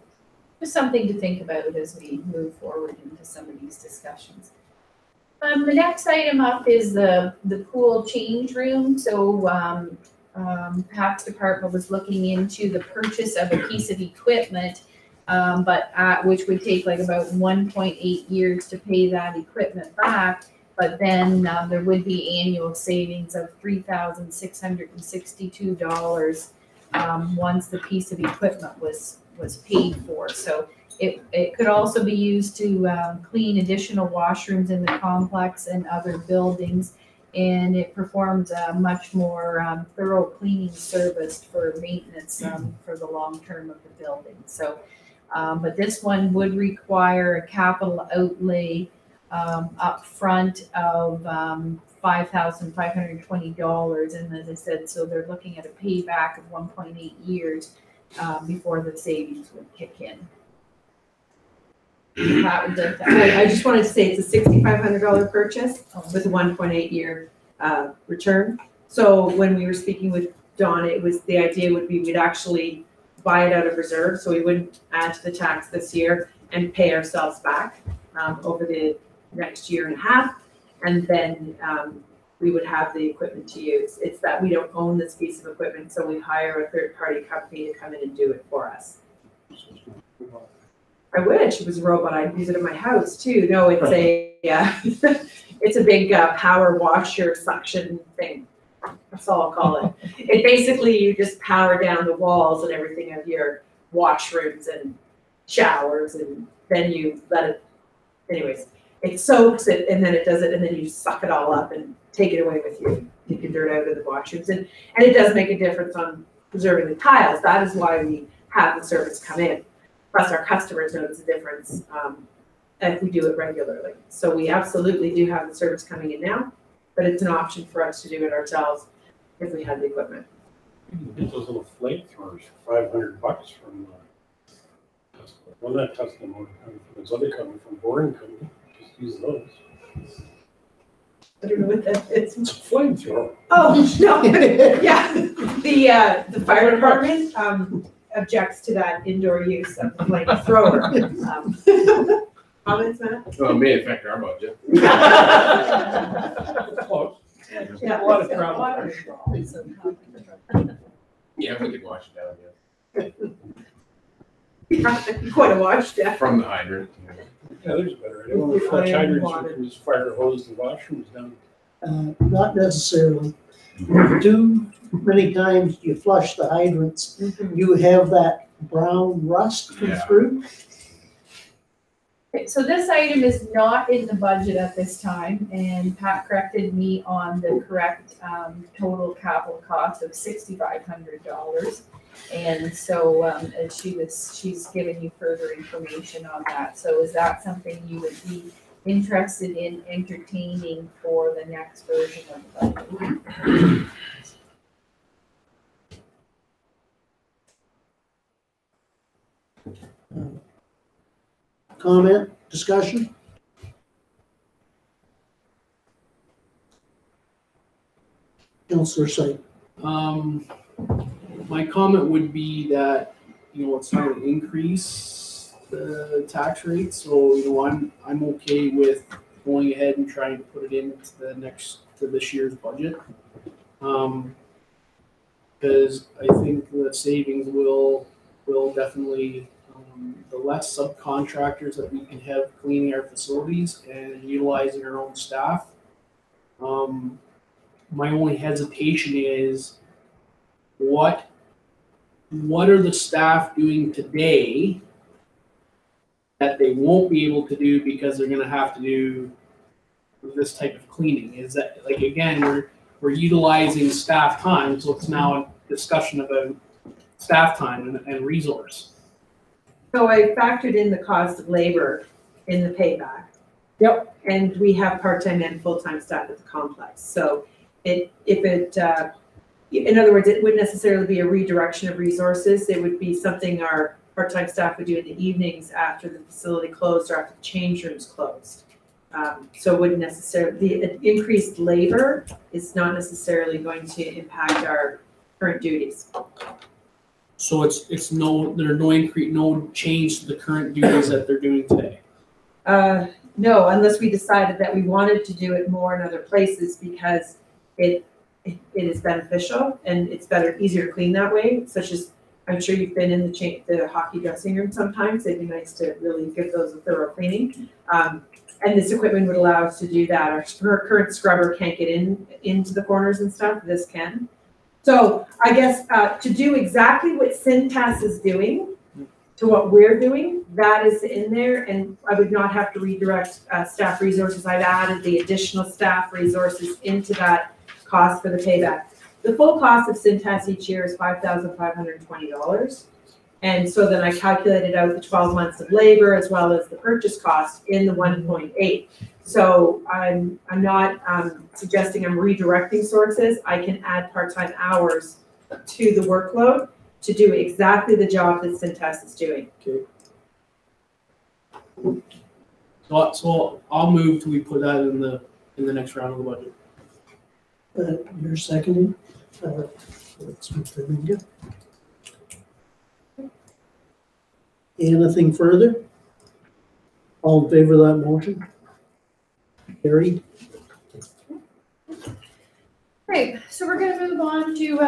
just something to think about as we move forward into some of these discussions. The next item up is the pool change room. So Pat's department was looking into the purchase of a piece of equipment, which would take like about 1.8 years to pay that equipment back. But then there would be annual savings of $3,662 once the piece of equipment was paid for. So it could also be used to clean additional washrooms in the complex and other buildings, and it performs a much more thorough cleaning service for maintenance for the long term of the building. So, but this one would require a capital outlay up front of $5,520, and as I said, so they're looking at a payback of 1.8 years before the savings would kick in. I just wanted to say it's a $6,500 purchase with a 1.8 year return. So when we were speaking with Dawn, it was, the idea would be we'd actually buy it out of reserve, so we wouldn't add to the tax this year and pay ourselves back over the next year and a half, and then we would have the equipment to use. It's that we don't own this piece of equipment, so we hire a third-party company to come in and do it for us. I wish it was a robot. I'd use it in my house too. No, it's a it's a big power washer suction thing. That's all I'll call it. It basically, you just power down the walls and everything of your washrooms and showers, and then you let it. Anyways, it soaks it, and then it does it, and then you suck it all up and take it away with you. Take your dirt out of the washrooms, and it does make a difference on preserving the tiles. That is why we have the service come in. Plus, our customers notice a difference if we do it regularly. So we absolutely do have the service coming in now, but it's an option for us to do it ourselves if we had the equipment. You can get those little flamethrowers for $500 from Tesla. Well, not Tesla motor company, but this other company from Boring Company. Just use those. I don't know what that is. It's a flamethrower. Oh, no, yeah. The fire department objects to that indoor use of the flamethrower. Comments, Matt? Well, it may affect our budget. Close. Yeah. A lot of trouble. Yeah, we could wash it down, Quite a wash, yeah. Jeff. From the hydrant. Yeah, there's a better idea. One of the flush hydrants was fire hose, the washrooms down. Not necessarily. Too many times you flush the hydrants, you have that brown rust come Yeah. through. Okay, so this item is not in the budget at this time, and Pat corrected me on the correct, total capital cost of $6,500. And so, and she's given you further information on that. So is that something you would be interested in entertaining for the next version of the budget? Comment, discussion? Councillor Syed. My comment would be that, it's not gonna increase the tax rate, so, I'm okay with going ahead and trying to put it into this year's budget. Because I think the savings will definitely, the less subcontractors that we can have cleaning our facilities and utilizing our own staff. My only hesitation is what are the staff doing today that they won't be able to do because they're gonna have to do this type of cleaning? Is that, like, again, we're utilizing staff time, so it's now a discussion about staff time and resource. So I factored in the cost of labor in the payback. Yep. And we have part-time and full-time staff at the complex. So in other words, it wouldn't necessarily be a redirection of resources. It would be something our part-time staff would do in the evenings after the facility closed or after the change rooms closed. So it wouldn't necessarily, the increased labor is not necessarily going to impact our current duties. So there's no change to the current duties that they're doing today. No, unless we decided that we wanted to do it more in other places because it is beneficial and it's easier to clean that way, such as, I'm sure you've been in the hockey dressing room sometimes. It'd be nice to really give those a thorough cleaning. And this equipment would allow us to do that. Our current scrubber can't get into the corners and stuff. This can. So I guess to do exactly what Cintas is doing to what we're doing, that is in there, and I would not have to redirect staff resources. I've added the additional staff resources into that cost for the payback. The full cost of Cintas each year is $5,520. And so then I calculated out the 12 months of labor as well as the purchase cost in the 1.8. So I'm not suggesting I'm redirecting sources. I can add part-time hours to the workload to do exactly the job that Cintas is doing. Okay. So I'll move till we put that in the next round of the budget. You're seconding? Let's move to Linda. Anything further? All in favor of that motion? Carried. Right, so we're gonna move on to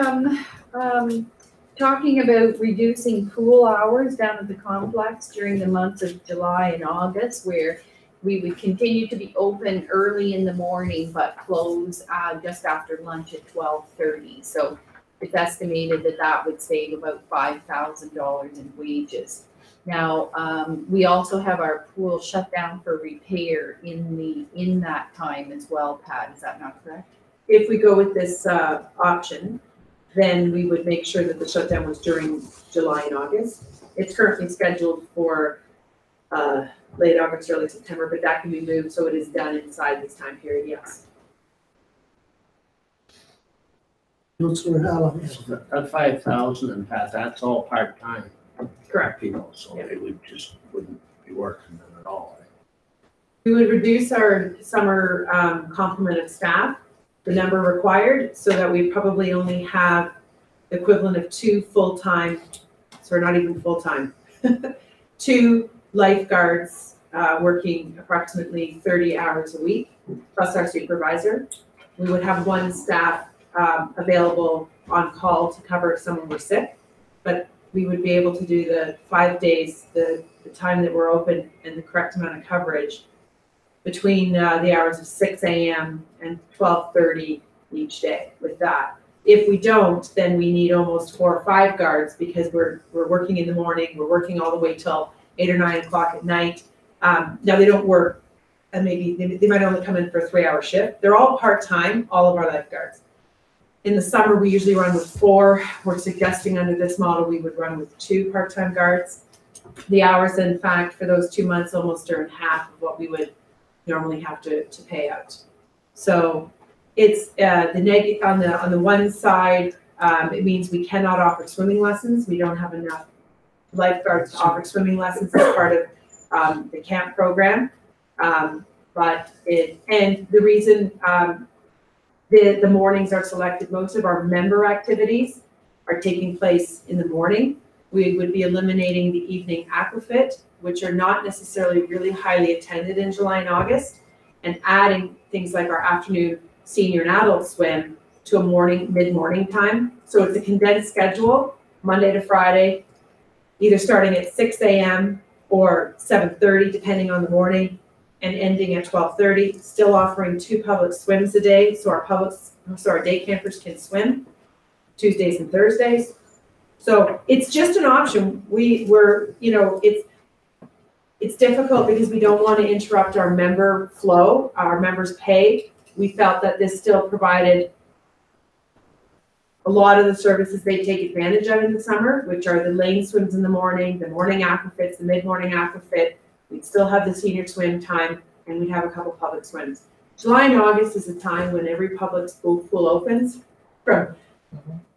talking about reducing pool hours down at the complex during the months of July and August, where we would continue to be open early in the morning, but close just after lunch at 12:30. So it's estimated that would save about $5,000 in wages. Now, we also have our pool shut down for repair in that time as well, Pat, is that not correct? If we go with this option, then we would make sure that the shutdown was during July and August. It's currently scheduled for late August, early September, but that can be moved, so it is done inside this time period, yes. Councillor Hallahan. That 5,000 and Pat, that's all part-time Correct. people, so they wouldn't be working at all. We would reduce our summer complement of staff, the number required, so that we probably only have the equivalent of 2 full-time, so we're not even full-time, 2 lifeguards working approximately 30 hours a week, plus our supervisor. We would have one staff available on call to cover if someone were sick, but we would be able to do the 5 days, the time that we're open and the correct amount of coverage between the hours of 6 a.m. and 12:30 each day with that. If we don't, then we need almost 4 or 5 guards because we're working in the morning, we're working all the way till 8 or 9 o'clock at night. Now they don't work, and maybe they might only come in for a 3-hour shift. They're all part-time, all of our lifeguards. In the summer, we usually run with 4. We're suggesting under this model, we would run with 2 part-time guards. The hours, in fact, for those 2 months almost earn half of what we would normally have to pay out. So it's on the one side, it means we cannot offer swimming lessons. We don't have enough lifeguards to offer swimming lessons as part of the camp program. And the reason the mornings are selected, most of our member activities are taking place in the morning. We would be eliminating the evening aquafit, which are not necessarily really highly attended in July and August, and adding things like our afternoon senior and adult swim to a mid-morning time. So it's a condensed schedule, Monday to Friday, either starting at 6 a.m. or 7:30, depending on the morning, and ending at 12:30, still offering 2 public swims a day, so our day campers can swim Tuesdays and Thursdays. So it's just an option. It's difficult because we don't want to interrupt our member flow, our members' pay. We felt that this still provided a lot of the services they take advantage of in the summer, which are the lane swims in the morning aquafits, the mid-morning aquafit. We'd still have the senior swim time, and we'd have a couple public swims. July and August is a time when every public pool opens, from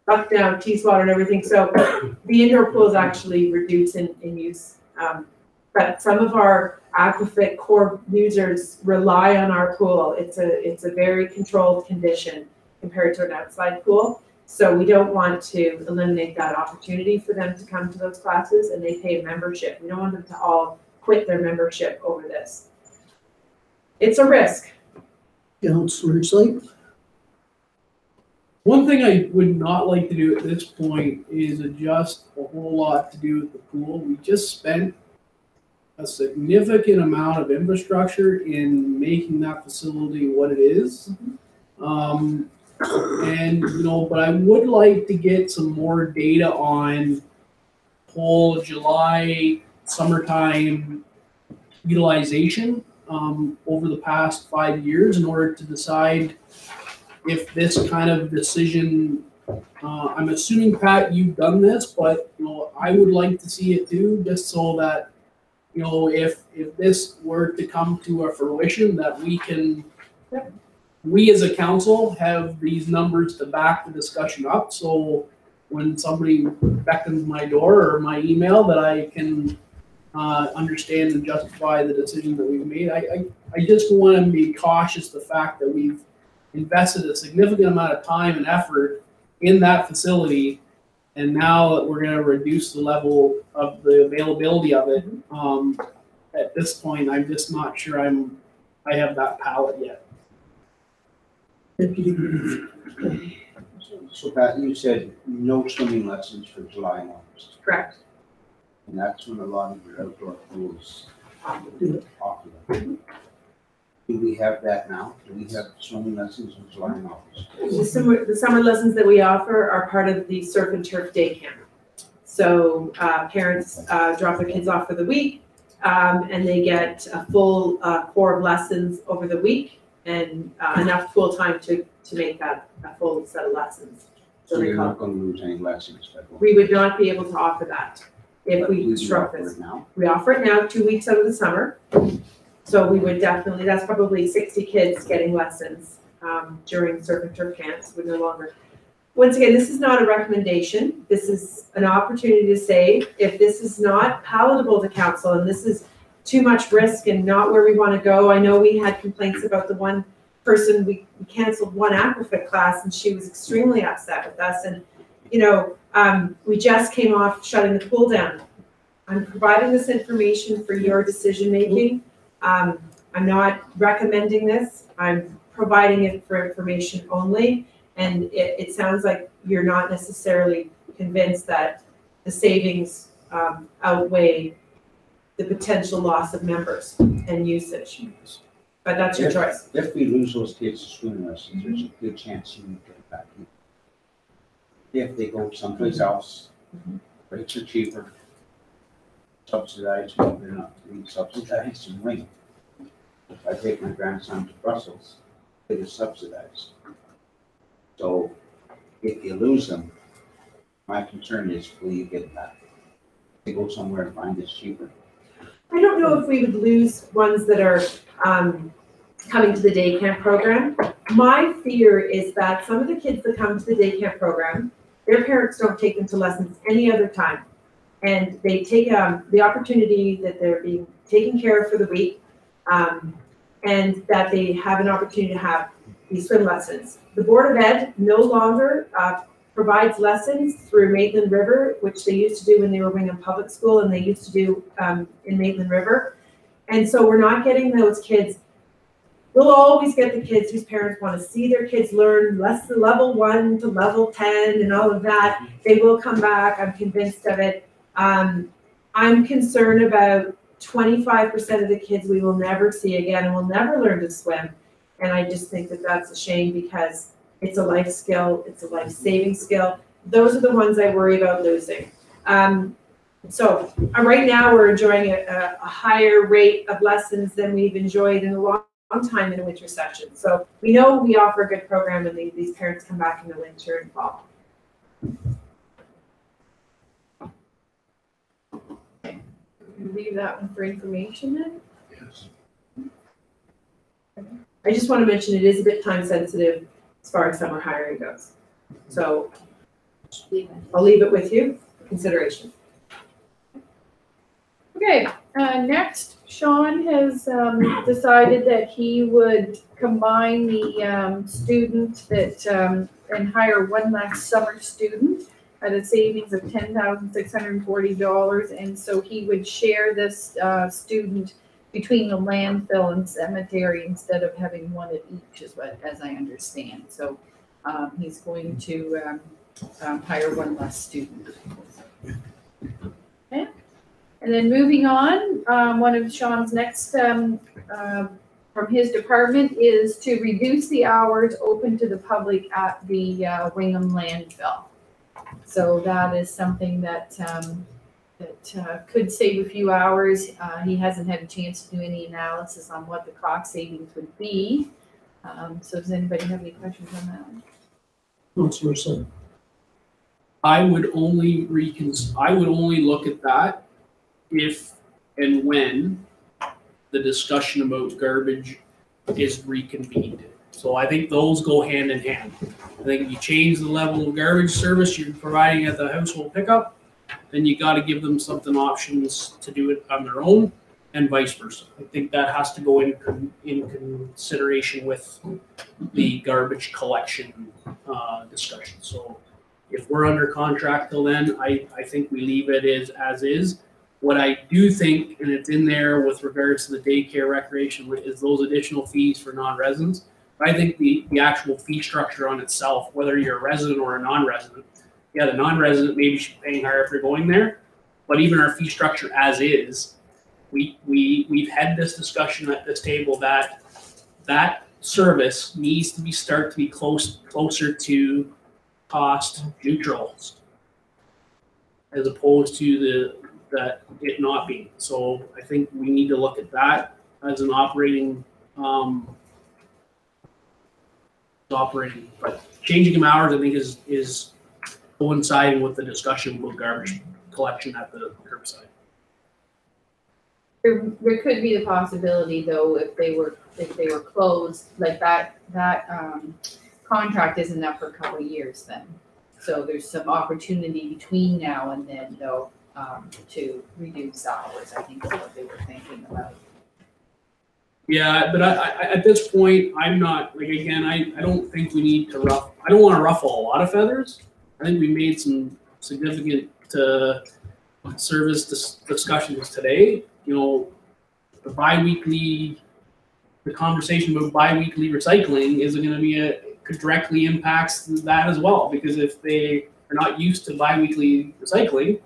Buckdown, Teeswater, and everything. So the indoor pool is actually reduced in use. But some of our aquafit core users rely on our pool. It's a very controlled condition compared to an outside pool. So we don't want to eliminate that opportunity for them to come to those classes, and they pay a membership. We don't want them to all quit their membership over this. It's a risk. Councillor Slate? One thing I would not like to do at this point is adjust a whole lot to do with the pool. We just spent a significant amount of infrastructure in making that facility what it is. But I would like to get some more data on whole July, summertime utilization over the past 5 years in order to decide if this kind of decision, I'm assuming, Pat, you've done this, but I would like to see it too, just so that if this were to come to a fruition, that we as a council have these numbers to back the discussion up. So when somebody beckons my door or my email, that I can understand and justify the decision that we've made. I just want to be cautious the fact that we've invested a significant amount of time and effort in that facility, and now that we're going to reduce the level of the availability of it. At this point, I'm just not sure I have that palate yet. So Pat, you said no swimming lessons for July and August, Correct. and that's when a lot of your outdoor pools popular. Do we have that now? Do we have swimming lessons in July and August? The summer lessons that we offer are part of the surf and turf day camp. So parents drop their kids off for the week, and they get a full core of lessons over the week, and enough pool time to make that a full set of lessons. So you're not going to lose any lessons? We would not be able to offer that if we struck this. We offer it now 2 weeks out of the summer. So we would definitely, that's probably 60 kids getting lessons during surf and turf camps. We're no longer. Once again, this is not a recommendation. This is an opportunity to say, if this is not palatable to council and this is too much risk and not where we want to go. I know we had complaints about the one person, we canceled one aquafit class and she was extremely upset with us. And, we just came off shutting the pool down I'm providing this information for your decision-making. I'm not recommending this. I'm providing it for information only. And it sounds like you're not necessarily convinced that the savings outweigh the potential loss of members and usage. But that's your choice. If we lose those kids to swimming lessons, there's a good chance you can get back in. If they go someplace else, rates are cheaper, subsidized, well, they're not being subsidized in Wayne. If I take my grandson to Brussels, it is subsidized. So if you lose them, my concern is, will you get it back? They go somewhere and find this cheaper. I don't know if we would lose ones that are coming to the day camp program. My fear is that some of the kids that come to the day camp program, their parents don't take them to lessons any other time. And they take the opportunity that they're being taken care of for the week, and that they have an opportunity to have these swim lessons. The Board of Ed no longer provides lessons through Maitland River, which they used to do when they were Wingham Public School, and they used to do in Maitland River. And so we're not getting those kids. We'll always get the kids whose parents want to see their kids learn lesson level 1 to level 10 and all of that. They will come back. I'm convinced of it. I'm concerned about 25% of the kids we will never see again and will never learn to swim. And I just think that that's a shame because it's a life skill. It's a life-saving skill. Those are the ones I worry about losing. So right now we're enjoying a higher rate of lessons than we've enjoyed in a long time in a winter session. So we know we offer a good program and these parents come back in the winter and fall. Leave that one for information then? Yes. I just want to mention it is a bit time sensitive as far as summer hiring goes. So I'll leave it with you for consideration. Okay, next, Sean has decided that he would combine the student that and hire one last summer student at a savings of $10,640, and so he would share this student between the landfill and cemetery instead of having one at each, is what, as I understand. So he's going to hire one less student. Okay. And then moving on, one of Sean's next from his department is to reduce the hours open to the public at the Wingham landfill. So that is something that could save a few hours. He hasn't had a chance to do any analysis on what the cost savings would be. So does anybody have any questions on that? What's your son? I would only look at that if and when the discussion about garbage is reconvened. So I think those go hand in hand. I think if you change the level of garbage service you're providing at the household pickup, then you got to give them something options to do it on their own, and vice versa. I think that has to go in consideration with the garbage collection discussion. So if we're under contract till then, I think we leave it as is. What I do think, and it's in there with regards to the daycare recreation, is those additional fees for non-residents. I think the actual fee structure on itself, whether you're a resident or a non-resident, yeah, the non-resident maybe should be paying higher if they're going there, but even our fee structure as is, we've had this discussion at this table that service needs to be closer to cost neutral, as opposed to that it not being. So I think we need to look at that as an operating, but changing them hours I think is coinciding with the discussion about garbage collection at the curbside. There could be the possibility though, if they were closed, like that contract isn't up for a couple of years then. So there's some opportunity between now and then though, to reduce hours, I think is what they were thinking about. Yeah, but I at this point, I'm not, like, again, I don't think we need to I don't want to ruffle a lot of feathers. I think we made some significant service discussions today, you know, the conversation about bi-weekly recycling is going to be could directly impacts that as well, because if they are not used to bi-weekly recycling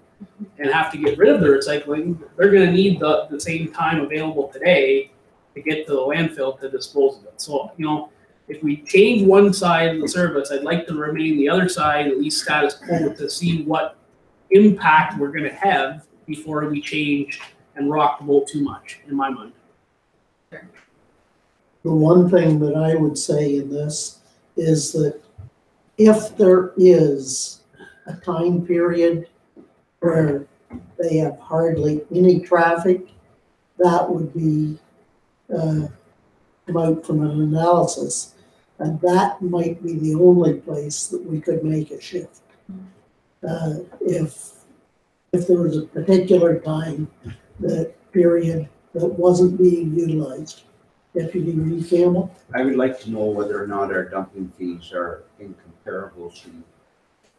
and have to get rid of their recycling, they're going to need the same time available today to get to the landfill to dispose of it. So, you know, if we change one side of the service, I'd like to remain the other side, at least status quo, to see what impact we're going to have before we change and rock the boat too much, in my mind. The one thing that I would say in this is that if there is a time period where they have hardly any traffic, that would be come out from an analysis, and that might be the only place that we could make a shift. If there was a particular time, that period that wasn't being utilized. Deputy Reed Campbell? I would like to know whether or not our dumping fees are incomparable to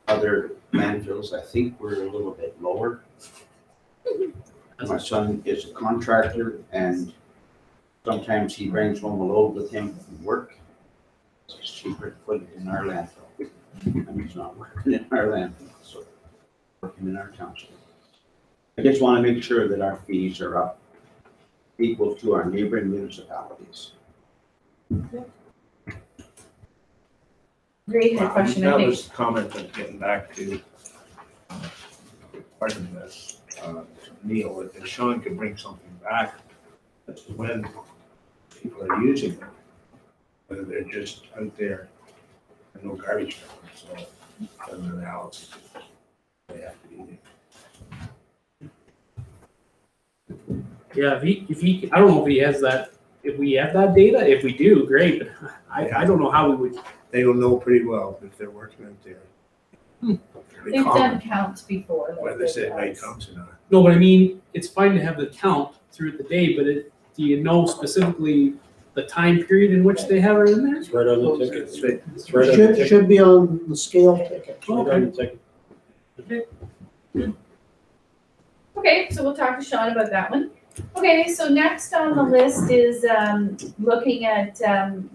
other landfills. I think we're a little bit lower. My son is a contractor, and sometimes he brings home a load with him from work. It's cheaper to put it in our landfill. And he's not working in our landfill, so working in our township. I just want to make sure that our fees are up equal to our neighboring municipalities. Very good question, I That think. was the comment of getting back to part of this, Neil, if Sean could bring something back as to when people are using them, whether they're just out there and no garbage, so that's an analysis. They have to be there. Yeah, if he, I don't know if he has that, if we have that data. If we do, great. But I don't know how we would. They will know pretty well if they're working out there. They They've done comment counts before. like whether they this. night counts or not. No, but I mean, it's fine to have the count through the day, but do you know specifically the time period in which they have it in there? It's right on the ticket. It's right on the Should, ticket. should be on the scale ticket. Right on the ticket. Okay, so we'll talk to Sean about that one. Okay, so next on the list is looking at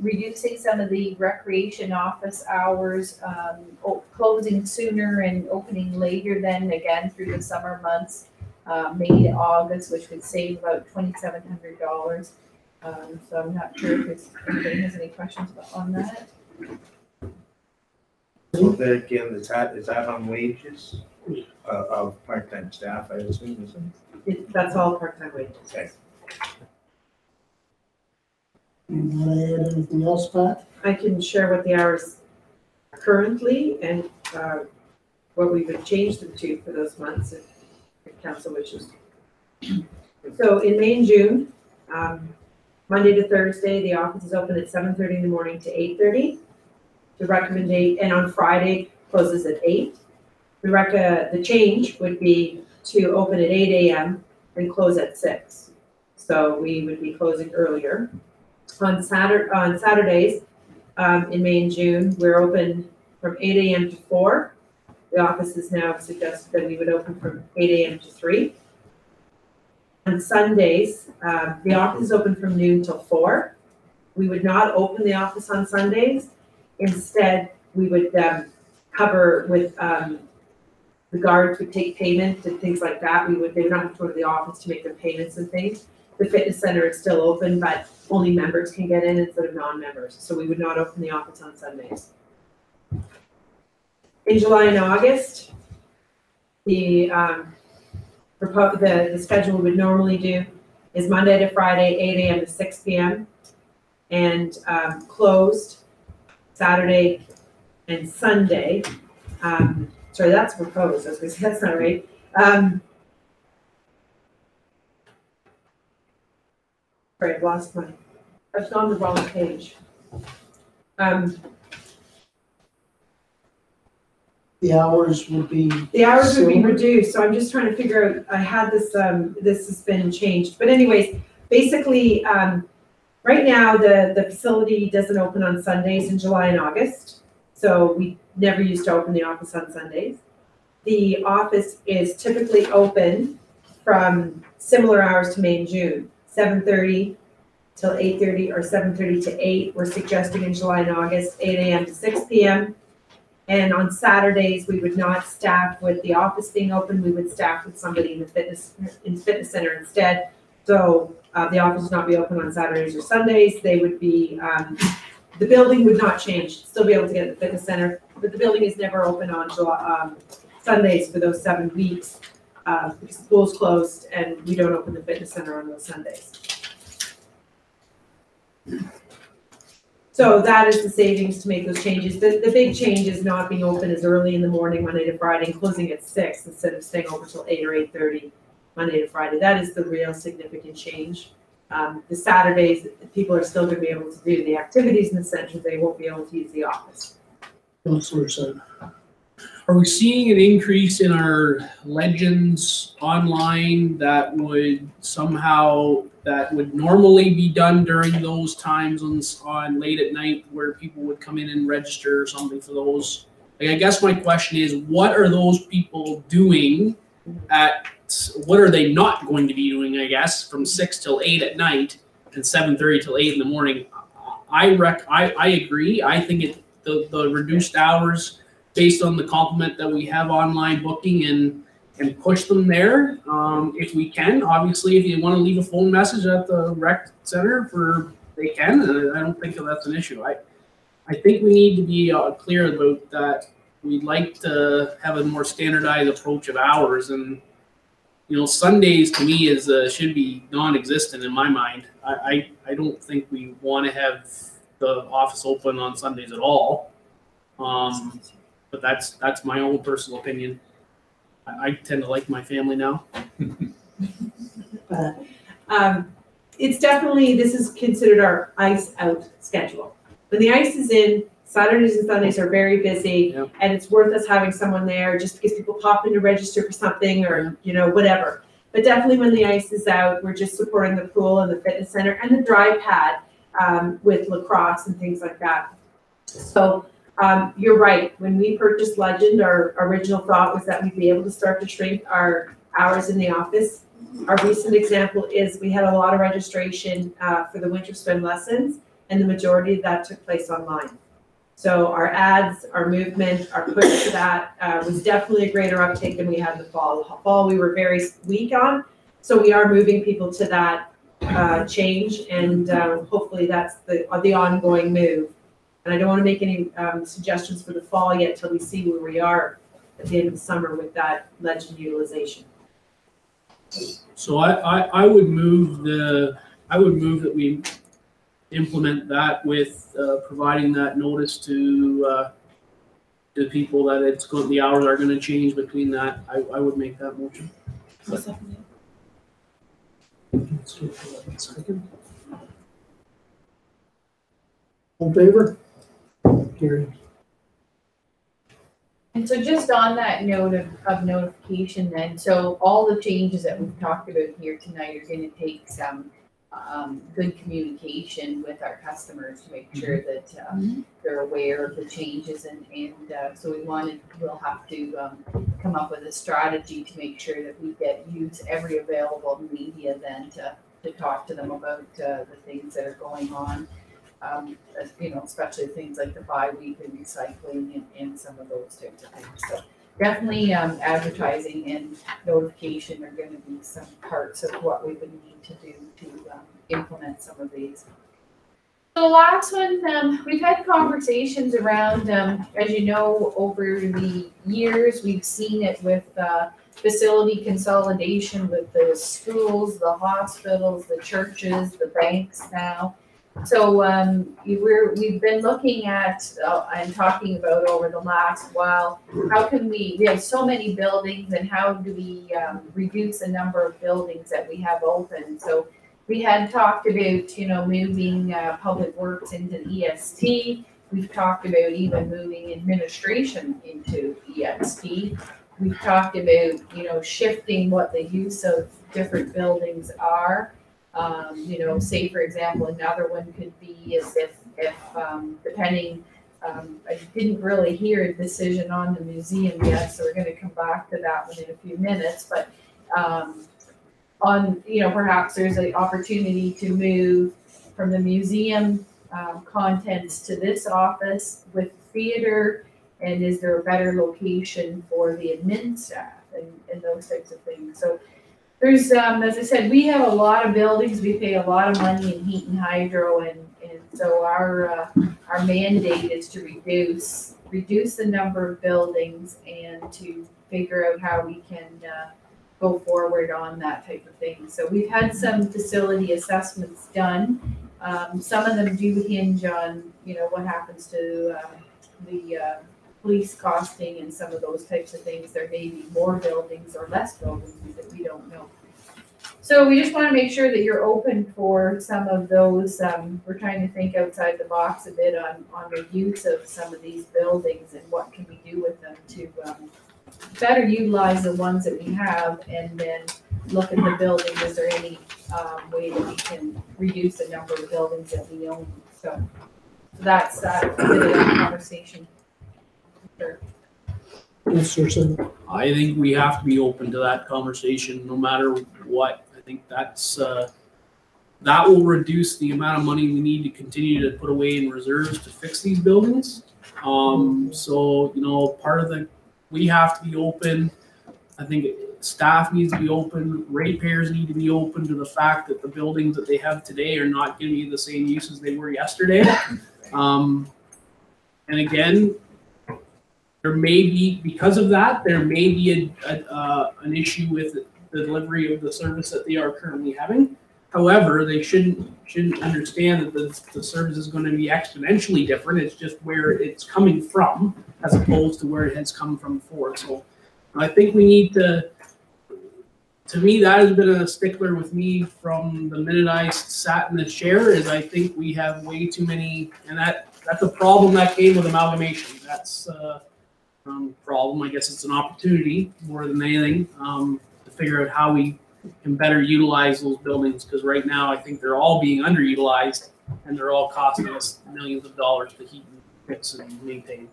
reducing some of the recreation office hours, closing sooner and opening later than again through the summer months, May to August, which would save about $2,700. So I'm not sure if anybody has any questions on that. So there again, is that on wages of part-time staff, I assume, isn't it? That's all part-time wages. Okay. You want to add anything else, Pat? I can share what the hours are currently and what we would change them to for those months if council wishes. So in May and June, Monday to Thursday, the office is open at 7:30 in the morning to 8:30. The recommendation, and on Friday closes at 8. The change would be to open at 8 a.m. and close at 6. So we would be closing earlier. On Saturdays, in May and June, we're open from 8 a.m. to 4. The office has now suggested that we would open from 8 a.m. to 3. On Sundays, the office is open from noon till 4. We would not open the office on Sundays. Instead, we would cover with the guards would take payment and things like that. They would not have to go to the office to make their payments and things. The fitness center is still open, but only members can get in instead of non-members. So we would not open the office on Sundays. In July and August, the schedule we would normally do is Monday to Friday, 8 a.m. to 6 p.m. and closed Saturday and Sunday. Sorry, that's proposed. That's not right. Sorry, I've lost I've gone the wrong page. The hours would be. The hours would be similar? reduced, so I'm just trying to figure out, I had this, this has been changed. But anyways, basically, right now, the facility doesn't open on Sundays in July and August. So we never used to open the office on Sundays. the office is typically open from similar hours to May and June, 7:30 till 8:30 or 7:30 to 8. We're suggesting in July and August, 8 a.m. to 6 p.m. And on Saturdays, we would not staff with the office being open, we would staff with somebody in the fitness center instead. So the office would not be open on Saturdays or Sundays. They would be, the building would not change, still be able to get at the fitness center, but the building is never open on Sundays for those 7 weeks because school's closed and we don't open the fitness center on those Sundays. So that is the savings to make those changes. The big change is not being open as early in the morning, Monday to Friday, and closing at 6 instead of staying open till 8 or 8:30, Monday to Friday. That is the real significant change. The Saturdays, people are still gonna be able to do the activities in the center, they won't be able to use the office. Councillor Sutton. Are we seeing an increase in our Legends online that would normally be done during those times on late at night where people would come in and register or something for those? Like, I guess my question is, what are those people doing what are they not going to be doing, I guess, from 6 till 8 at night and 7:30 till 8 in the morning? I agree. I think the reduced hours based on the complement that we have online booking and push them there if we can. Obviously, if you want to leave a phone message at the rec center, they can. I don't think that's an issue. I think we need to be clear about that. We'd like to have a more standardized approach of hours, and Sundays to me should be non-existent in my mind. I don't think we want to have the office open on Sundays at all. But that's my own personal opinion. I tend to like my family now. It's definitely, this is considered our ice out schedule. When the ice is in, Saturdays and Sundays are very busy, Yep. and it's worth us having someone there just because people pop in to register for something or, whatever. But definitely when the ice is out, we're just supporting the pool and the fitness center and the dry pad with lacrosse and things like that. So you're right. When we purchased Legend, our original thought was that we'd be able to start to shrink our hours in the office. Our recent example is we had a lot of registration for the winter swim lessons, and the majority of that took place online. So our ads, our movement, our push to that was definitely a greater uptake than we had in the fall. The fall we were very weak on, so we are moving people to that change, and hopefully that's the ongoing move. And I don't want to make any suggestions for the fall yet till we see where we are at the end of the summer with that Legend utilization. So I would move that we implement that with providing that notice to people that the hours are going to change between that. I would make that motion. Second. All in favor? Carried. And so just on that note of notification then, so all the changes that we've talked about here tonight are gonna take some good communication with our customers to make sure that they're aware of the changes and so we'll have to come up with a strategy to make sure that we use every available media then to talk to them about the things that are going on. Especially things like the bi-weekly recycling and some of those types of things. So definitely advertising and notification are going to be some parts of what we would need to do to implement some of these. So the last one, we've had conversations around, as you know, over the years, we've seen it with facility consolidation with the schools, the hospitals, the churches, the banks now. So we've been looking at and talking about over the last while, how can we have so many buildings and how do we reduce the number of buildings that we have open? So we had talked about, moving public works into EST. We've talked about even moving administration into EST. We've talked about, shifting what the use of different buildings are. Say for example, another one could be is if depending I didn't really hear a decision on the museum yet, so we're gonna come back to that one in a few minutes, but, on, perhaps there's an opportunity to move from the museum, contents to this office with theater, and is there a better location for the admin staff and those types of things, so. There's, as I said, we have a lot of buildings, we pay a lot of money in heat and hydro, and so our mandate is to reduce the number of buildings and to figure out how we can, go forward on that type of thing. So we've had some facility assessments done. Some of them do hinge on, what happens to, the police costing and some of those types of things. There may be more buildings or less buildings that we don't know. So we just want to make sure that you're open for some of those. We're trying to think outside the box a bit on the use of some of these buildings and what can we do with them to better utilize the ones that we have, and then look at the building. Is there any way that we can reduce the number of buildings that we own? So that's a bit of that conversation. Sure. I think we have to be open to that conversation no matter what. I think that's that will reduce the amount of money we need to continue to put away in reserves to fix these buildings. So part of we have to be open. I think staff needs to be open. Ratepayers need to be open to the fact that the buildings that they have today are not giving you the same use as they were yesterday. And again, there may be, because of that, there may be an issue with the delivery of the service that they are currently having. However, they shouldn't understand that the service is going to be exponentially different. It's just where it's coming from as opposed to where it has come from before. So I think we need to me, that has been a stickler with me from the minute I sat in the chair, is I think we have way too many, and that's a problem that came with amalgamation. That's problem. I guess it's an opportunity more than anything to figure out how we can better utilize those buildings, because right now I think they're all being underutilized and they're all costing us millions of dollars to heat and fix and maintain.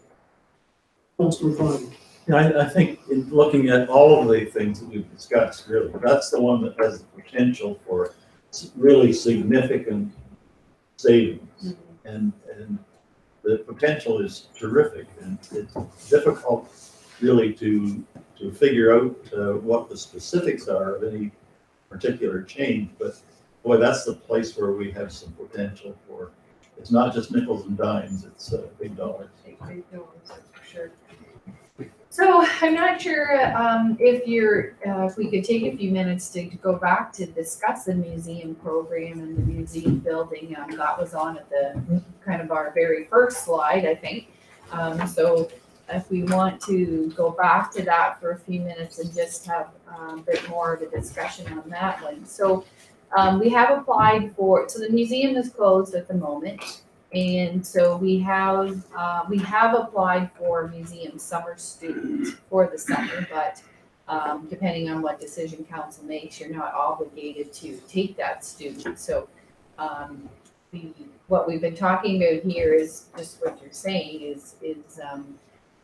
I think in looking at all of the things that we've discussed, really, that's the one that has the potential for really significant savings, and the potential is terrific, and it's difficult really to figure out what the specifics are of any particular change, but boy, that's the place where we have some potential for. It's not just nickels and dimes, it's big dollars. Big dollars, that's for sure. So I'm not sure if we could take a few minutes to go back to discuss the museum program and the museum building. That was on at the kind of our very first slide, I think. So if we want to go back to that for a few minutes and just have a bit more of a discussion on that one. So we have applied for, so the museum is closed at the moment. And so we have applied for museum summer students for the summer, but depending on what decision council makes, you're not obligated to take that student. So what we've been talking about here is just what you're saying is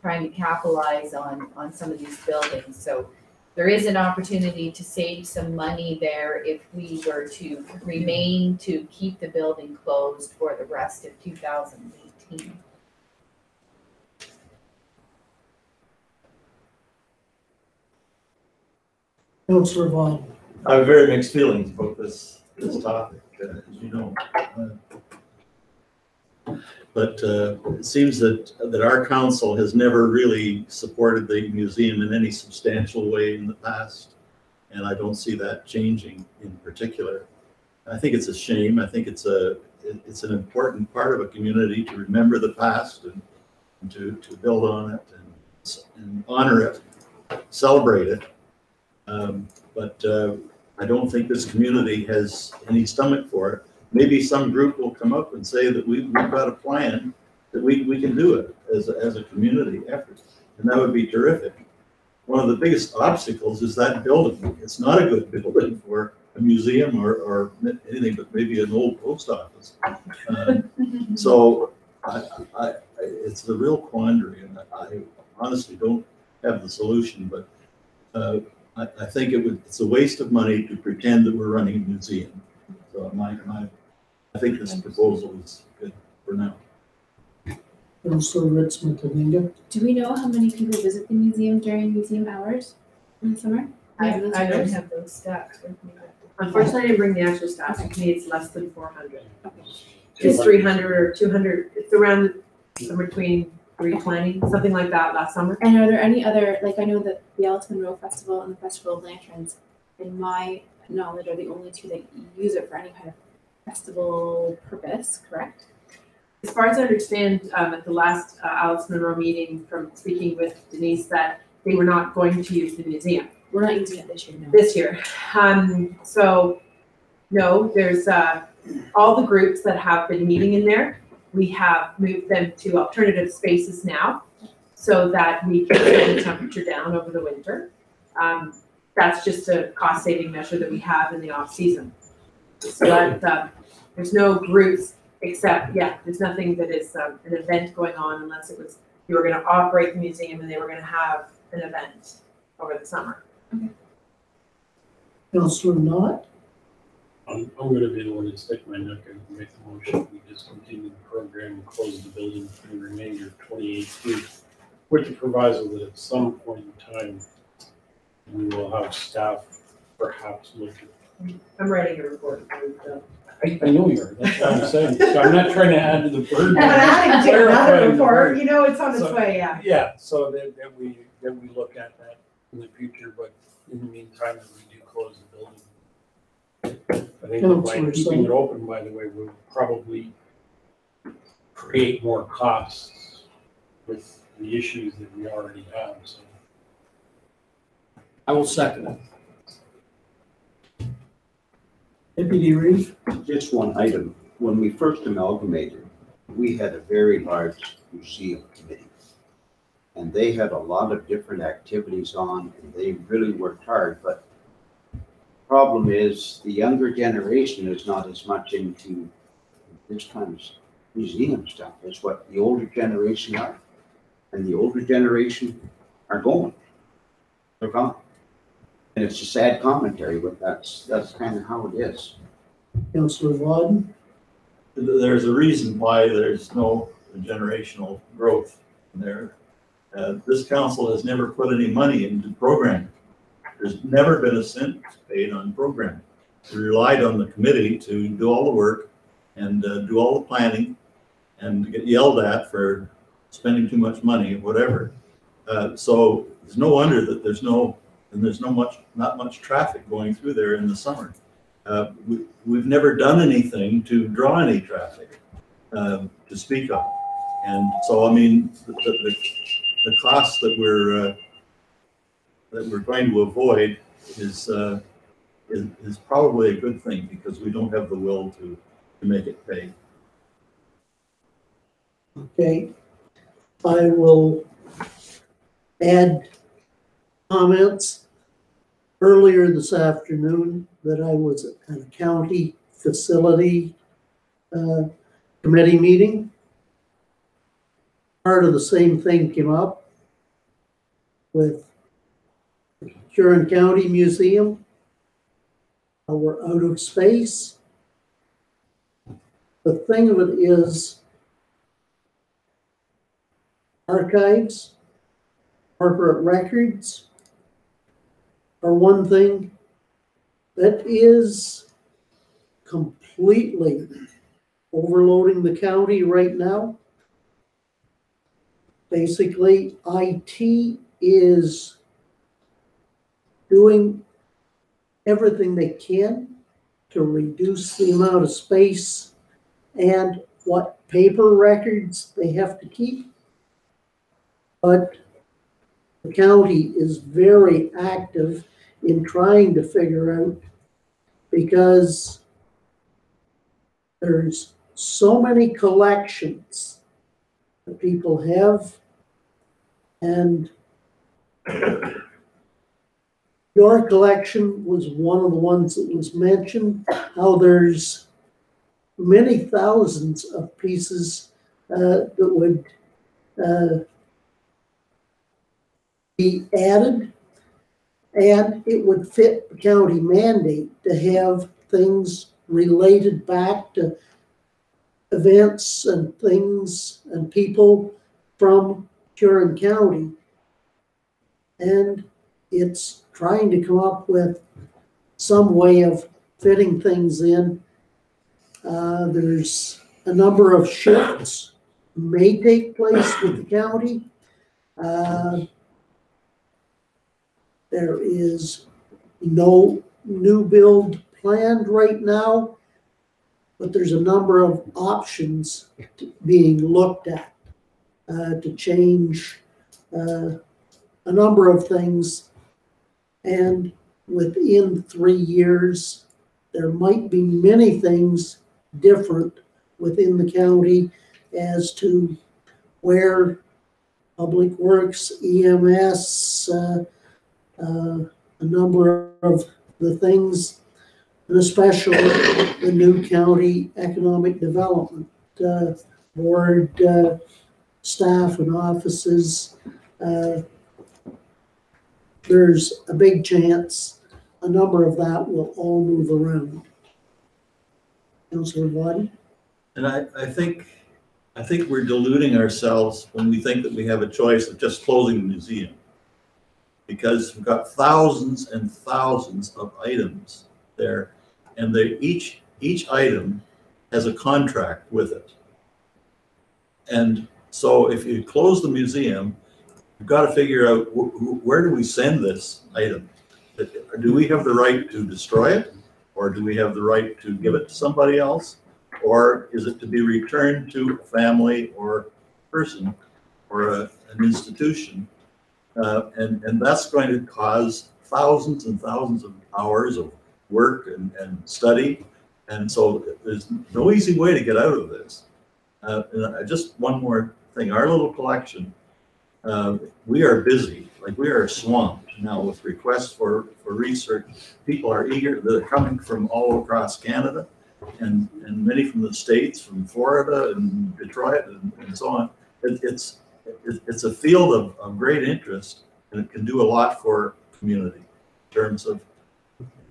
trying to capitalize on some of these buildings. So there is an opportunity to save some money there if we were to remain to keep the building closed for the rest of 2018. Councillor Vaughn. I have very mixed feelings about this topic, as you know. But it seems that our council has never really supported the museum in any substantial way in the past, and I don't see that changing in particular. I think it's a shame. I think it's an important part of a community to remember the past and to build on it and honor it, celebrate it. But I don't think this community has any stomach for it. Maybe some group will come up and say that we've got a plan that we can do it as a community effort, and that would be terrific. One of the biggest obstacles is that building. It's not a good building for a museum or anything but maybe an old post office. So it's a real quandary, and I honestly don't have the solution, but I think it's a waste of money to pretend that we're running a museum. So I think this proposal is good for now. Councillor Ritzman-Taninga. Do we know how many people visit the museum during museum hours in the summer? I Those don't numbers? have those stats with me. Unfortunately, I didn't bring the actual stats. To me, it's less than 400. Okay. It's 300 or 200, it's around somewhere between 320, something like that last summer. And are there any other, like I know that the Ellis Monroe Festival and the Festival of Lanterns, in my knowledge, are the only two that use it for any kind of festival purpose, correct? As far as I understand, at the last Alice Monroe meeting from speaking with Denise, that they were not going to use the museum We're not using it this year, no. this year. So, no, there's all the groups that have been meeting in there. We have moved them to alternative spaces now so that we can bring the temperature down over the winter. That's just a cost saving measure that we have in the off season. So that there's no groups except, there's nothing that is an event going on unless it was, you were gonna operate the museum and they were gonna have an event over the summer. Councillor Knott. I'm gonna be the one to stick my neck out and make the motion. We discontinue the program and close the building for the remainder of 2018, with the proviso that at some point in time, we will have staff perhaps look at. I'm writing a report. I know you are, that's what I'm saying. So I'm not trying to add to the burden. I'm adding to another Clarifying the report, burden. you know, it's on its So- way, yeah. Yeah, so that we look at that in the future, but in the meantime, that we do close the building. I think that by Councillor keeping it Singh. open, by the way, will probably create more costs with the issues that we already have, so. I will second it. Deputy Reeve. Just one item. When we first amalgamated, we had a very large museum committee. And they had a lot of different activities on, and they really worked hard, but problem is the younger generation is not as much into this kind of museum stuff as what the older generation are. And the older generation are going. They're gone. And it's a sad commentary, but that's kind of how it is. Councillor Wadden. There's a reason why there's no generational growth there. This council has never put any money into programming. There's never been a cent paid on programming. We relied on the committee to do all the work and do all the planning and get yelled at for spending too much money or whatever. So there's no wonder that there's not much traffic going through there in the summer. We've never done anything to draw any traffic to speak of. And so, I mean, the costs that we're going to avoid is probably a good thing because we don't have the will to make it pay. Okay. I will add comments. Earlier this afternoon that I was at a county facility committee meeting. Part of the same thing came up with the Huron County Museum. We're out of space. The thing of it is archives, corporate records, are one thing that is completely overloading the county right now. Basically, IT is doing everything they can to reduce the amount of space and what paper records they have to keep. But the county is very active in trying to figure out, because there's so many collections that people have, and your collection was one of the ones that was mentioned, how there's many thousands of pieces that would be added, and it would fit the county mandate to have things related back to events and things and people from Huron County. And it's trying to come up with some way of fitting things in. There's a number of shifts may take place with the county. There is no new build planned right now, but there's a number of options being looked at to change a number of things. And within 3 years, there might be many things different within the county as to where Public Works, EMS, a number of the things, and especially the new county economic development board staff and offices. There's a big chance a number of that will all move around. Councillor Waddy? And I think we're deluding ourselves when we think that we have a choice of just closing the museum. Because we've got thousands and thousands of items there, and each item has a contract with it. And so if you close the museum, you've got to figure out where do we send this item? Do we have the right to destroy it? Or do we have the right to give it to somebody else? Or is it to be returned to a family or person or an institution? And that's going to cause thousands and thousands of hours of work and study. And so there's no easy way to get out of this. And just one more thing, our little collection, we are busy, like we are swamped now with requests for research. People are eager, they're coming from all across Canada and many from the States, from Florida and Detroit and so on. It's a field of great interest, and it can do a lot for community in terms of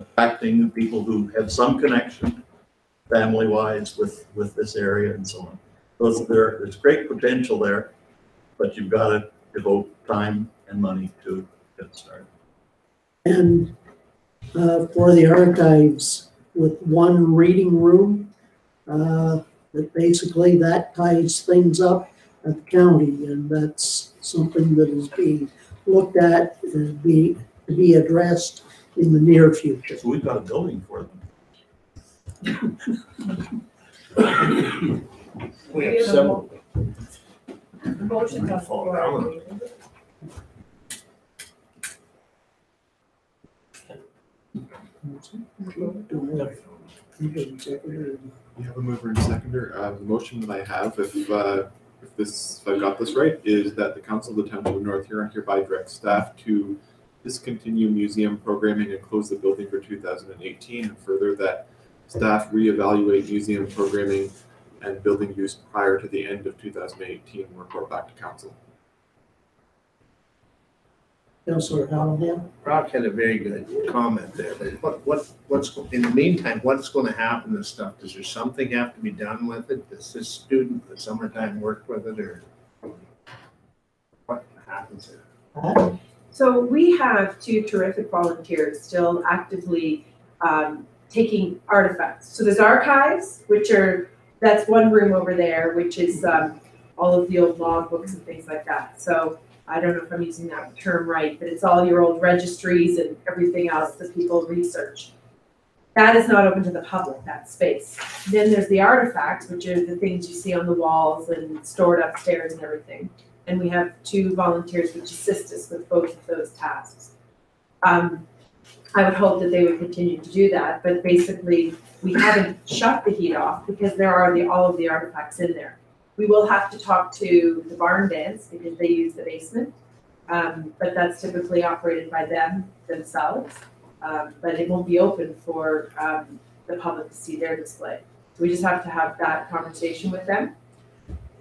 attracting people who have some connection family-wise with this area and so on. So there's great potential there, but you've got to devote time and money to get started. And for the archives, with one reading room, that basically that ties things up at the county, and that's something that is being looked at and to be addressed in the near future. So we've got a building for them. We have several. Motion on the floor. We have a mover and seconder. The motion that I have, if I got this right, is that the Council of the Township of North Huron hereby directs staff to discontinue museum programming and close the building for 2018, and further that staff reevaluate museum programming and building use prior to the end of 2018 and report back to council. Councillor Hallahan? Brock had a very good comment there, but what's in the meantime, what's going to happen to stuff? Does there something have to be done with it? Does this student at summertime work with it, or what happens there? So we have two terrific volunteers still actively taking artifacts. So there's archives, that's one room over there, which is all of the old logbooks and things like that. So I don't know if I'm using that term right, but it's all your old registries and everything else that people research. That is not open to the public, that space. Then there's the artifacts, which are the things you see on the walls and stored upstairs and everything. And we have two volunteers which assist us with both of those tasks. I would hope that they would continue to do that, but basically we haven't shut the heat off because there are all of the artifacts in there. We will have to talk to the barn dance because they use the basement, but that's typically operated by themselves. But it won't be open for the public to see their display. So we just have to have that conversation with them.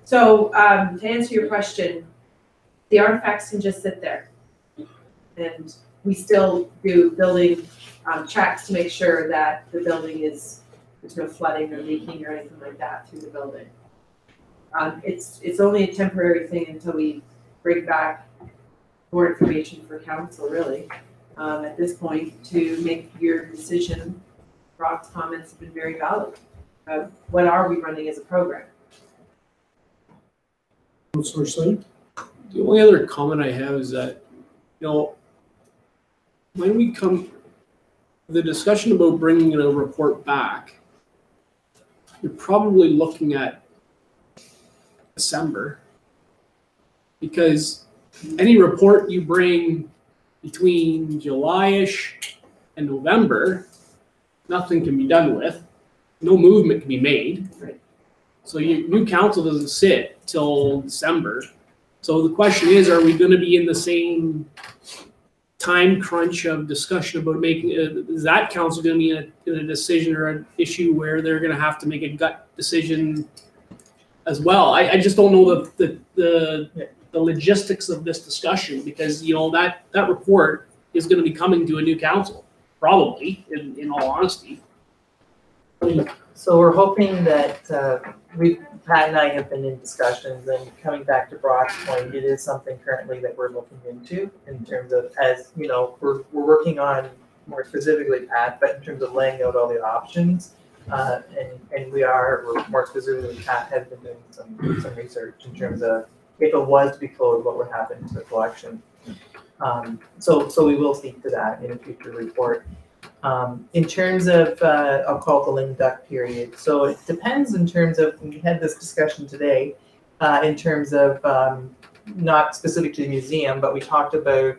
So, to answer your question, the artifacts can just sit there. And we still do building, checks to make sure that the building there's no flooding or leaking or anything like that through the building. It's only a temporary thing until we bring back more information for council, really, at this point, to make your decision. Rob's comments have been very valid. What are we running as a program? Councilor Slade? The only other comment I have is that, when we come, the discussion about bringing a report back, you're probably looking at December, because any report you bring between July-ish and November, nothing can be done with. No movement can be made. Right. So your new council doesn't sit till December. So the question is, are we going to be in the same time crunch of discussion about making, is that council going to be in a decision or an issue where they're going to have to make a gut decision as well? I just don't know the logistics of this discussion, because that report is going to be coming to a new council, probably, in all honesty. So we're hoping that Pat and I have been in discussions, and coming back to Brock's point, it is something currently that we're looking into in terms of, as we're working on more specifically, Pat, but in terms of laying out all the options, and we're more specifically, Pat has been doing some research in terms of if it was to be closed, what would happen to the collection. So we will speak to that in a future report. In terms of, I'll call it the lame duck period. So it depends in terms of, we had this discussion today, in terms of, not specific to the museum, but we talked about,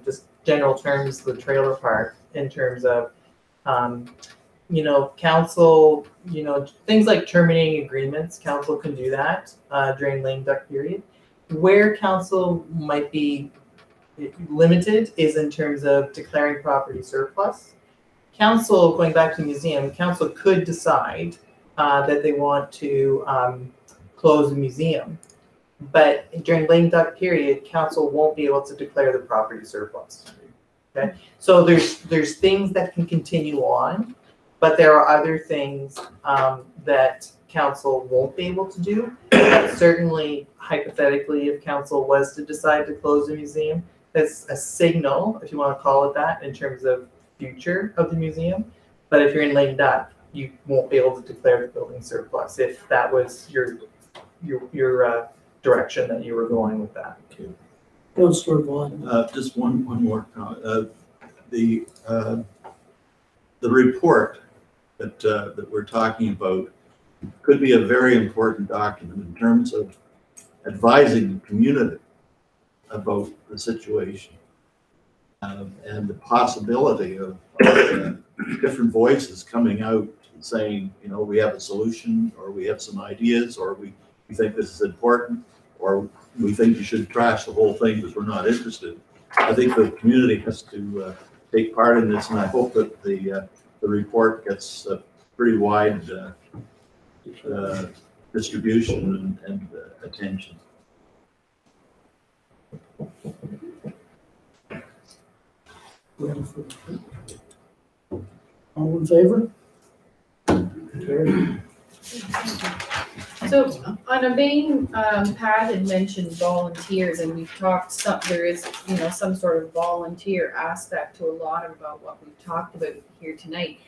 just general terms, the trailer park, in terms of, council, things like terminating agreements, council can do that, during lame duck period. Where council might be limited is in terms of declaring property surplus. Council, going back to the museum, council could decide that they want to close the museum. But during lame duck period, council won't be able to declare the property surplus. Okay, so there's things that can continue on, but there are other things that council won't be able to do. Certainly, hypothetically, if council was to decide to close the museum, that's a signal, if you want to call it that, in terms of future of the museum. But if you're in lame duck, you won't be able to declare the building surplus if that was your direction that you were going with that. Councilor Vaughn. Just one more comment. The report that we're talking about could be a very important document in terms of advising the community about the situation. And the possibility of different voices coming out and saying, we have a solution, or we have some ideas, or we think this is important, or we think you should trash the whole thing because we're not interested. I think the community has to take part in this, and I hope that the report gets pretty wide distribution and attention. All in favor? Carried. So on a vein, Pat had mentioned volunteers, and we've talked there is, some sort of volunteer aspect to a lot about what we've talked about here tonight.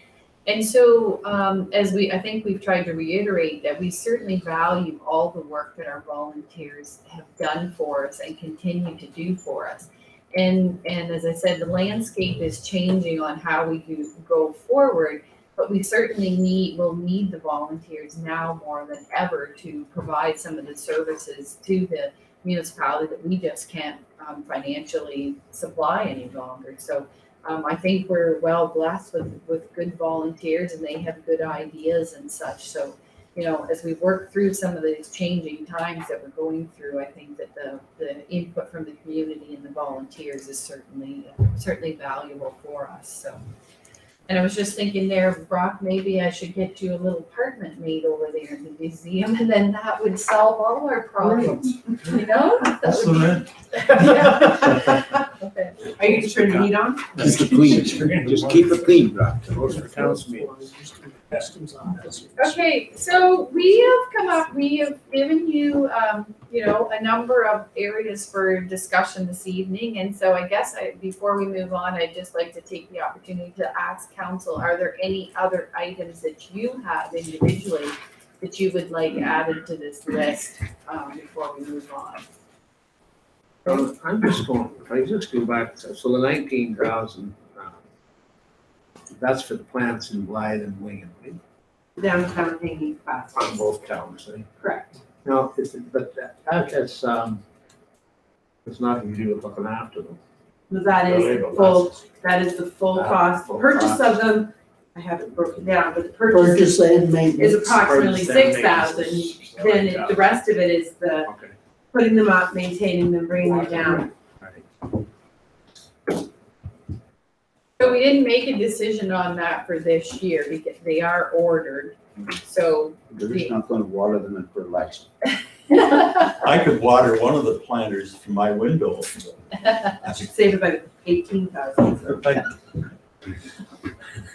And so, I think we've tried to reiterate that we certainly value all the work that our volunteers have done for us and continue to do for us. And as I said, the landscape is changing on how we go forward, but we certainly will need the volunteers now more than ever to provide some of the services to the municipality that we just can't financially supply any longer. So I think we're well blessed with good volunteers, and they have good ideas and such. So, as we work through some of these changing times that we're going through, I think that the input from the community and the volunteers is certainly valuable for us. So, And I was just thinking there, Brock, maybe I should get you a little apartment made over there in the museum, and then that would solve all our problems, you know? That would be- Okay. Are you just turning the heat on? Just keep it clean, Brock. Those are council meetings. Okay, so we have given you, you know, a number of areas for discussion this evening. And so I guess before we move on, I'd just like to take the opportunity to ask council, are there any other items that you have individually that you would like added to this list, before we move on? I'm just going, if I just go back, so the 19,000, that's for the plants in Blythe and Wing, right? Downtown hanging fast. On both towns, right? Correct. No, but that's, it's nothing to do with looking after them. That is the full cost, Full purchase cost. of them, I have it broken down, but the purchase Purchase and is maintenance. approximately Purchase and 6,000. maintenance. Then the rest of it is the Okay. putting them up, maintaining them, bringing them down. So we didn't make a decision on that for this year because they are ordered, so. They're just not gonna water them and fertilize. I could water one of the planters from my window. I should save about 18,000.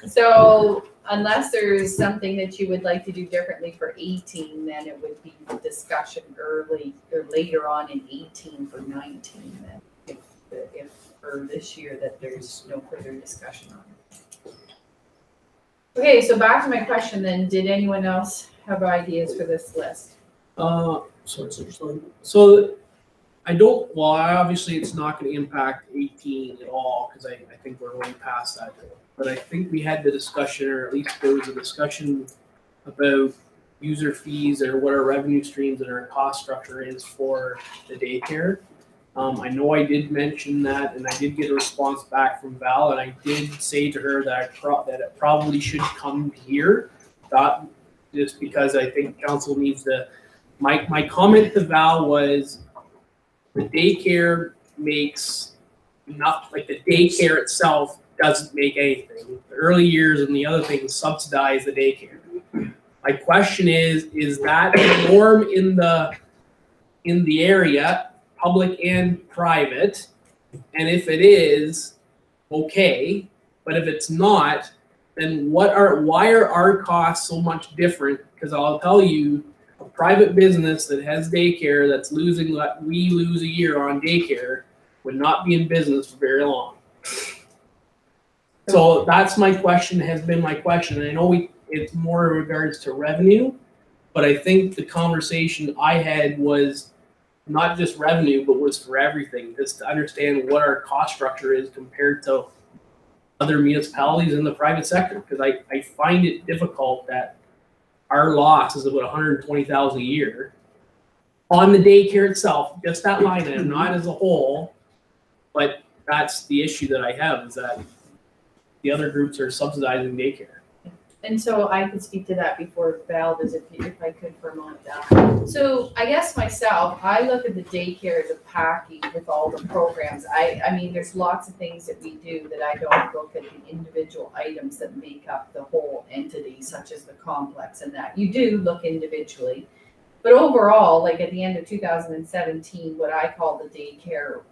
So unless there's something that you would like to do differently for 18, then it would be the discussion early or later on in 18 for 19 then. If for this year that there's no further discussion on it. Okay, so back to my question then, did anyone else have ideas for this list? So I don't, well, obviously it's not gonna impact 18 at all, because I think we're going past that. But I think we had the discussion, or at least there was a discussion about user fees or what our revenue streams and our cost structure is for the daycare. I know I did mention that, and I did get a response back from Val, and I did say to her that that it probably should come here. Not just because I think council needs to. My comment to Val was the daycare makes not like the daycare itself doesn't make anything. The early years and the other things subsidize the daycare. My question is that the norm in the area, public and private? And if it is, okay. But if it's not, then why are our costs so much different? Because I'll tell you, a private business that has daycare that's losing what we lose a year on daycare would not be in business for very long. So that's my question, has been my question. And I know it's more in regards to revenue, but I think the conversation I had was not just revenue, but was for everything, just to understand what our cost structure is compared to other municipalities in the private sector. Because I find it difficult that our loss is about $120,000 a year on the daycare itself, just that line item, not as a whole. But that's the issue that I have, is that the other groups are subsidizing daycare. And so I could speak to that before Val does, if I could for a moment, Val. So I guess myself, I look at the daycare as a package with all the programs. I mean, there's lots of things that we do that I don't look at the individual items that make up the whole entity, such as the complex and that. You do look individually. But overall, like at the end of 2017, what I call the daycare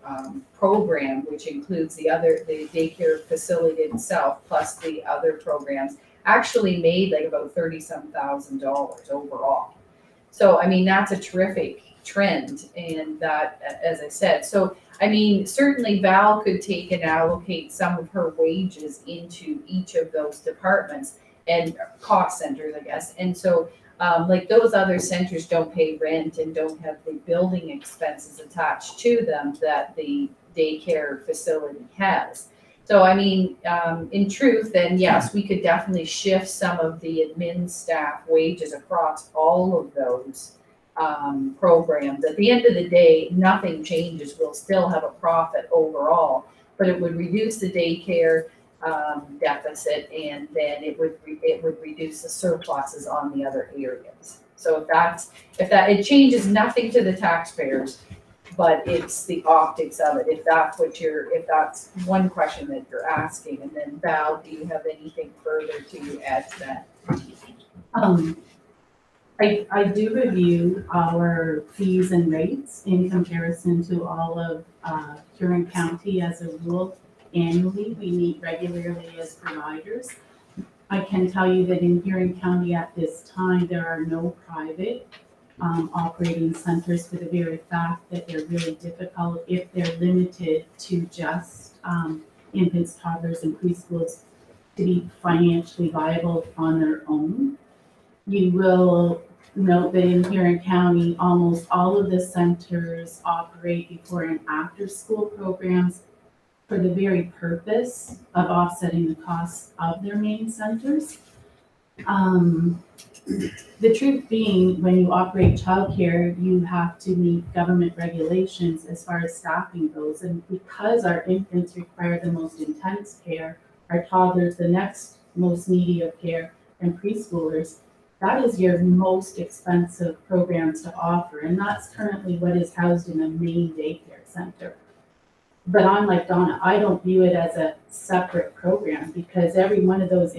program, which includes the daycare facility itself, plus the other programs, actually made like about $30,000 overall. So, I mean, that's a terrific trend. And that, as I said, so, I mean, certainly Val could take and allocate some of her wages into each of those departments and cost centers, I guess. And so, like those other centers don't pay rent and don't have the building expenses attached to them that the daycare facility has. So, I mean, in truth, then yes, we could definitely shift some of the admin staff wages across all of those programs. At the end of the day, nothing changes. We'll still have a profit overall, but it would reduce the daycare deficit, and then it would reduce the surpluses on the other areas. So if it changes nothing to the taxpayers, but it's the optics of it, if that's if that's one question that you're asking. And then Val, do you have anything further to add to that? I do review our fees and rates in comparison to all of Huron County as a rule annually. We meet regularly as providers. I can tell you that in Huron County at this time, there are no private operating centers for the very fact that they're really difficult if they're limited to just infants, toddlers, and preschools to be financially viable on their own. You will note that in Huron County, almost all of the centers operate before and after school programs for the very purpose of offsetting the costs of their main centers. The truth being, when you operate childcare, you have to meet government regulations as far as staffing goes. And because our infants require the most intense care, our toddlers the next most needy of care, and preschoolers, that is your most expensive programs to offer. And that's currently what is housed in a main daycare center. But I'm like Donna, I don't view it as a separate program, because every one of those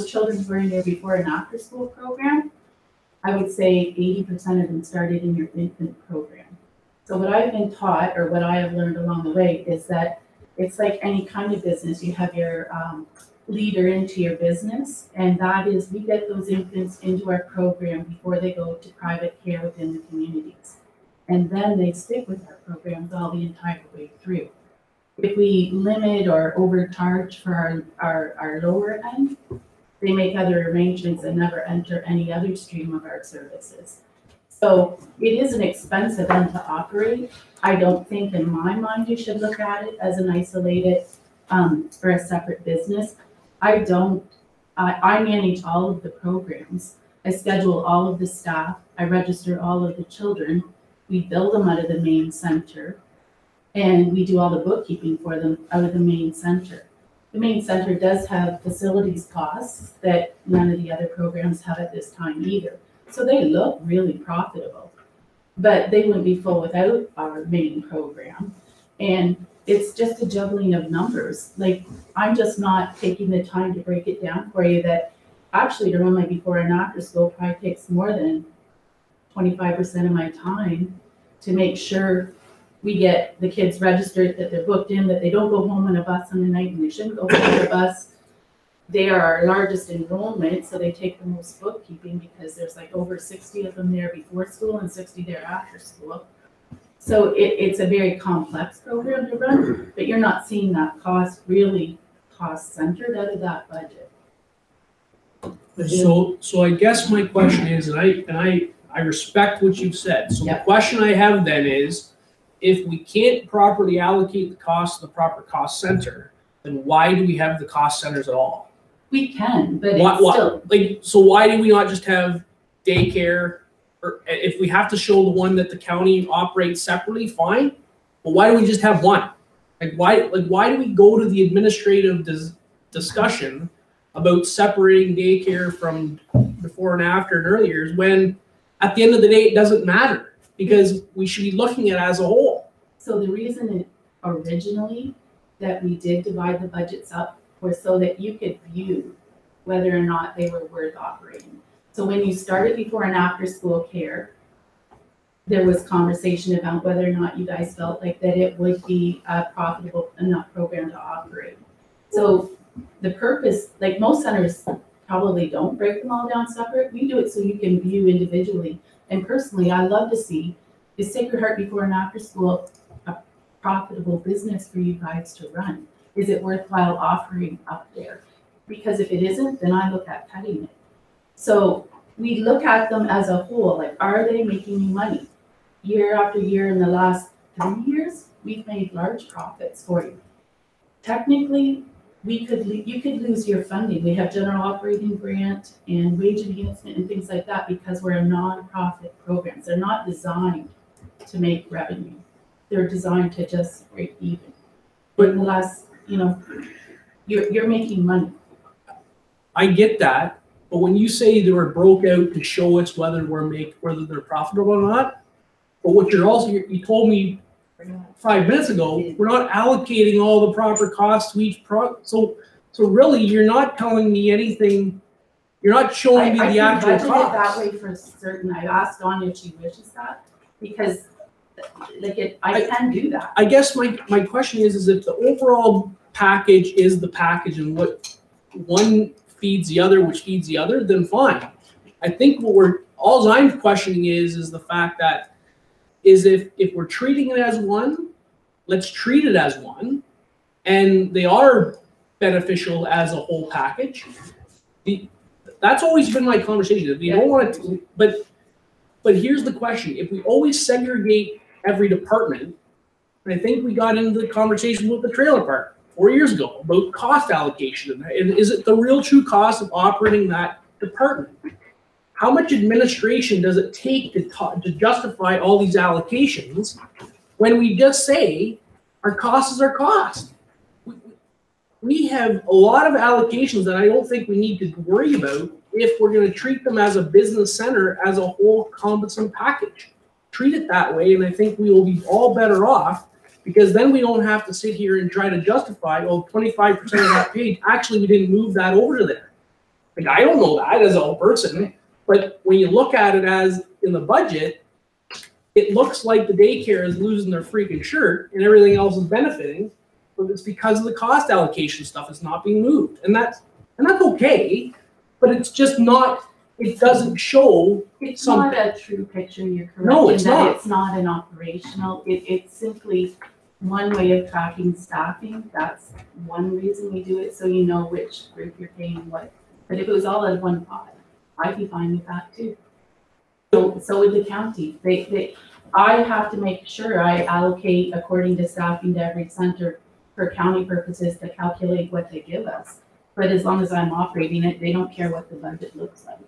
children who are in their before and after school program, I would say 80% of them started in your infant program. So what I've been taught, or what I have learned along the way, is that it's like any kind of business. You have your leader into your business, and that is, we get those infants into our program before they go to private care within the communities. And then they stick with our programs all the entire way through. If we limit or overcharge for our lower end, they make other arrangements and never enter any other stream of our services. So it is an expensive end to operate. I don't think in my mind you should look at it as an isolated or a separate business. I manage all of the programs. I schedule all of the staff. I register all of the children. We bill them out of the main center, and we do all the bookkeeping for them out of the main center. The main center does have facilities costs that none of the other programs have at this time either. So they look really profitable, but they wouldn't be full without our main program. And it's just a juggling of numbers. Like, I'm just not taking the time to break it down for you that actually to run my before and after school probably takes more than 25% of my time to make sure we get the kids registered, that they're booked in, that they don't go home on a bus on the night and they shouldn't go home on a bus. They are our largest enrollment, so they take the most bookkeeping because there's like over 60 of them there before school and 60 there after school. So it's a very complex program to run, but you're not seeing that cost really cost-centered out of that budget. So I guess my question is, and I respect what you've said. So the question I have then is, if we can't properly allocate the cost to the proper cost center, then why do we have the cost centers at all? We can, but it's still. So why do we not just have daycare? Or if we have to show the one that the county operates separately, fine. But why do we just have one? Why do we go to the administrative discussion about separating daycare from before and after and early years when at the end of the day it doesn't matter, because we should be looking at it as a whole? So the reason originally that we did divide the budgets up was so that you could view whether or not they were worth operating. So when you started before and after school care, there was conversation about whether or not you guys felt like that it would be a profitable enough program to operate. So the purpose, like most centers probably don't break them all down separate. We do it so you can view individually. And personally, I love to see, is Sacred Heart before and after school a profitable business for you guys to run? Is it worthwhile offering up there? Because if it isn't, then I look at cutting it. So we look at them as a whole, like, are they making you money? Year after year in the last 3 years, we've made large profits for you. Technically, you could lose your funding. We have general operating grant and wage enhancement and things like that because we're a nonprofit program. They're not designed to make revenue. They're designed to just break even. But in the last, you're making money. I get that, but when you say they were broke out to show us whether they're profitable or not, But what you're also, you told me 5 minutes ago, we're not allocating all the proper costs to each so really, you're not telling me anything, you're not showing me the actual I can budget it that cost. way for certain, I asked Dawn if she wishes that, because I can do that. I guess my question is if the overall package is the package and what one feeds the other, which feeds the other, then fine. I think all I'm questioning is the fact that if we're treating it as one, let's treat it as one, and they are beneficial as a whole package. That's always been my conversation. If you don't want to, but here's the question: if we always segregate every department, and I think we got into the conversation with the trailer park 4 years ago about cost allocation, and is it the real true cost of operating that department? How much administration does it take to justify all these allocations when we just say our cost is our cost? We have a lot of allocations that I don't think we need to worry about if we're going to treat them as a business center as a whole competent package. Treat it that way, and I think we will be all better off, because then we don't have to sit here and try to justify, 25% of that page, actually we didn't move that over to there. Like, I don't know that as a whole person, but when you look at it as in the budget, it looks like the daycare is losing their freaking shirt and everything else is benefiting, but it's because of the cost allocation stuff is not being moved. And that's okay, but it's just not, it doesn't show It's something. not a true picture, you're correct. No, it's in that not. It's not an operational, it's simply one way of tracking staffing. That's one reason we do it, so you know which group you're paying what. But if it was all out of one pot, I'd be fine with that too. So would the county. I have to make sure I allocate according to staffing to every center for county purposes to calculate what they give us. But as long as I'm operating it, they don't care what the budget looks like.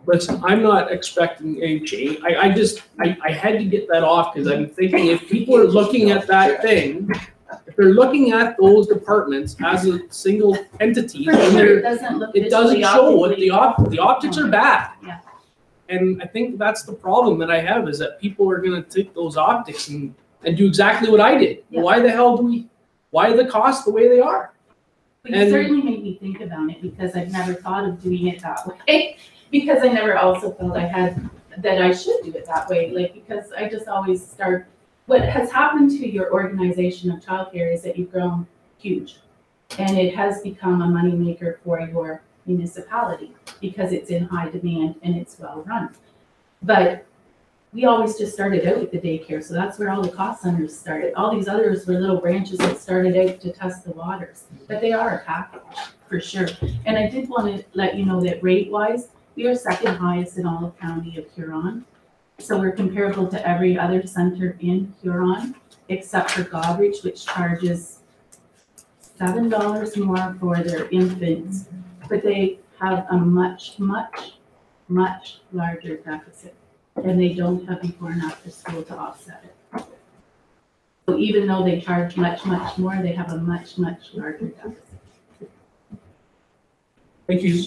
Listen, I'm not expecting a change. I had to get that off because I'm thinking if people are looking at that thing, if they're looking at those departments as a single entity, For then sure, they're it it doesn't visually show what optically- the optics are bad. Yeah. And I think that's the problem that I have is that people are gonna take those optics and do exactly what I did. Yeah. Why are the costs the way they are? But you And- certainly made me think about it because I've never thought of doing it that way. Because I never also felt that I should do it that way, because I just always start, what has happened to your organization of childcare is that you've grown huge. And it has become a moneymaker for your municipality because it's in high demand and it's well run. But we always just started out with the daycare, so that's where all the cost centers started. All these others were little branches that started out to test the waters, but they are a package, for sure. And I did want to let you know that rate-wise, we are second highest in all of County of Huron. So we're comparable to every other center in Huron, except for Goderich, which charges $7 more for their infants, but they have a much, much, much larger deficit. And they don't have before and after school to offset it. So even though they charge much, much more, they have a much, much larger deficit. Thank you.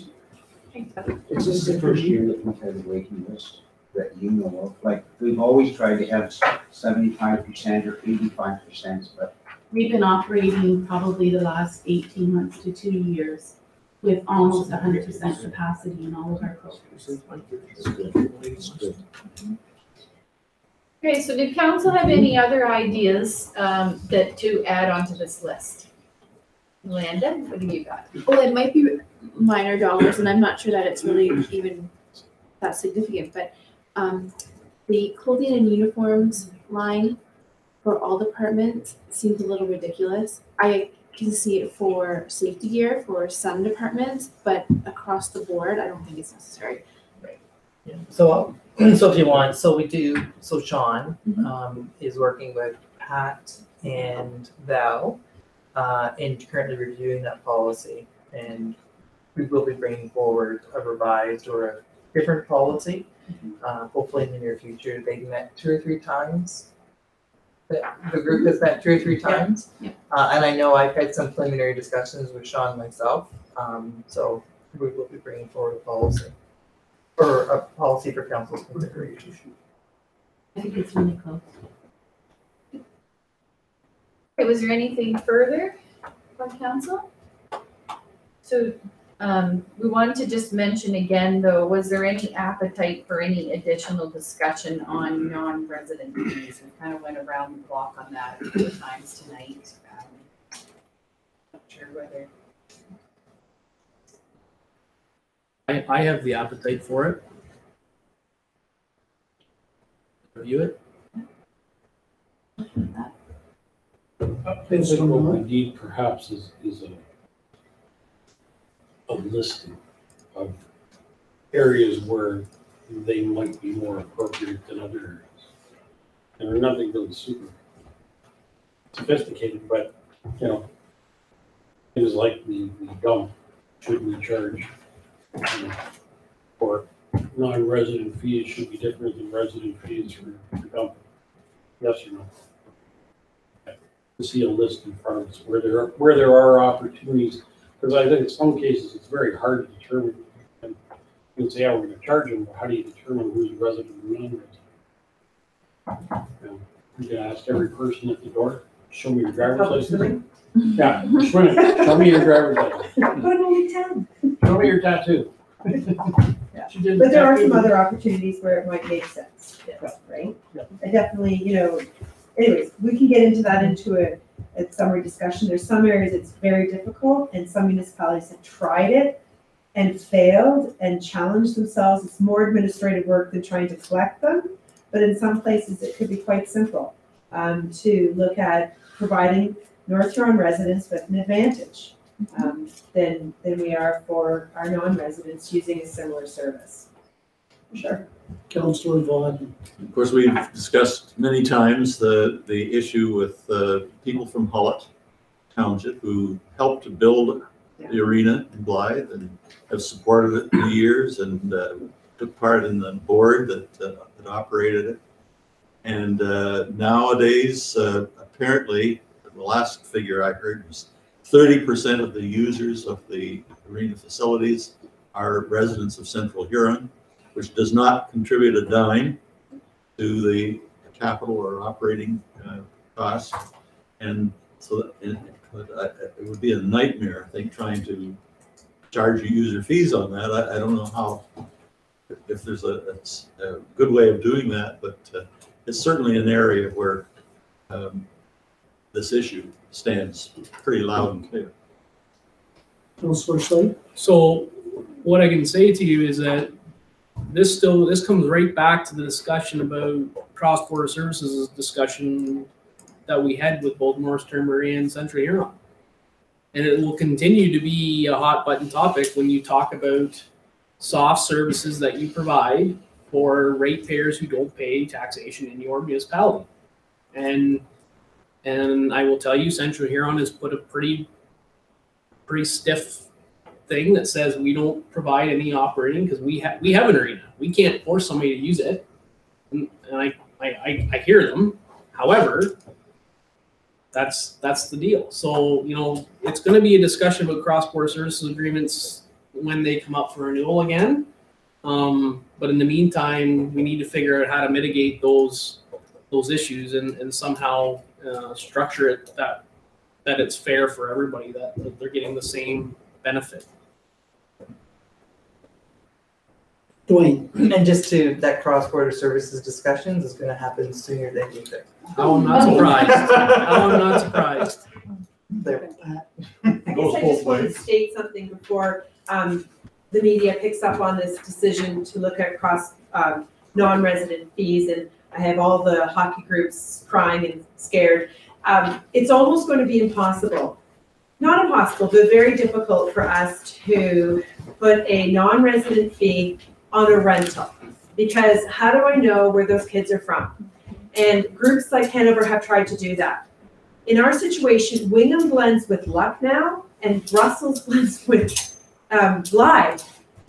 Is this the first year that we've had a waiting list that you know of? Like, we've always tried to have 75% or 85%, but We've been operating probably the last 18 months to 2 years with almost 100% capacity in all of our programs. Okay, so did council have any other ideas that to add onto this list? Landon, what do you got? Well, it might be minor dollars, and I'm not sure that it's really even that significant, but the clothing and uniforms line for all departments seems a little ridiculous. I can see it for safety gear for some departments, but across the board, I don't think it's necessary. Yeah. So if you want, so Sean is working with Pat and Val and currently reviewing that policy. And we will be bringing forward a revised or a different policy, hopefully in the near future. They met 2 or 3 times. The group has met 2 or 3 times. Yeah. And I know I've had some preliminary discussions with Sean myself. So we will be bringing forward a policy. Or a policy for council's consideration. I think it's really close. Okay, was there anything further from council? So, we wanted to just mention again, though, was there any appetite for any additional discussion on non-resident fees? We kind of went around the block on that a few times tonight. Not sure whether. I have the appetite for it. Review it. I think what we need perhaps is a listing of areas where they might be more appropriate than other areas. And they're nothing really super sophisticated, but, you know, things like the dump, should we charge, you know, or non-resident fees should be different than resident fees for dump? Yes or no? To see a list in front of us where there are opportunities, because I think in some cases it's very hard to determine. And you can say, "Oh, we're going to charge them," but how do you determine who's resident and non-resident? You know, you can ask every person at the door, "Show me your driver's license." Yeah, show me your driver's license. But only 10. Show me your tattoo. Yeah. She did But there are tattoo. some other opportunities where it might make sense, yes, right? Yeah. I definitely, anyways, we can get into that into a summary discussion. There's some areas it's very difficult, and some municipalities have tried it and failed and challenged themselves. It's more administrative work than trying to collect them, but in some places it could be quite simple to look at providing North Huron residents with an advantage than we are for our non-residents using a similar service. Sure. Councillor Vaughn. Of course, we've discussed many times the issue with people from Hullett Township who helped to build the arena in Blythe and have supported it for years and took part in the board that operated it. And nowadays, apparently, the last figure I heard was 30% of the users of the arena facilities are residents of Central Huron, which does not contribute a dime to the capital or operating costs. And so it would be a nightmare, I think, trying to charge you user fees on that. I don't know how, if there's a good way of doing that, but it's certainly an area where this issue stands pretty loud and clear. Councillor Slate. So what I can say to you is that this comes right back to the discussion about cross-border services discussion that we had with both Morristown Marie and Central Huron. And it will continue to be a hot button topic when you talk about soft services that you provide for ratepayers who don't pay taxation in your municipality. And I will tell you, Central Huron has put a pretty stiff thing that says we don't provide any operating because we have an arena. We can't force somebody to use it. And I hear them. However, that's the deal. So, it's going to be a discussion about cross-border services agreements when they come up for renewal again. But in the meantime, we need to figure out how to mitigate those issues and somehow structure it that it's fair for everybody, that they're getting the same benefit. Dwayne. And just that cross-border services discussions is gonna happen sooner than you think. I'm not surprised. I'm not surprised. There. I guess I just want to state something before the media picks up on this decision to look at non-resident fees, and I have all the hockey groups crying and scared. It's almost going to be impossible. Not impossible, but very difficult for us to put a non-resident fee on a rental, because how do I know where those kids are from? And groups like Hanover have tried to do that. In our situation, Wingham blends with Lucknow and Brussels blends with Blythe.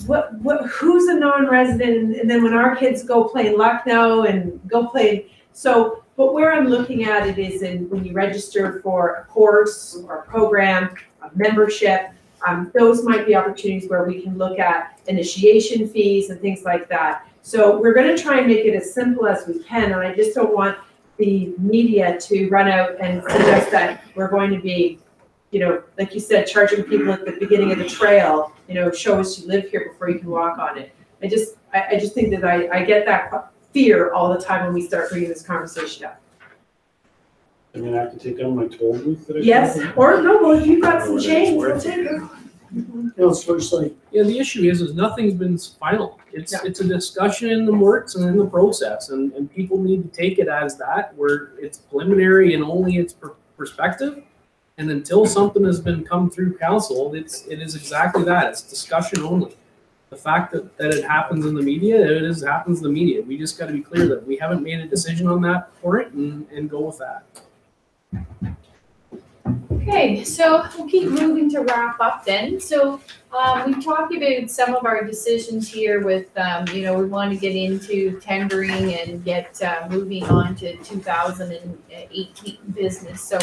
Who's a non-resident? And then when our kids go play in Lucknow and go play, but where I'm looking at it is when you register for a course or a program, a membership, those might be opportunities where we can look at initiation fees and things like that. So we're gonna try and make it as simple as we can, and I just don't want the media to run out and suggest that we're going to be, you know, like you said, charging people at the beginning of the trail, you know, show us you live here before you can walk on it. I just think that I get that fear all the time when we start bringing this conversation up. I'm gonna have to take down my toll booth that I. Yes, or no, well, if you've got some change, we'll take it. Councillor Slate. Yeah, the issue is nothing's been final. It's Yeah. it's a discussion in the works and in the process, and people need to take it as that, where it's preliminary and only its perspective. And until something has been come through council, it is exactly that. It's discussion only. The fact that it happens in the media, happens in the media. We just got to be clear that we haven't made a decision on that for it, and go with that. Okay, so we'll keep moving to wrap up then. So we've talked about some of our decisions here with, you know, we want to get into tendering and get moving on to 2018 business. So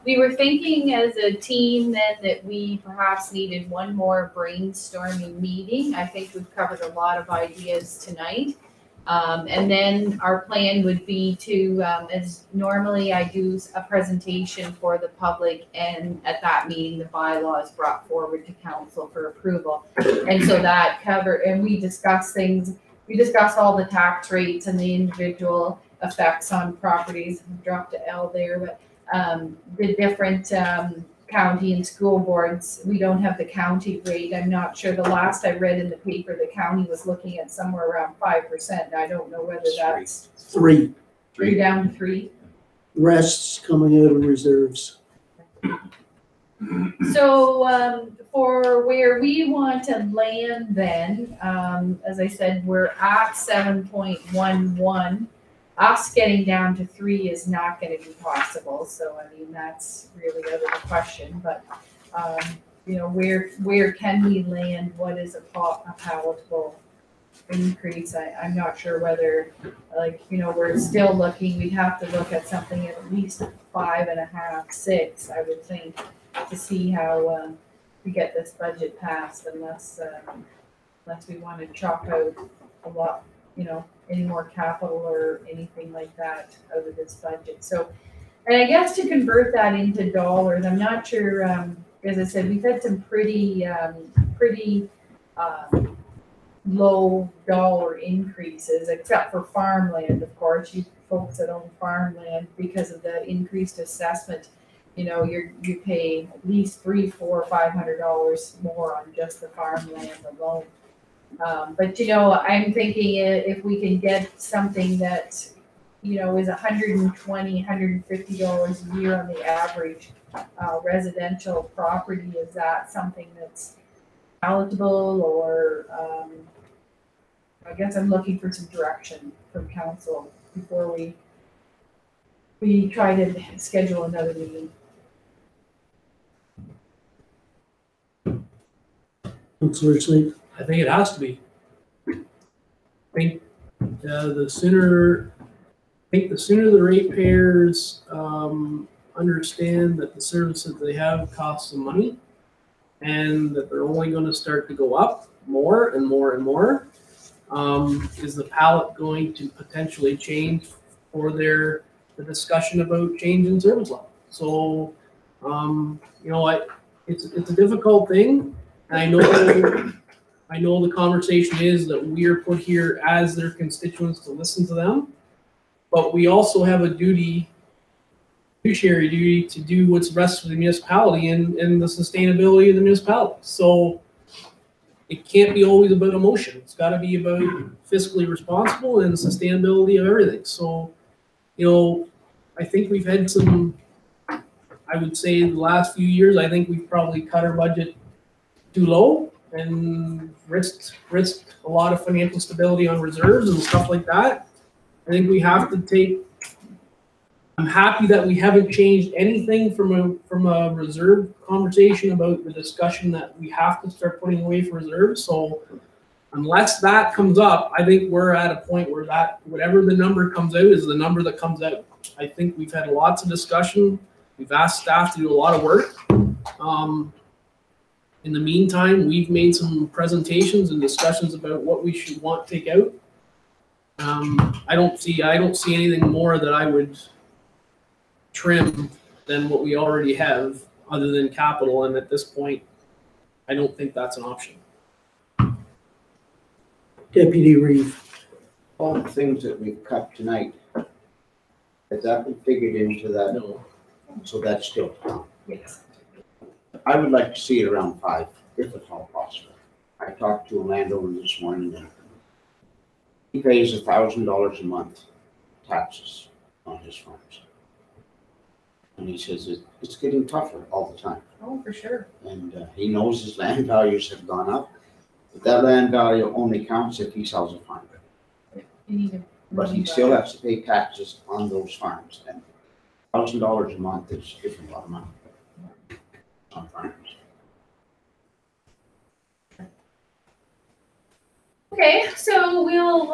we were thinking as a team then that we perhaps needed one more brainstorming meeting. I think we've covered a lot of ideas tonight. And then our plan would be to, as normally I do a presentation for the public, and at that meeting, the bylaw is brought forward to council for approval. And so that and we discuss all the tax rates and the individual effects on properties. I dropped an L there, but the different county and school boards, we don't have the county rate. I'm not sure. The last I read in the paper, the county was looking at somewhere around 5%. I don't know whether that's 3. down to 3. Rest's coming out of reserves. So for where we want to land then, as I said, we're at 7.11. Us getting down to 3 is not going to be possible. So I mean, that's really out of the question. But you know, where can we land? What is a palatable increase? I'm not sure whether, like, you know, we're still looking. We'd have to look at something at least 5.5, 6, I would think, to see how we get this budget passed, unless we want to chop out a lot, you know, any more capital or anything like that out of this budget. So, and I guess to convert that into dollars, I'm not sure, as I said, we've had some pretty low dollar increases, except for farmland, of course. You folks that own farmland, because of the increased assessment, you know, you pay at least $300, $400, $500 more on just the farmland alone. But you know, I'm thinking if we can get something that, you know, is $120, $150 a year on the average residential property, is that something that's palatable? Or I guess I'm looking for some direction from council before we try to schedule another meeting. Councillor Slate. I think it has to be. I think the sooner the ratepayers understand that the services they have cost some money, and that they're only going to start to go up more and more and more, is the palette going to potentially change for the discussion about change in service level. So, you know, it's a difficult thing, and I know the conversation is that we are put here as their constituents to listen to them, but we also have a fiduciary duty to do what's best for the municipality and the sustainability of the municipality. So it can't be always about emotion. It's got to be about fiscally responsible and sustainability of everything. So, you know, I think we've had some, I would say the last few years, I think we've probably cut our budget too low and risked a lot of financial stability on reserves and stuff like that. I think we have to take, I'm happy that we haven't changed anything from a reserve conversation about the discussion that we have to start putting away for reserves. So unless that comes up, I think we're at a point where that, whatever the number comes out is the number that comes out. I think we've had lots of discussion. We've asked staff to do a lot of work. In the meantime, we've made some presentations and discussions about what we should want to take out. I don't see anything more that I would trim than what we already have, other than capital, and at this point, I don't think that's an option. Deputy Reeve. All the things that we've cut tonight, has that been figured into that? No. So that's still, Yes. I would like to see it around 5, if at all possible. I talked to a landowner this morning, and he pays $1,000 a month taxes on his farms. And he says it's getting tougher all the time. Oh, for sure. And he knows his land values have gone up. But that land value only counts if he sells a farm. You need to. But he still has to pay taxes on those farms. And $1,000 a month is a lot of money on farms. Okay, so we'll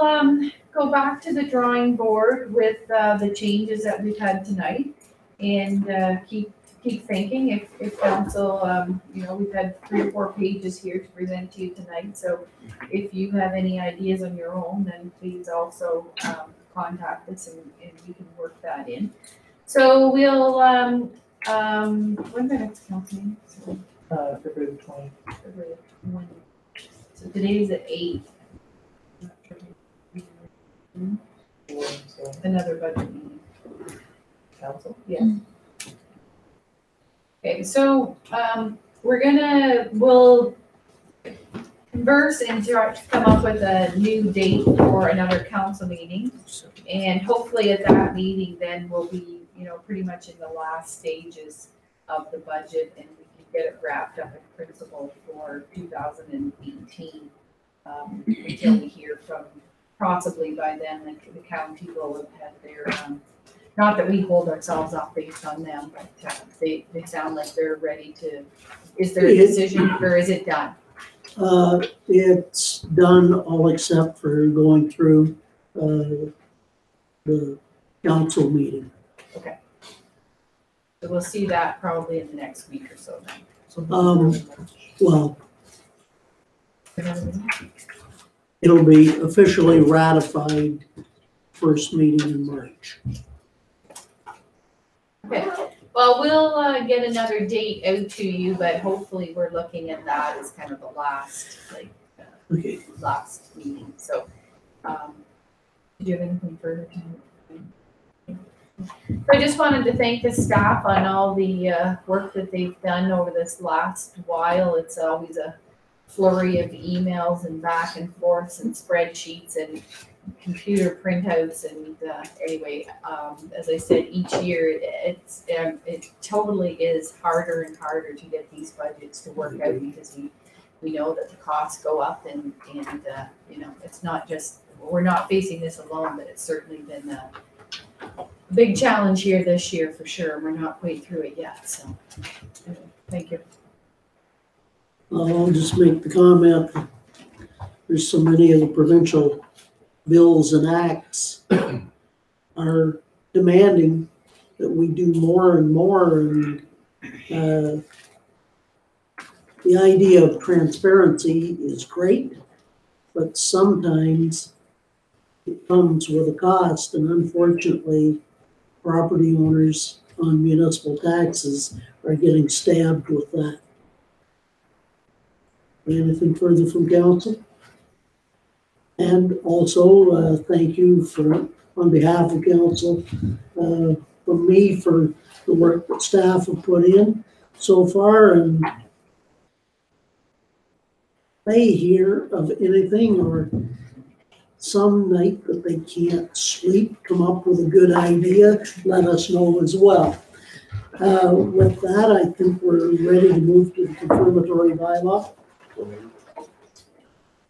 go back to the drawing board with the changes that we've had tonight, and keep thinking. If council, we've had 3 or 4 pages here to present to you tonight. So if you have any ideas on your own, then please also contact us, and we can work that in. So we'll when's the next council meeting? February 20th. February 20th. So today's at 8. Another budget meeting. Council? Yeah. Okay, so, we'll converse and try to come up with a new date for another council meeting. And hopefully at that meeting, then we'll be, pretty much in the last stages of the budget, and we can get it wrapped up in principle for 2018. Until we hear from, possibly by then, the county will have had their, not that we hold ourselves up based on them, but they sound like they're ready to, is there a decision or is it done? It's done, all except for going through the council meeting. Okay. So we'll see that probably in the next week or so then. Well, it'll be officially ratified first meeting in March. Okay, well, we'll get another date out to you, but hopefully we're looking at that as kind of the last, Okay. last meeting, so, do you have anything further to? So I just wanted to thank the staff on all the work that they've done over this last while. It's always a flurry of emails and back and forths and spreadsheets and computer printouts, and anyway, as I said, each year it totally is harder and harder to get these budgets to work out, because we know that the costs go up, and it's not just, we're not facing this alone, but it's certainly been a big challenge here this year for sure. We're not quite through it yet, so thank you. I'll just make the comment, there's so many of the provincial bills and acts are demanding that we do more and more, and the idea of transparency is great, but sometimes it comes with a cost, and unfortunately, property owners on municipal taxes are getting stabbed with that. Anything further from council? And also, thank you on behalf of council, from me, for the work that staff have put in so far, and they hear of anything or some night that they can't sleep, come up with a good idea, let us know as well. With that, I think we're ready to move to the confirmatory bylaw.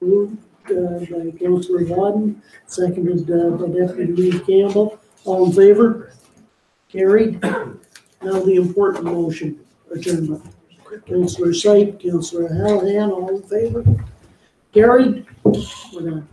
Moved by Councillor Wadden, seconded by Deputy Reeve Campbell. All in favor? Carried. Now the important motion, adjournment. Councillor Sype, Councillor Hallahan, all in favor? Carried. We're done.